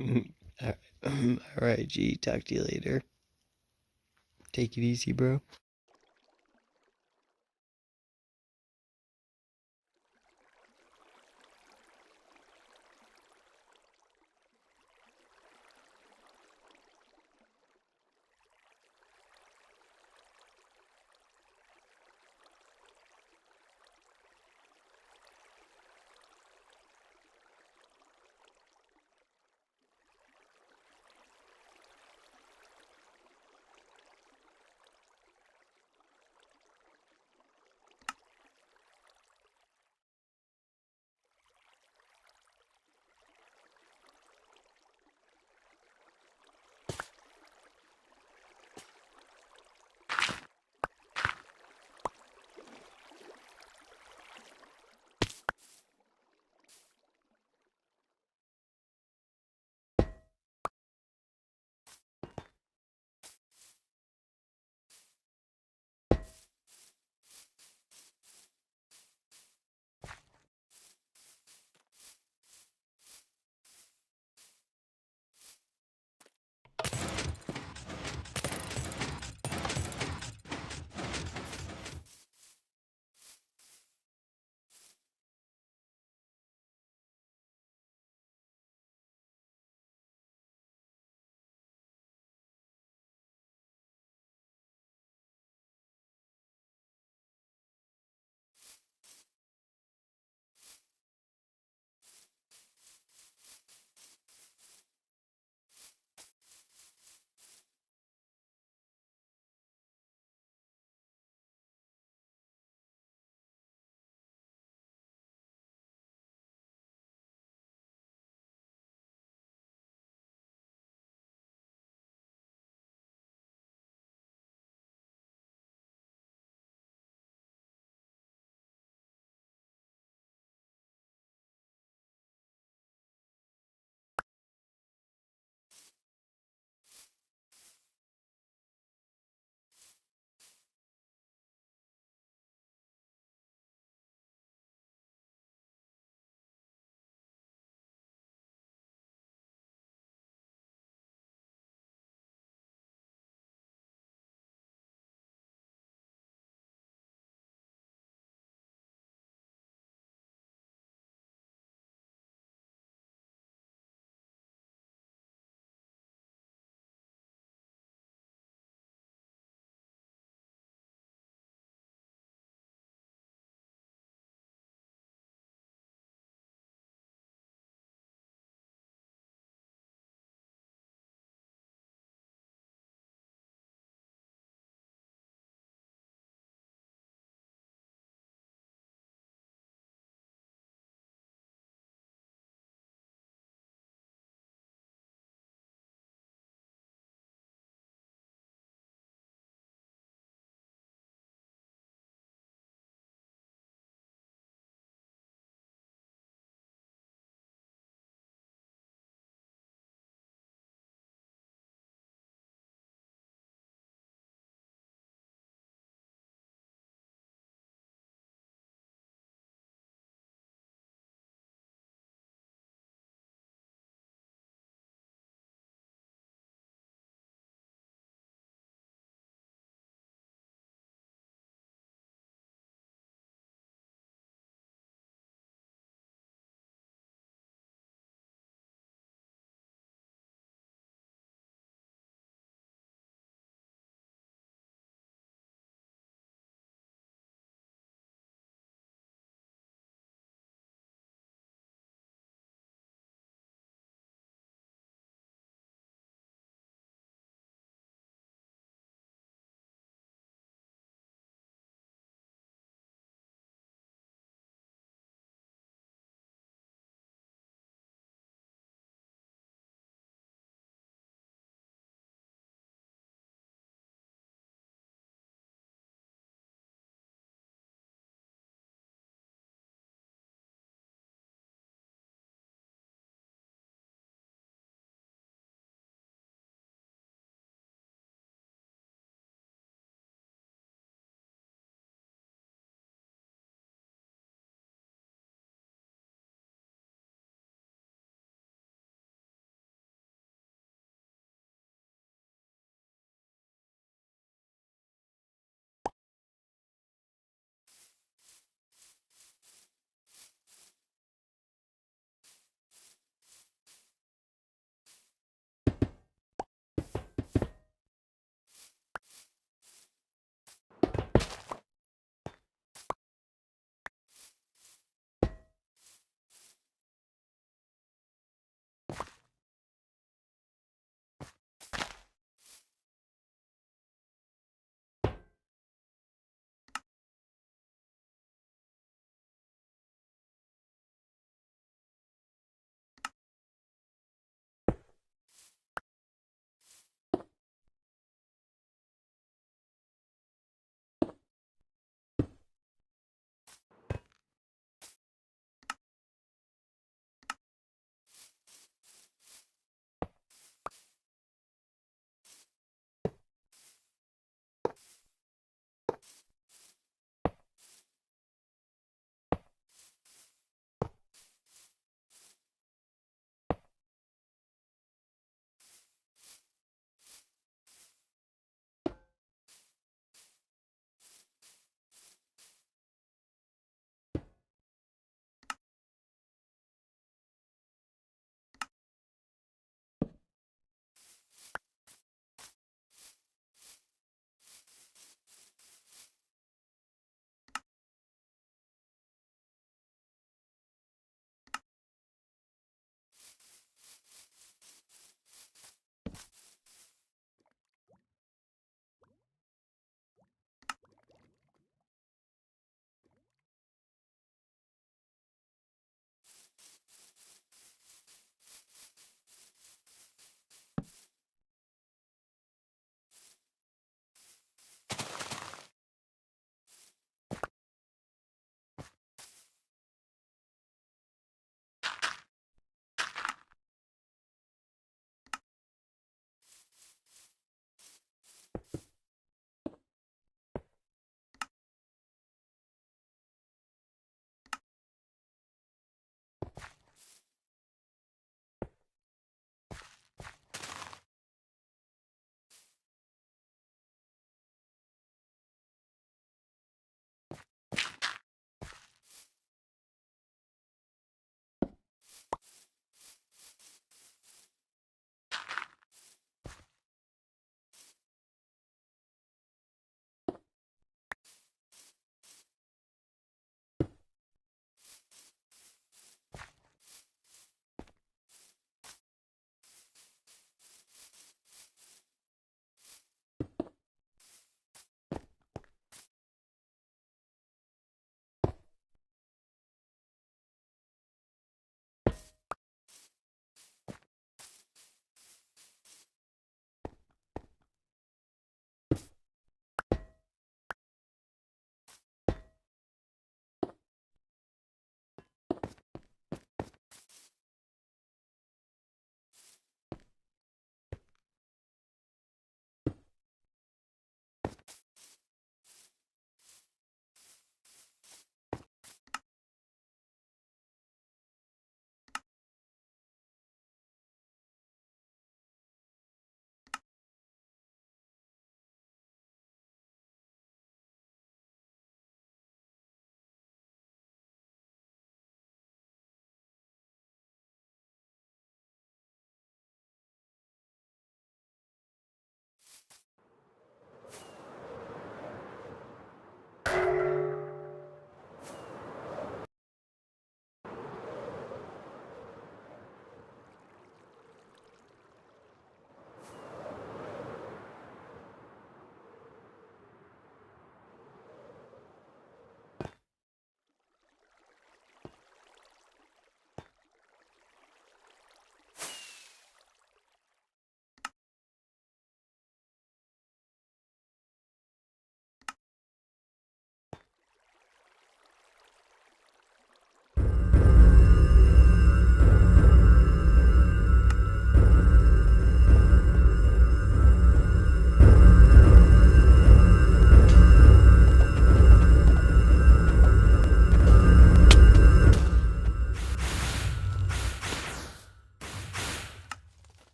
Alright, G. Talk to you later. Take it easy, bro.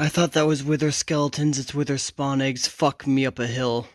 I thought that was wither skeletons, it's wither spawn eggs. Fuck me up a hill.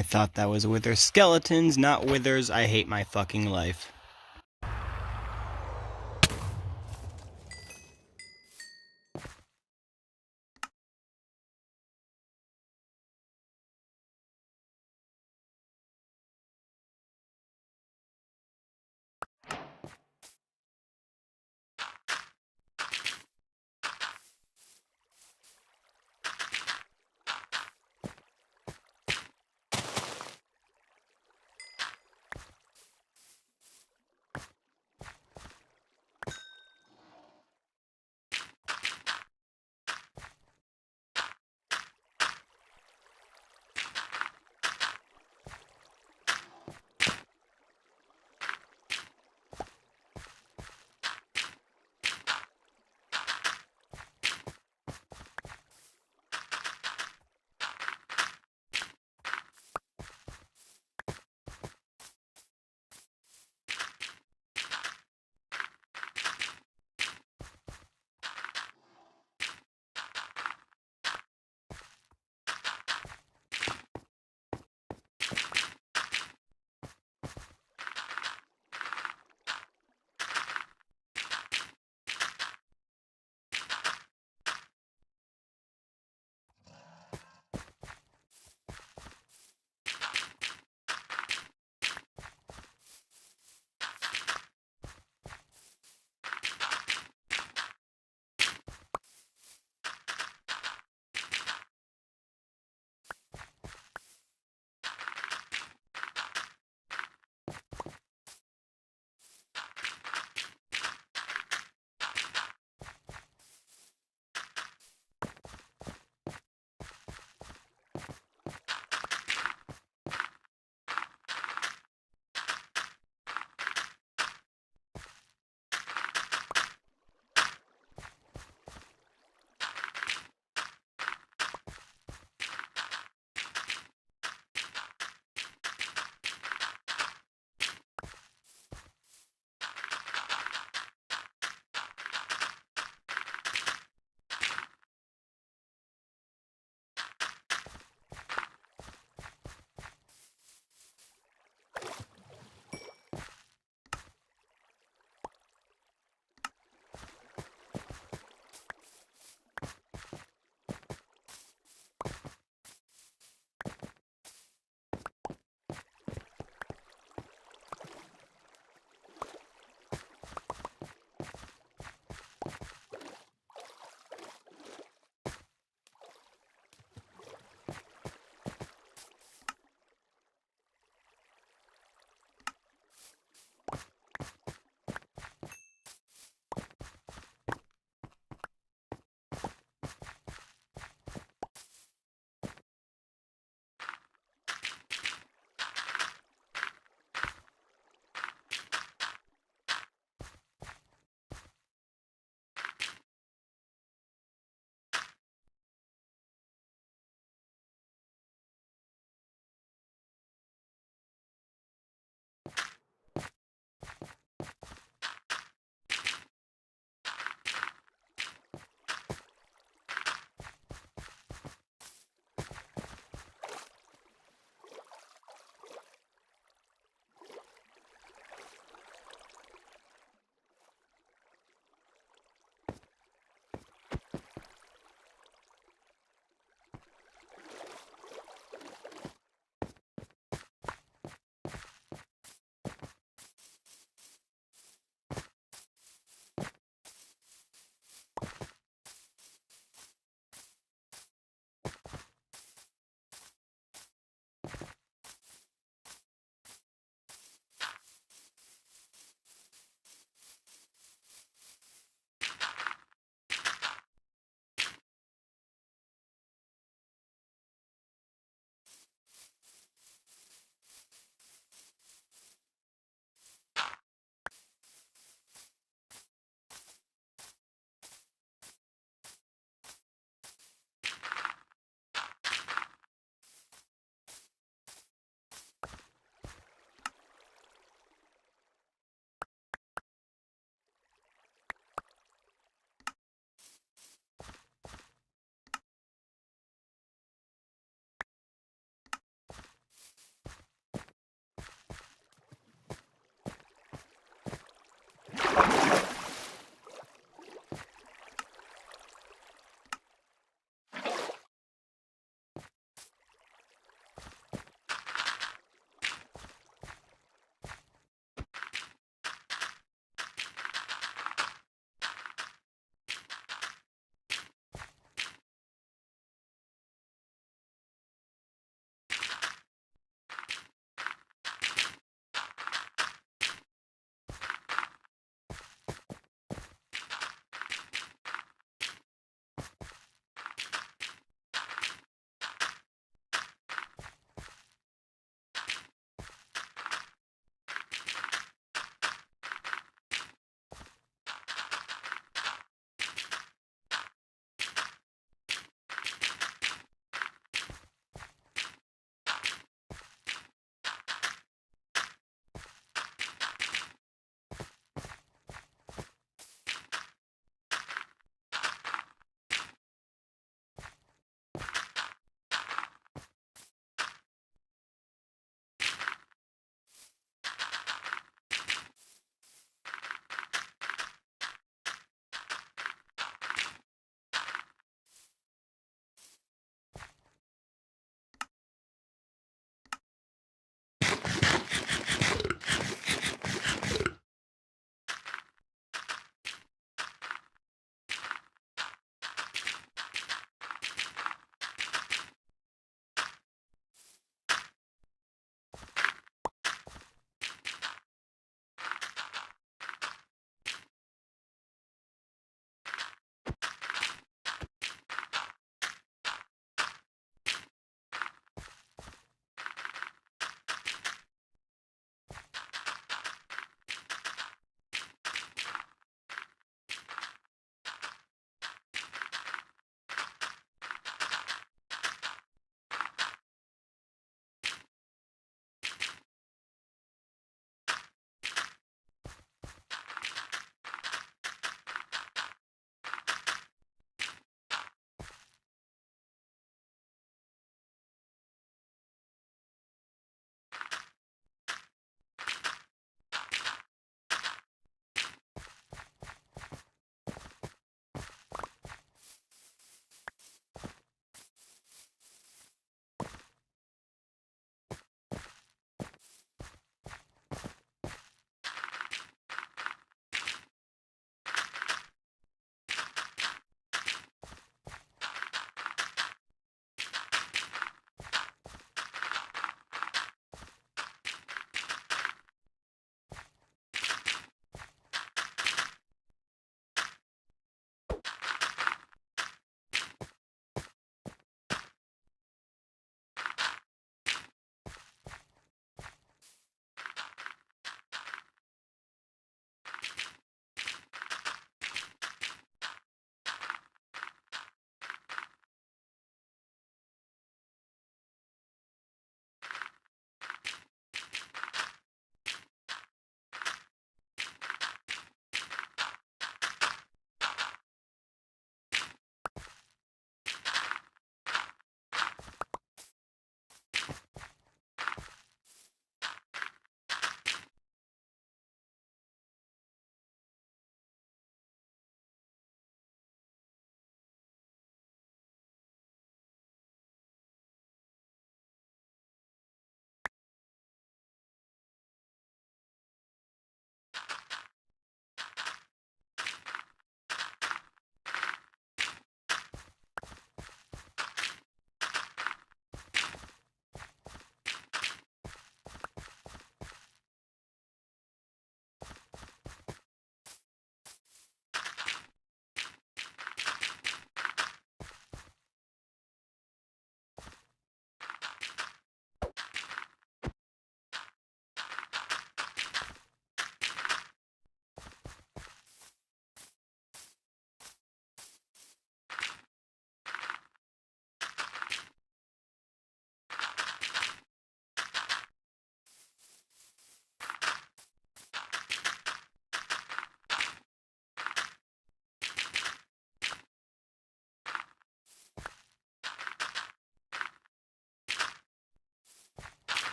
I thought that was wither skeletons, not withers. I hate my fucking life.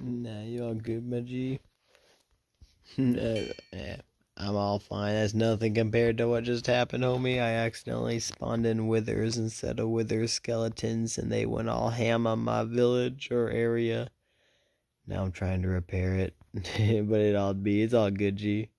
Nah, you all good, my G? Yeah, I'm all fine. That's nothing compared to what just happened, homie. I accidentally spawned in withers instead of wither skeletons, and they went all ham on my village or area. Now I'm trying to repair it, but it's all good, G.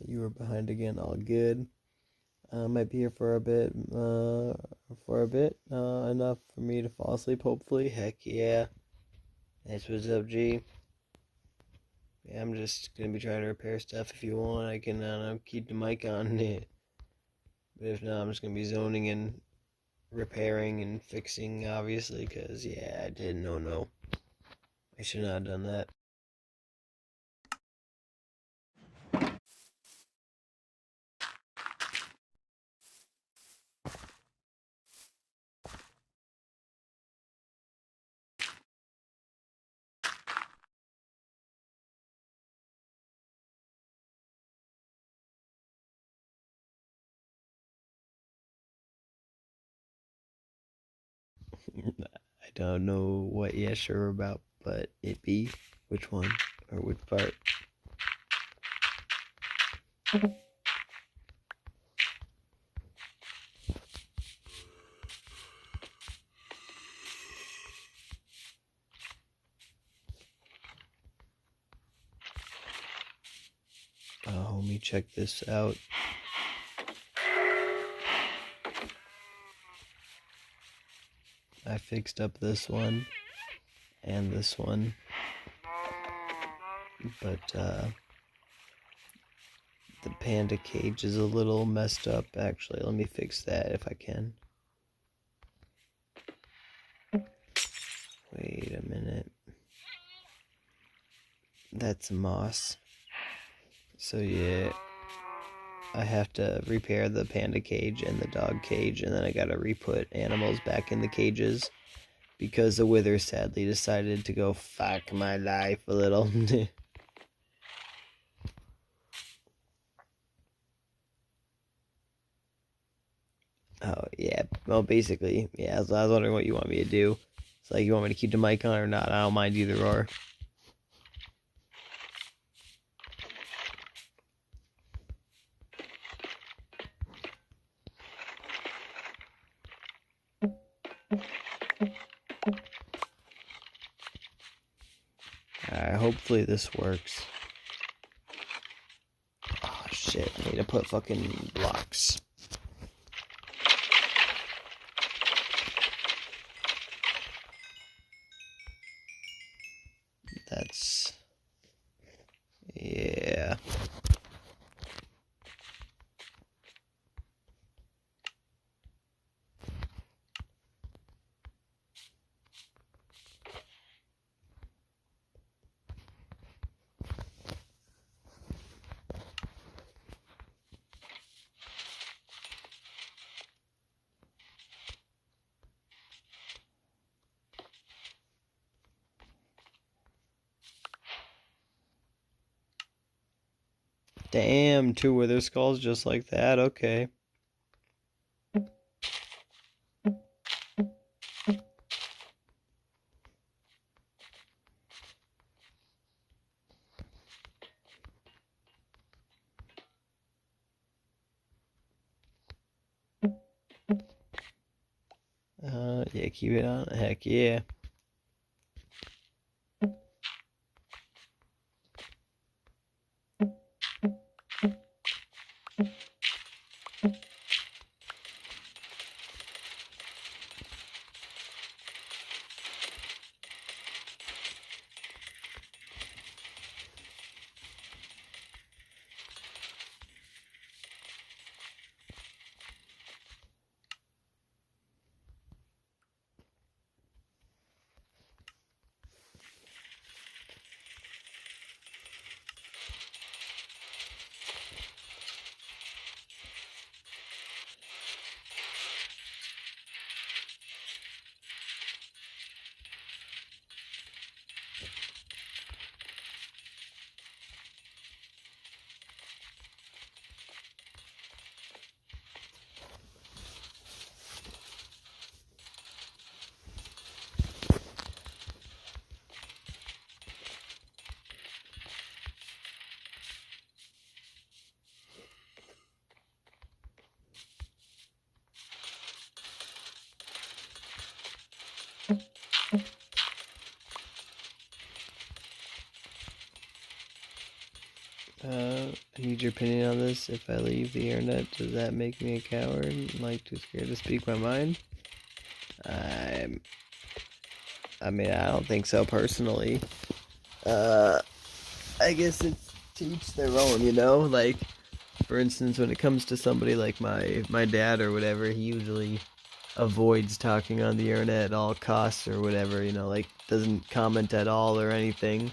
You were behind again, all good. Might be here for a bit. Enough for me to fall asleep. Hopefully, heck yeah. That's what's up, G. Yeah, I'm just gonna be trying to repair stuff. If you want, I can keep the mic on. But if not, I'm just gonna be zoning and repairing and fixing, obviously, because yeah, I didn't know. No, I should not have done that. I don't know what you're sure about, but it be which one or which part. Homie, check this out. I fixed up this one and this one, but the panda cage is a little messed up. Actually, let me fix that if I can. Wait a minute. That's moss. So yeah, I have to repair the panda cage and the dog cage, and then I gotta re-put animals back in the cages because the wither sadly decided to go fuck my life a little. Oh yeah, well basically, yeah. I was wondering what you want me to do. It's like you want me to keep the mic on or not. I don't mind either or. Alright, hopefully this works. Oh shit, I need to put fucking blocks. That's... yeah. Damn, 2 wither skulls just like that, okay. Yeah, keep it on. Heck yeah. I need your opinion on this. If I leave the internet, does that make me a coward? Like, too scared to speak my mind? I mean, I don't think so personally. I guess it's to each their own, you know? Like, for instance, when it comes to somebody like my dad or whatever, he usually avoids talking on the internet at all costs or whatever, you know, like, doesn't comment at all or anything.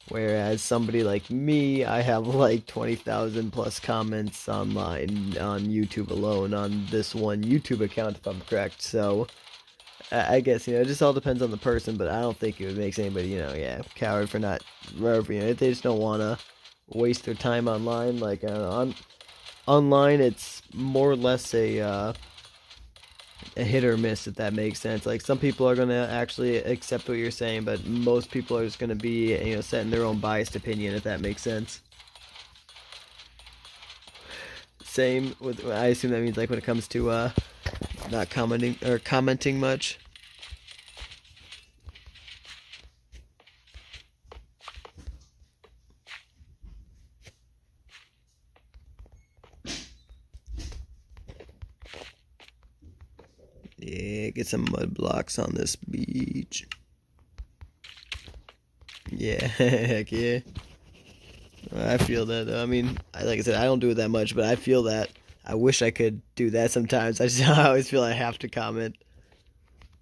Whereas somebody like me, I have like 20,000 plus comments online on YouTube alone on this one YouTube account, if I'm correct. So I guess, you know, it just all depends on the person, but I don't think it makes anybody, you know, yeah, coward for not, wherever, you know, if they just don't want to waste their time online. Like, online, it's more or less a hit or miss, if that makes sense. Like, some people are gonna actually accept what you're saying, but most people are just gonna be, you know, setting their own biased opinion, if that makes sense. Same with, I assume that means like when it comes to not commenting or commenting much. Yeah, get some mud blocks on this beach. Yeah, heck yeah. I feel that though. I mean, like I said, I don't do it that much, but I feel that. I wish I could do that sometimes. I just I always feel I have to comment.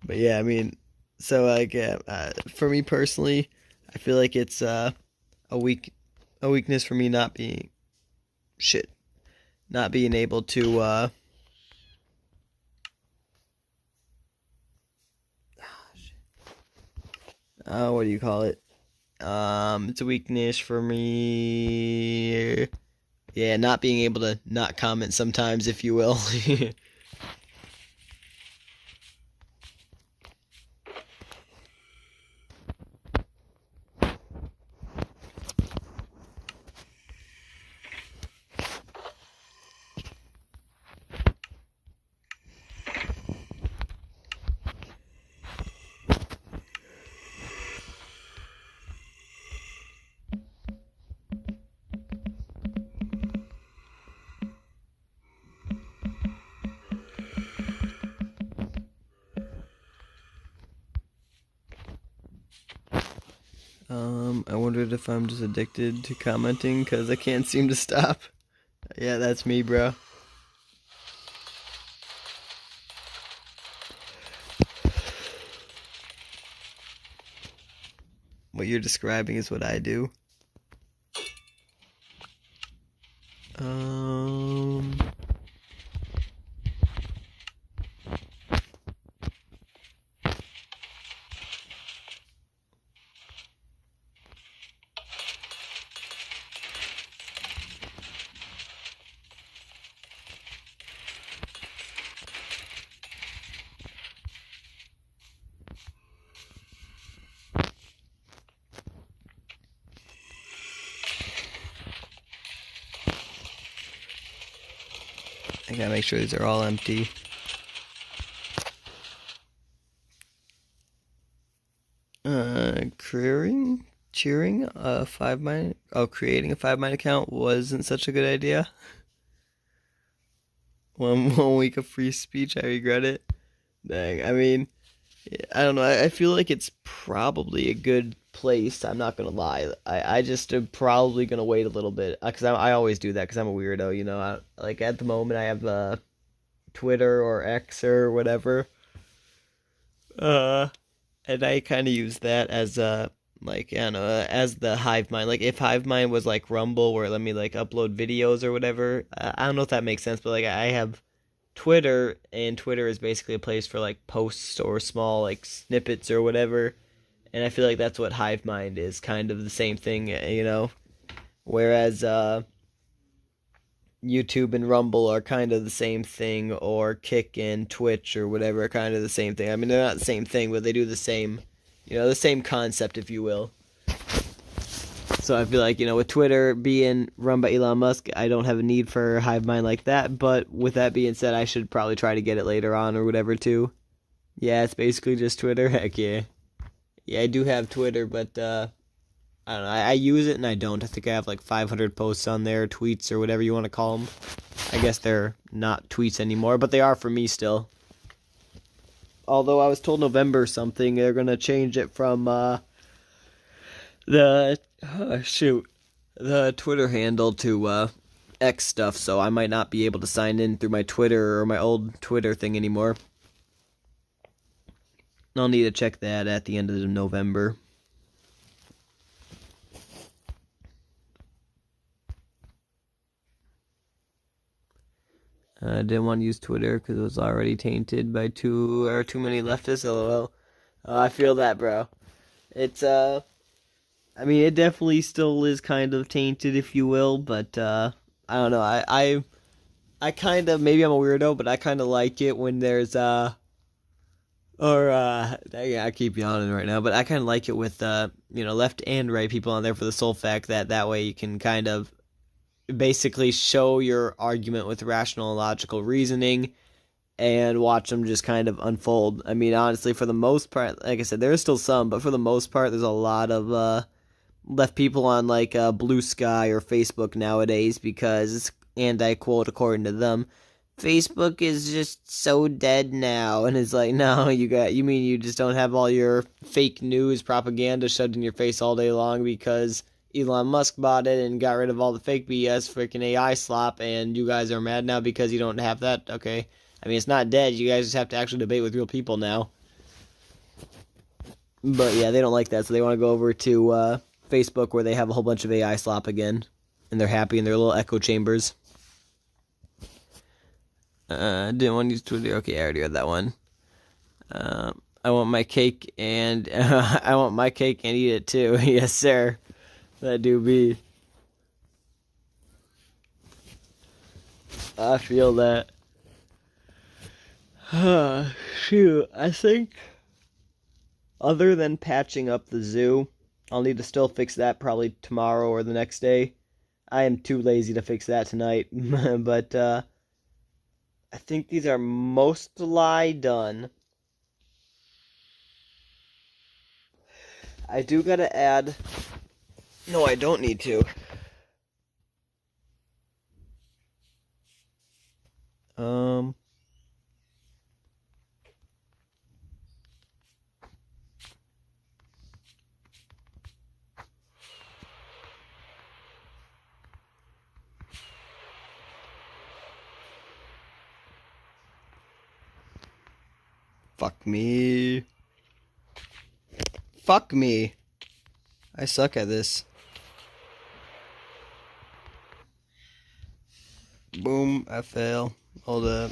But yeah, I mean, so like for me personally, I feel like it's a weak a weakness for me not being shit, not being able to what do you call it? It's a weakness for me. Yeah, not being able to not comment sometimes, if you will. I wondered if I'm just addicted to commenting because I can't seem to stop. Yeah, that's me, bro. What you're describing is what I do. Um, I gotta make sure these are all empty. Cheering a 5 mine. Oh, creating a 5 mine account wasn't such a good idea. 1 week of free speech, I regret it. Dang, I mean, I don't know. I feel like it's probably a good place. I'm not gonna lie. I just am probably gonna wait a little bit because I always do that because I'm a weirdo. You know, like at the moment I have Twitter or X or whatever. Uh, and I kind of use that as like I don't know as the hive mind. Like if hive mind was like Rumble where it let me like upload videos or whatever. I don't know if that makes sense, but like I have Twitter, and Twitter is basically a place for like posts or small like snippets or whatever. And I feel like that's what hive mind is, kind of the same thing, you know. Whereas YouTube and Rumble are kind of the same thing, or Kick and Twitch or whatever are kind of the same thing. I mean, they're not the same thing, but they do the same, you know, the same concept, if you will. So I feel like, you know, with Twitter being run by Elon Musk, I don't have a need for hive mind like that. But with that being said, I should probably try to get it later on or whatever too. Yeah, it's basically just Twitter. Heck yeah. Yeah, I do have Twitter, but I don't know. I use it and I don't. I think I have like 500 posts on there, tweets or whatever you want to call them. I guess they're not tweets anymore, but they are for me still. Although I was told November something, they're going to change it from the the Twitter handle to X stuff, so I might not be able to sign in through my Twitter or my old Twitter thing anymore. I'll need to check that at the end of November. I didn't want to use Twitter because it was already tainted by too many leftists. LOL. I feel that, bro. It's I mean, it definitely still is kind of tainted, if you will, but I don't know. I kind of, maybe I'm a weirdo, but I kind of like it when there's yeah, I keep yawning right now, but I kind of like it with you know, left and right people on there for the sole fact that way you can kind of basically show your argument with rational and logical reasoning and watch them just kind of unfold. I mean, honestly, for the most part, like I said, there is still some, but for the most part, there's a lot of left people on like Blue Sky or Facebook nowadays because, and I quote according to them, Facebook is just so dead now, and it's like, no, you mean you just don't have all your fake news propaganda shoved in your face all day long because Elon Musk bought it and got rid of all the fake BS, freaking AI slop, and you guys are mad now because you don't have that? Okay. I mean, it's not dead. You guys just have to actually debate with real people now. But yeah, they don't like that, so they want to go over to Facebook where they have a whole bunch of AI slop again, and they're happy in their little echo chambers. Didn't want to use Twitter. Okay, I already read that one. I want my cake and I want my cake and eat it too. Yes, sir. That do be. I feel that. Shoot, I think other than patching up the zoo, I'll need to still fix that probably tomorrow or the next day. I am too lazy to fix that tonight, but I think these are mostly done. I do gotta add. No, I don't need to. Um. Fuck me. Fuck me. I suck at this. Boom, I fail. Hold up.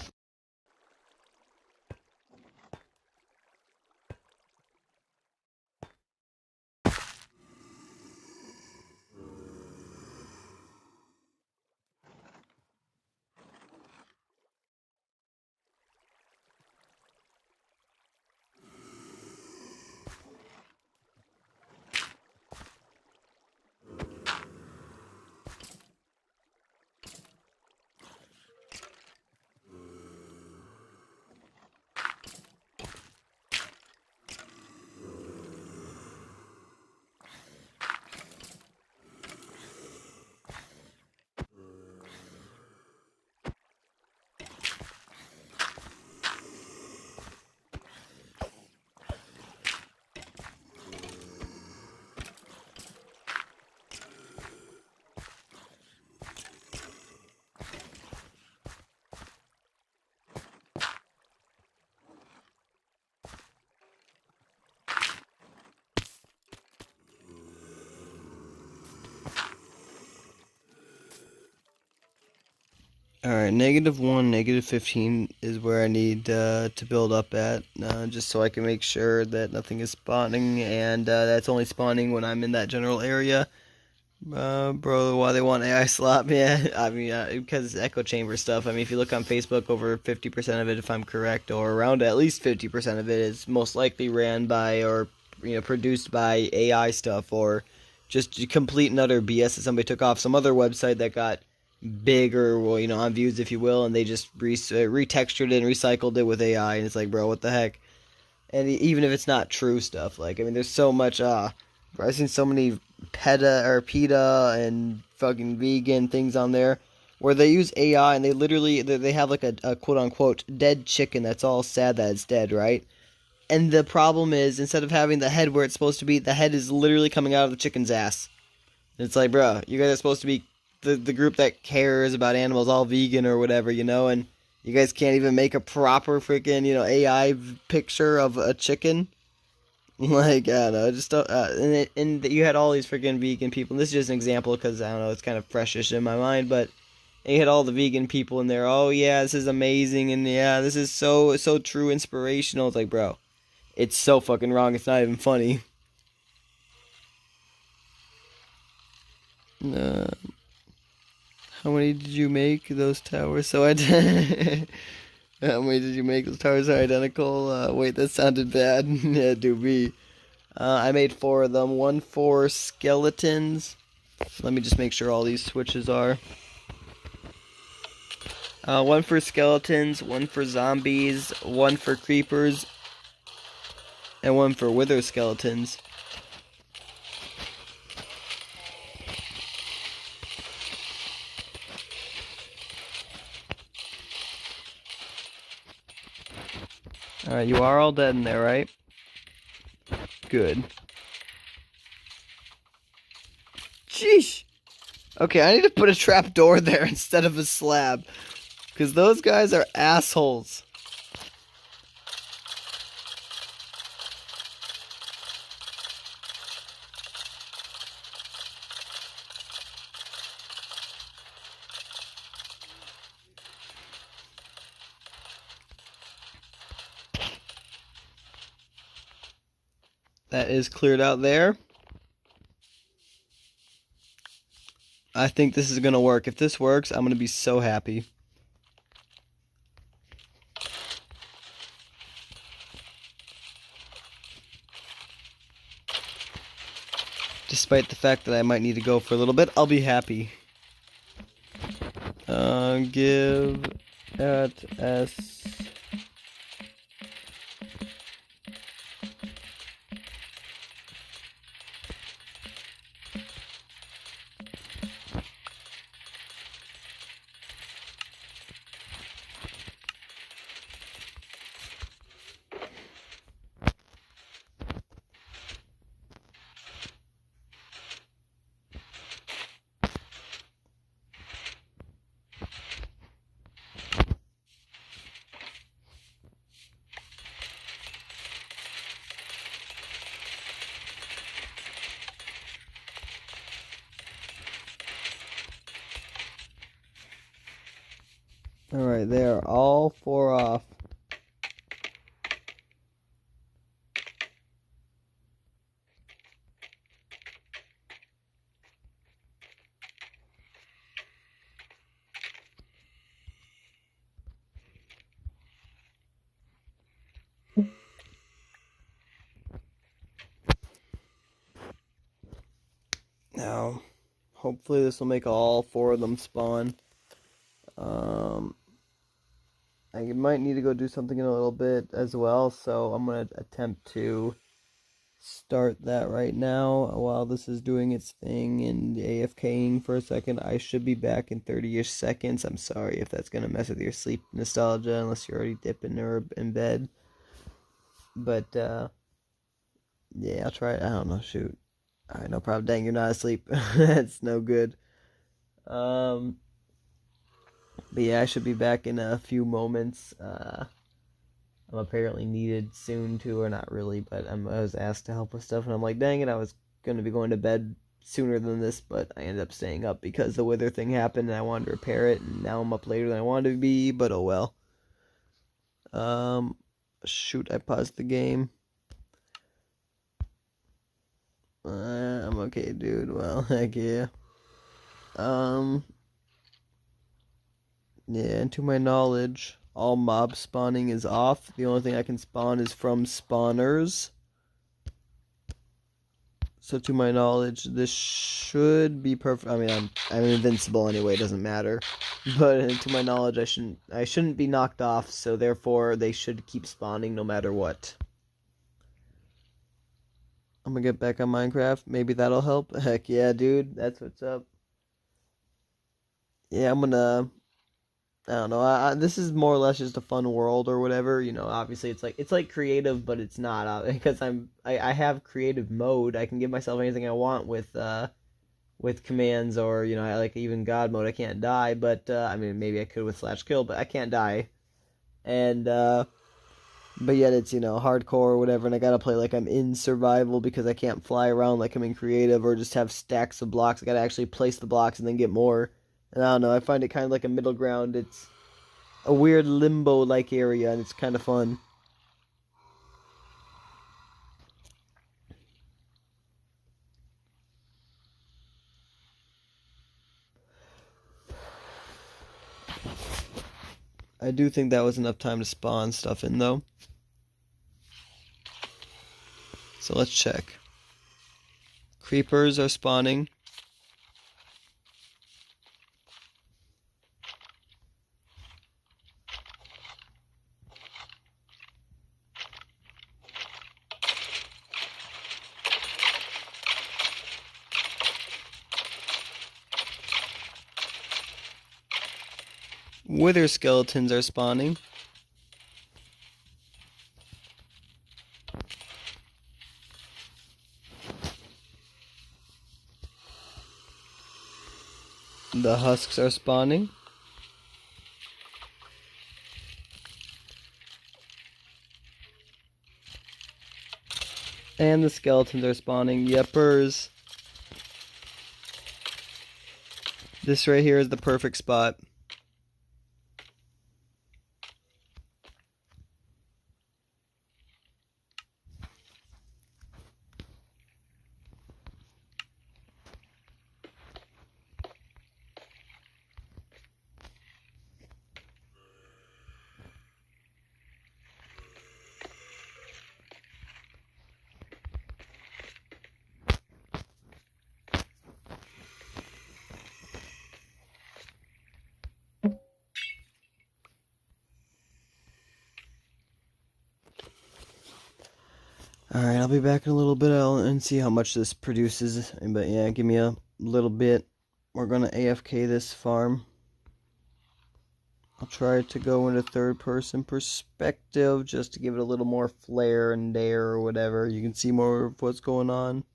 Alright, -1, -15 is where I need to build up at, just so I can make sure that nothing is spawning, and that's only spawning when I'm in that general area. Bro, why they want AI slop? Yeah, I mean, because echo chamber stuff. I mean, if you look on Facebook, over 50% of it, if I'm correct, or around at least 50% of it, is most likely ran by or produced by AI stuff, or just complete and utter BS that somebody took off some other website that got big or well, on views, if you will, and they just retextured it and recycled it with AI, and it's like, bro, what the heck? And even if it's not true stuff, like, I mean, there's so much. I've seen so many PETA and fucking vegan things on there where they use AI and they literally they have like a quote unquote dead chicken that's all sad that it's dead, right? And the problem is, instead of having the head where it's supposed to be, the head is literally coming out of the chicken's ass. And it's like, bro, you guys are supposed to be the group that cares about animals, all vegan or whatever, and you guys can't even make a proper freaking, AI picture of a chicken. Like, I don't know, just and you had all these freaking vegan people. And this is just an example because, I don't know, it's kind of freshish in my mind, but you had all the vegan people in there. Oh yeah, this is amazing, and yeah, this is so true, inspirational. It's like, bro, it's so fucking wrong. It's not even funny. Uh, how many did you make those towers? How many did you make? Those towers are identical. Wait, that sounded bad. Yeah, do be. I made 4 of them. 1 for skeletons. Let me just make sure all these switches are. 1 for skeletons, 1 for zombies, 1 for creepers, and 1 for wither skeletons. Alright, you are all dead in there, right? Good. Sheesh! Okay, I need to put a trap door there instead of a slab. Because those guys are assholes. That is cleared out there. I think this is going to work. If this works, I'm going to be so happy. Despite the fact that I might need to go for a little bit, I'll be happy. Give at S. Alright, they are all 4 off. Now, hopefully this will make all 4 of them spawn. I might need to go do something in a little bit as well, so I'm going to attempt to start that right now while this is doing its thing and AFKing for a second. I should be back in 30-ish seconds. I'm sorry if that's going to mess with your sleep nostalgia unless you're already dipping or in bed. But, yeah, I'll try it. I don't know, shoot. Alright, no problem. Dang, you're not asleep. That's no good. But yeah, I should be back in a few moments. I'm apparently needed soon too, or not really, but I was asked to help with stuff, and I'm like, dang it, I was going to be going to bed sooner than this, but I ended up staying up because the weather thing happened and I wanted to repair it, and now I'm up later than I wanted to be, but oh well. Shoot, I paused the game. I'm okay, dude. Well, heck yeah. Yeah, and to my knowledge, all mob spawning is off. The only thing I can spawn is from spawners. So to my knowledge, this should be perfect. I mean, I'm invincible anyway. It doesn't matter. But to my knowledge, I shouldn't be knocked off. So therefore, they should keep spawning no matter what. I'm gonna get back on Minecraft. Maybe that'll help. Heck yeah, dude. That's what's up. Yeah, I don't know. This is more or less just a fun world or whatever. You know, obviously it's like creative, but it's not because I have creative mode. I can give myself anything I want with commands, or you know, I like even God mode. I can't die, but I mean maybe I could with slash kill, but I can't die. And but yet it's, you know, hardcore or whatever, and I gotta play like I'm in survival because I can't fly around like I'm in creative or just have stacks of blocks. I gotta actually place the blocks and then get more. And I don't know, I find it kind of like a middle ground. It's a weird limbo-like area, and it's kind of fun. I do think that was enough time to spawn stuff in, though. So let's check. Creepers are spawning. Wither skeletons are spawning. The husks are spawning. And the skeletons are spawning. Yepers. This right here is the perfect spot. Alright, I'll be back in a little bit and see how much this produces. But yeah, give me a little bit. We're going to AFK this farm. I'll try to go into third person perspective just to give it a little more flair and dare or whatever. You can see more of what's going on.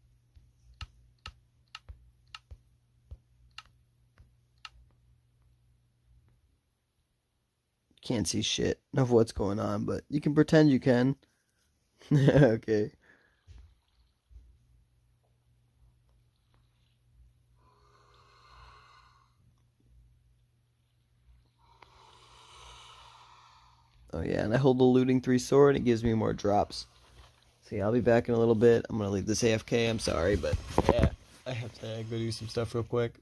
Can't see shit of what's going on, but you can pretend you can. Okay. Oh yeah, and I hold the looting 3 sword, it gives me more drops. So yeah, I'll be back in a little bit. I'm gonna leave this AFK, I'm sorry, but yeah, I have to go do some stuff real quick.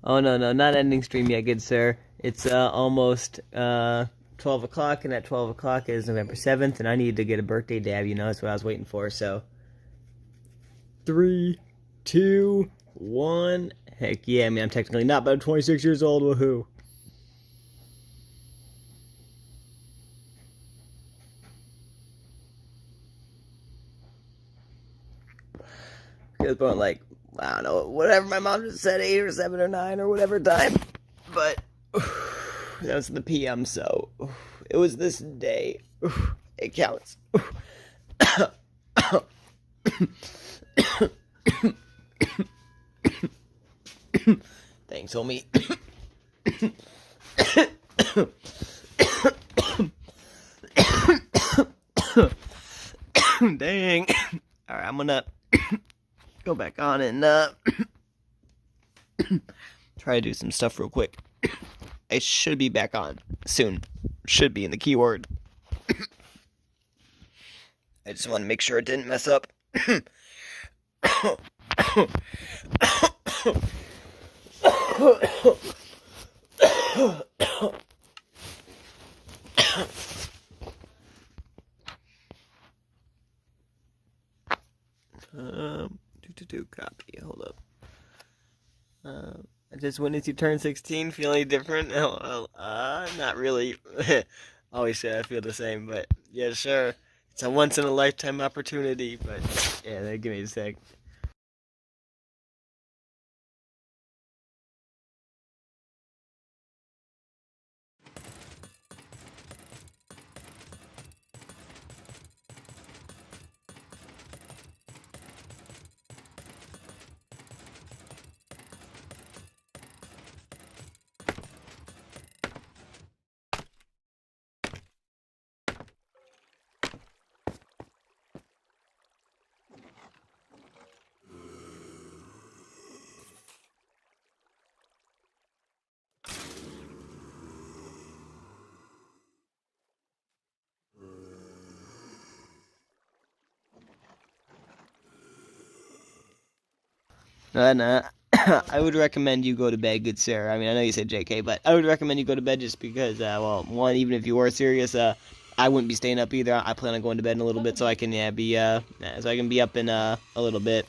Oh no, no, not ending stream yet, good sir. It's almost 12 o'clock, and at 12 o'clock is November 7th, and I need to get a birthday dab, you know, that's what I was waiting for, so. 3, 2, 1. Heck yeah, I mean, I'm technically not, but I'm 26 years old, woohoo. It was about like, I don't know, whatever my mom just said, 8 or 7 or 9 or whatever time. But that was the PM, so it was this day. It counts. Thanks, homie. Dang. Alright, I'm gonna go back on and try to do some stuff real quick. I should be back on soon. Should be in the keyword. I just want to make sure it didn't mess up. Copy. Hold up. I just witnessed you turn 16. Feel any different? Not really. Always say I feel the same, but yeah, sure. It's a once in a lifetime opportunity, but yeah, give me a sec. No, I would recommend you go to bed, good sir. I mean, I know you said JK, but I would recommend you go to bed just because, well, one, even if you were serious, I wouldn't be staying up either. I plan on going to bed in a little bit so I can, so I can be up in, a little bit.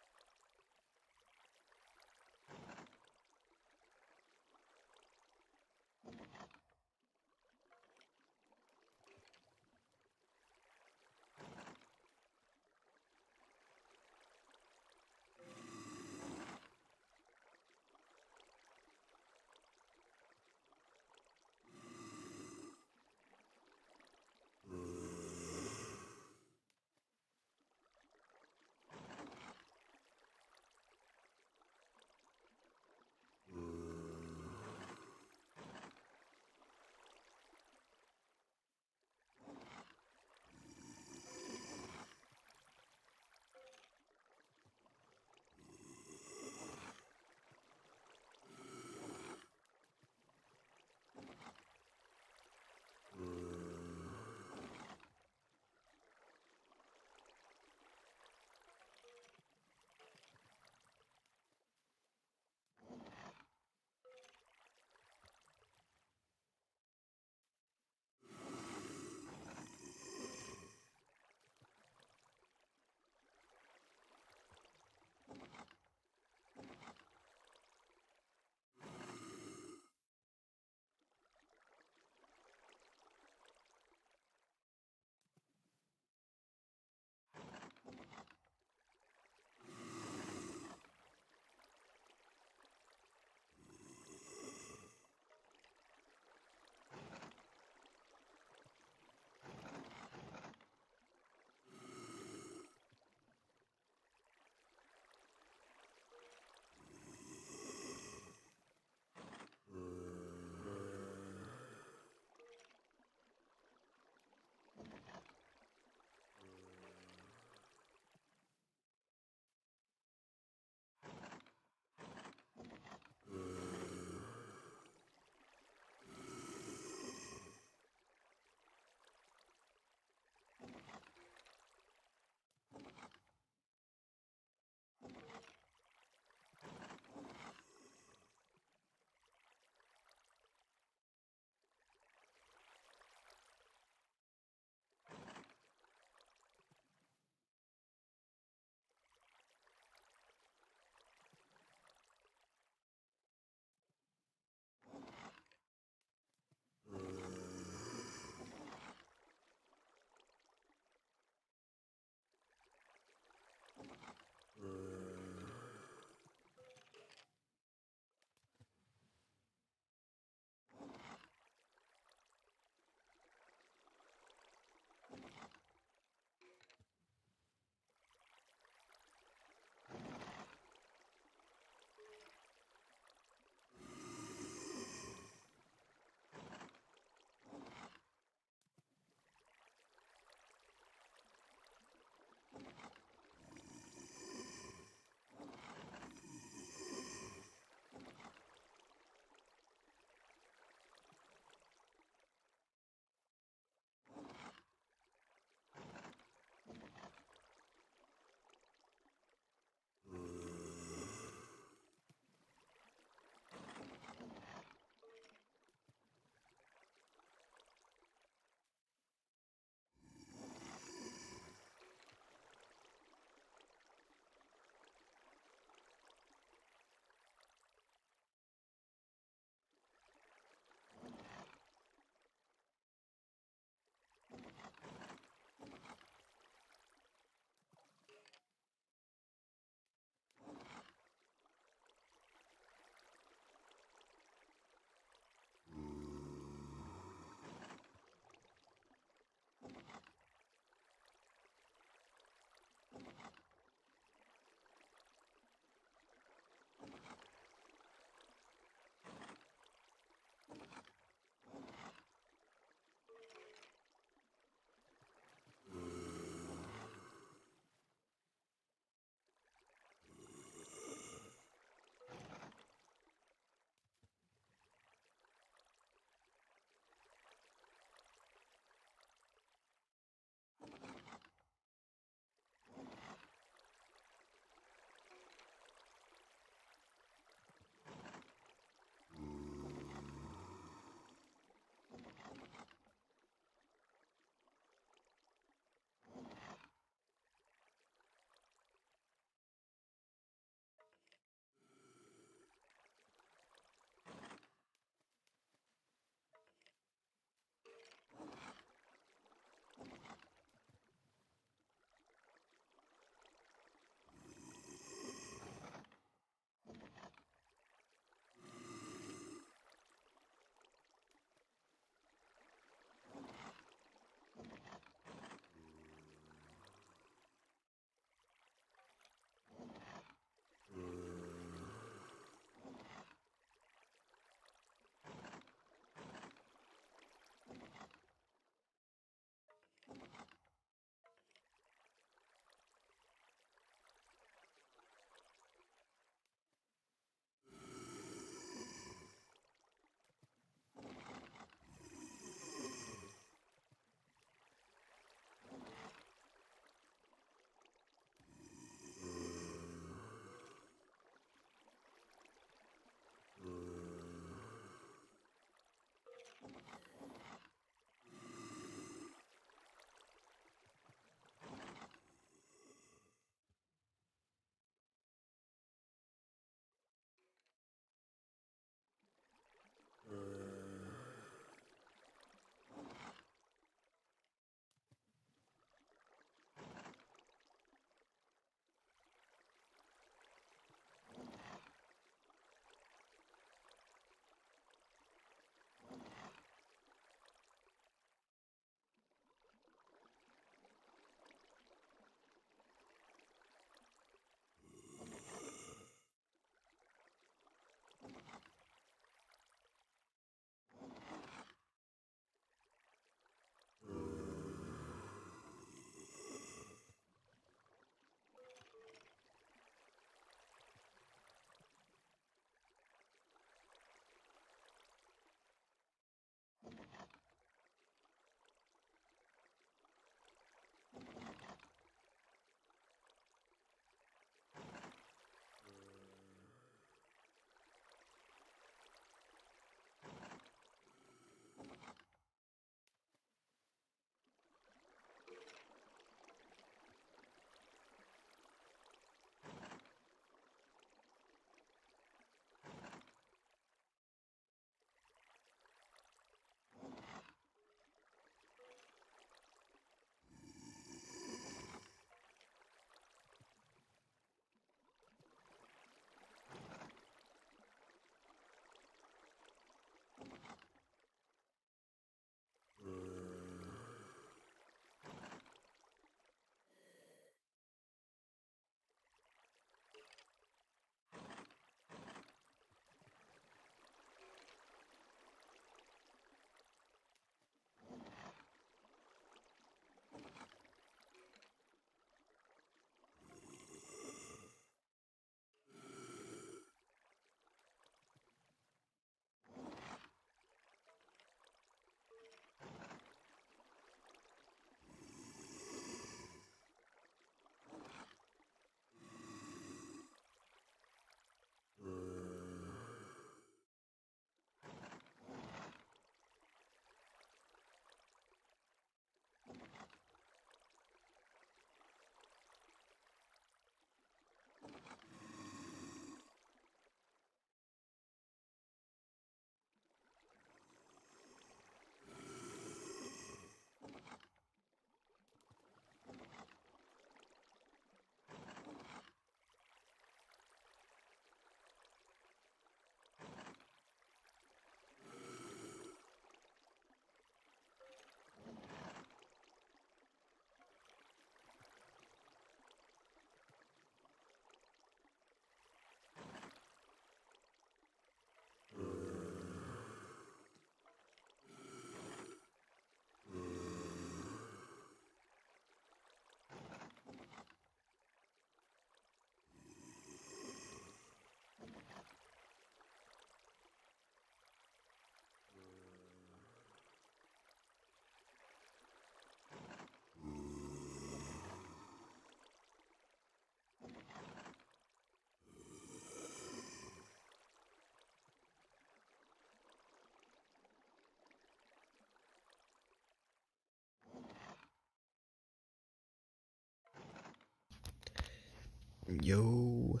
Yo.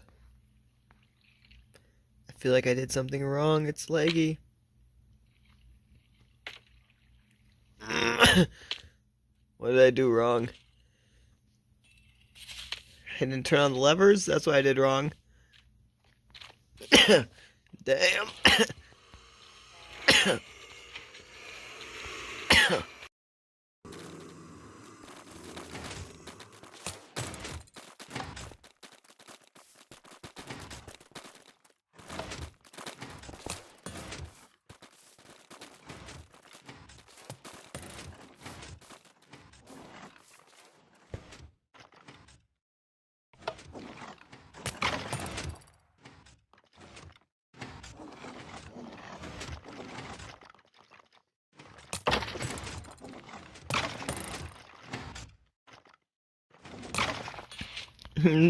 I feel like I did something wrong. It's laggy. What did I do wrong? I didn't turn on the levers? That's what I did wrong. Damn.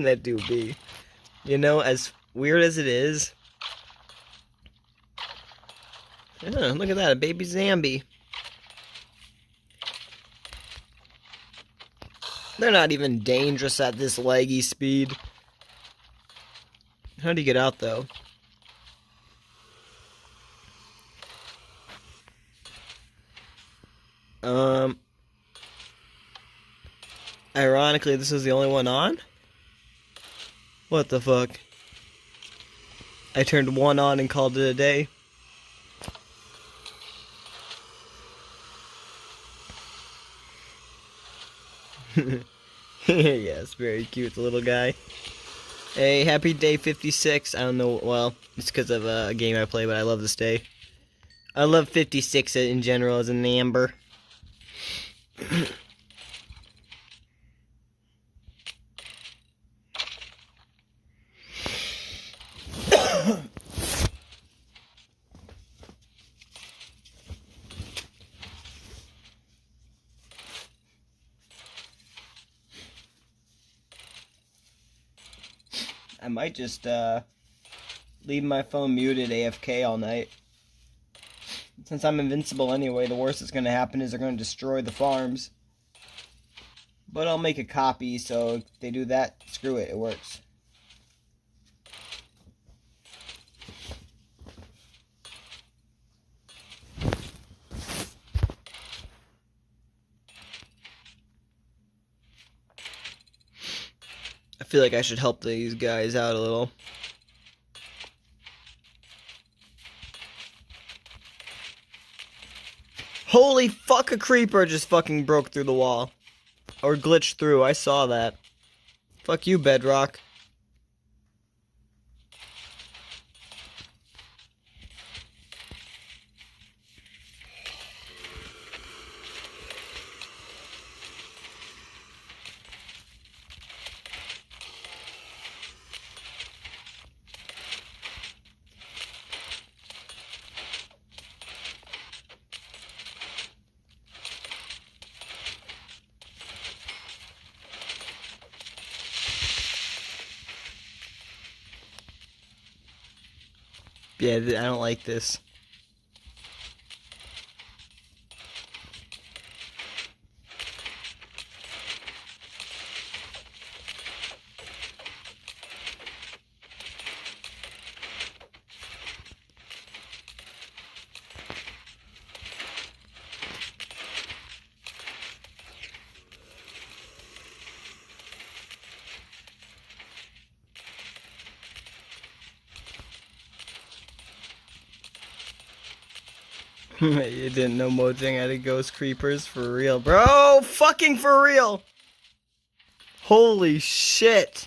That do be. You know, as weird as it is. Oh, look at that, a baby zombie. They're not even dangerous at this laggy speed. How do you get out, though? Ironically, this is the only one on? What the fuck? I turned one on and called it a day. Yes, very cute, the little guy. Hey, happy day 56. I don't know, well, it's because of a game I play, but I love this day. I love 56 in general as a number. I might just leave my phone muted AFK all night. Since I'm invincible anyway, the worst that's going to happen is they're going to destroy the farms. But I'll make a copy, so if they do that, screw it, it works. I feel like I should help these guys out a little. Holy fuck, a creeper just fucking broke through the wall. Or glitched through, I saw that. Fuck you, Bedrock. Yeah, I don't like this. You didn't know Mojang had a ghost creepers? For real, bro? Fucking for real! Holy shit!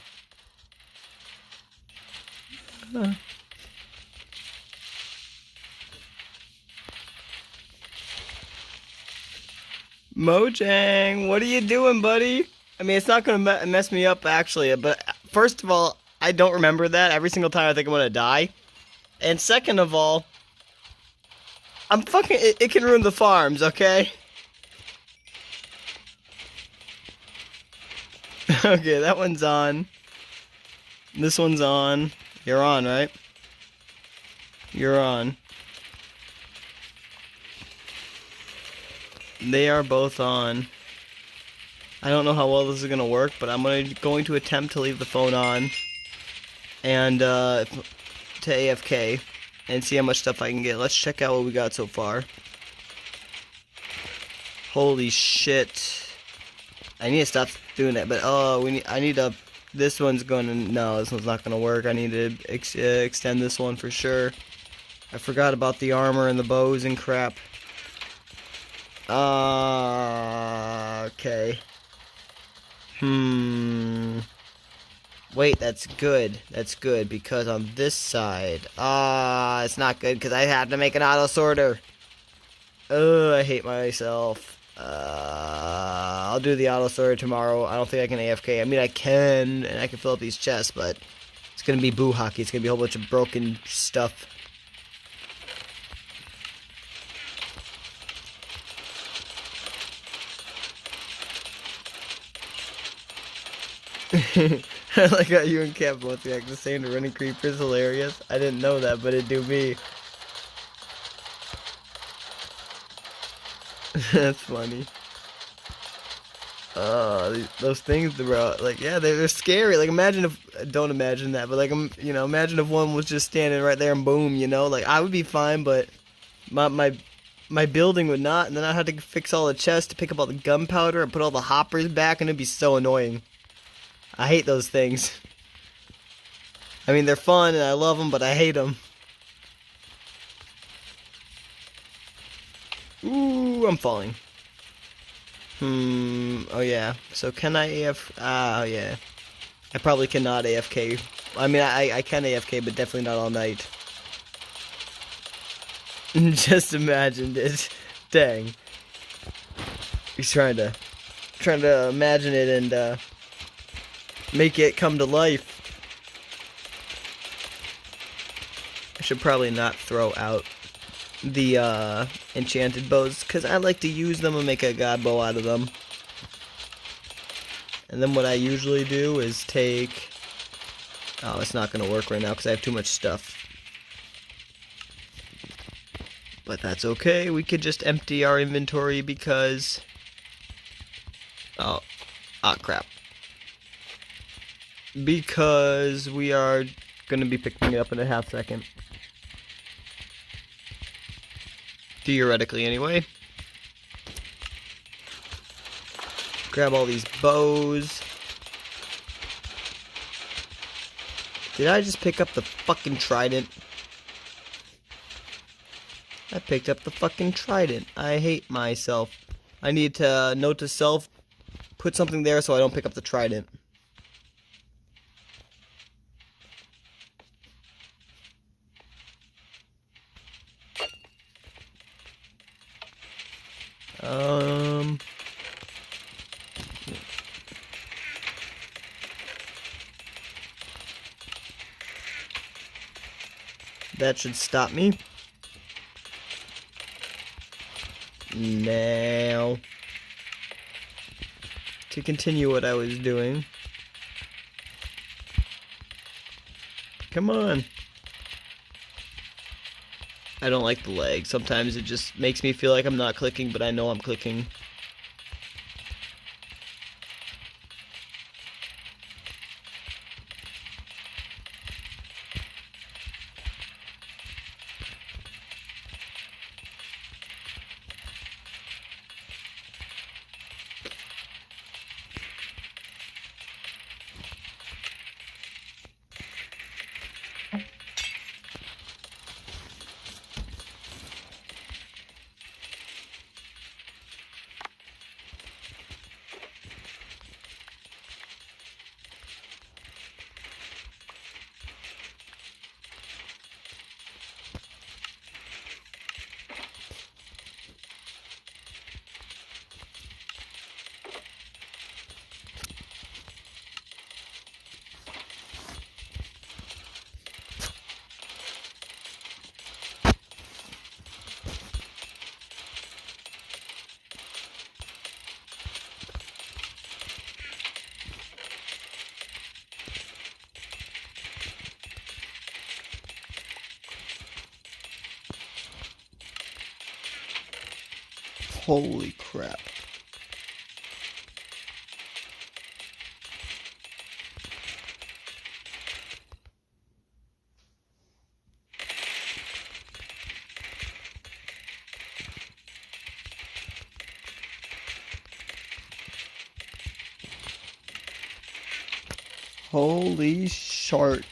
Mojang, what are you doing, buddy? I mean, it's not gonna mess me up, actually, but first of all, I don't remember that. Every single time I think I'm gonna die. And second of all, I'm fucking, it can ruin the farms, okay? Okay, that one's on. This one's on. You're on, right? You're on. They are both on. I don't know how well this is gonna work, but I'm going to attempt to leave the phone on. and to AFK and see how much stuff I can get. Let's check out what we got so far. Holy shit. I need to stop doing that, but I need to, this one's gonna, no, this one's not gonna work. I need to extend this one for sure. I forgot about the armor and the bows and crap. Okay. Wait, that's good. That's good, because on this side, it's not good, because I have to make an auto sorter. I hate myself. I'll do the auto sorter tomorrow. I don't think I can AFK. I mean, I can, and I can fill up these chests, but it's gonna be boo hockey. It's gonna be a whole bunch of broken stuff. I like how you and Cap both react the same to running creepers. Hilarious. I didn't know that, but it do me. That's funny. Those things, bro. Like, yeah, they're scary. Like, imagine if, don't imagine that, but like, you know, imagine if one was just standing right there and boom, you know, like I would be fine, but my building would not, and then I'd have to fix all the chests to pick up all the gunpowder and put all the hoppers back, and it'd be so annoying. I hate those things. I mean, they're fun and I love them, but I hate them. Ooh, I'm falling. Oh yeah. So can I AF? Oh yeah. I probably cannot AFK. I mean, I can AFK, but definitely not all night. Just imagined it. Dang. He's trying to imagine it and make it come to life. I should probably not throw out the enchanted bows, because I like to use them and make a god bow out of them. And then what I usually do is take... Oh, it's not going to work right now because I have too much stuff. But that's okay. We could just empty our inventory because... Oh, crap. Because we are going to be picking it up in a half second. Theoretically, anyway. Grab all these bows. Did I just pick up the fucking trident? I picked up the fucking trident. I hate myself. I need to note to self, put something there so I don't pick up the trident. That should stop me. Now, to continue what I was doing. Come on. I don't like the lag. Sometimes it just makes me feel like I'm not clicking, but I know I'm clicking. Holy crap. Holy shart.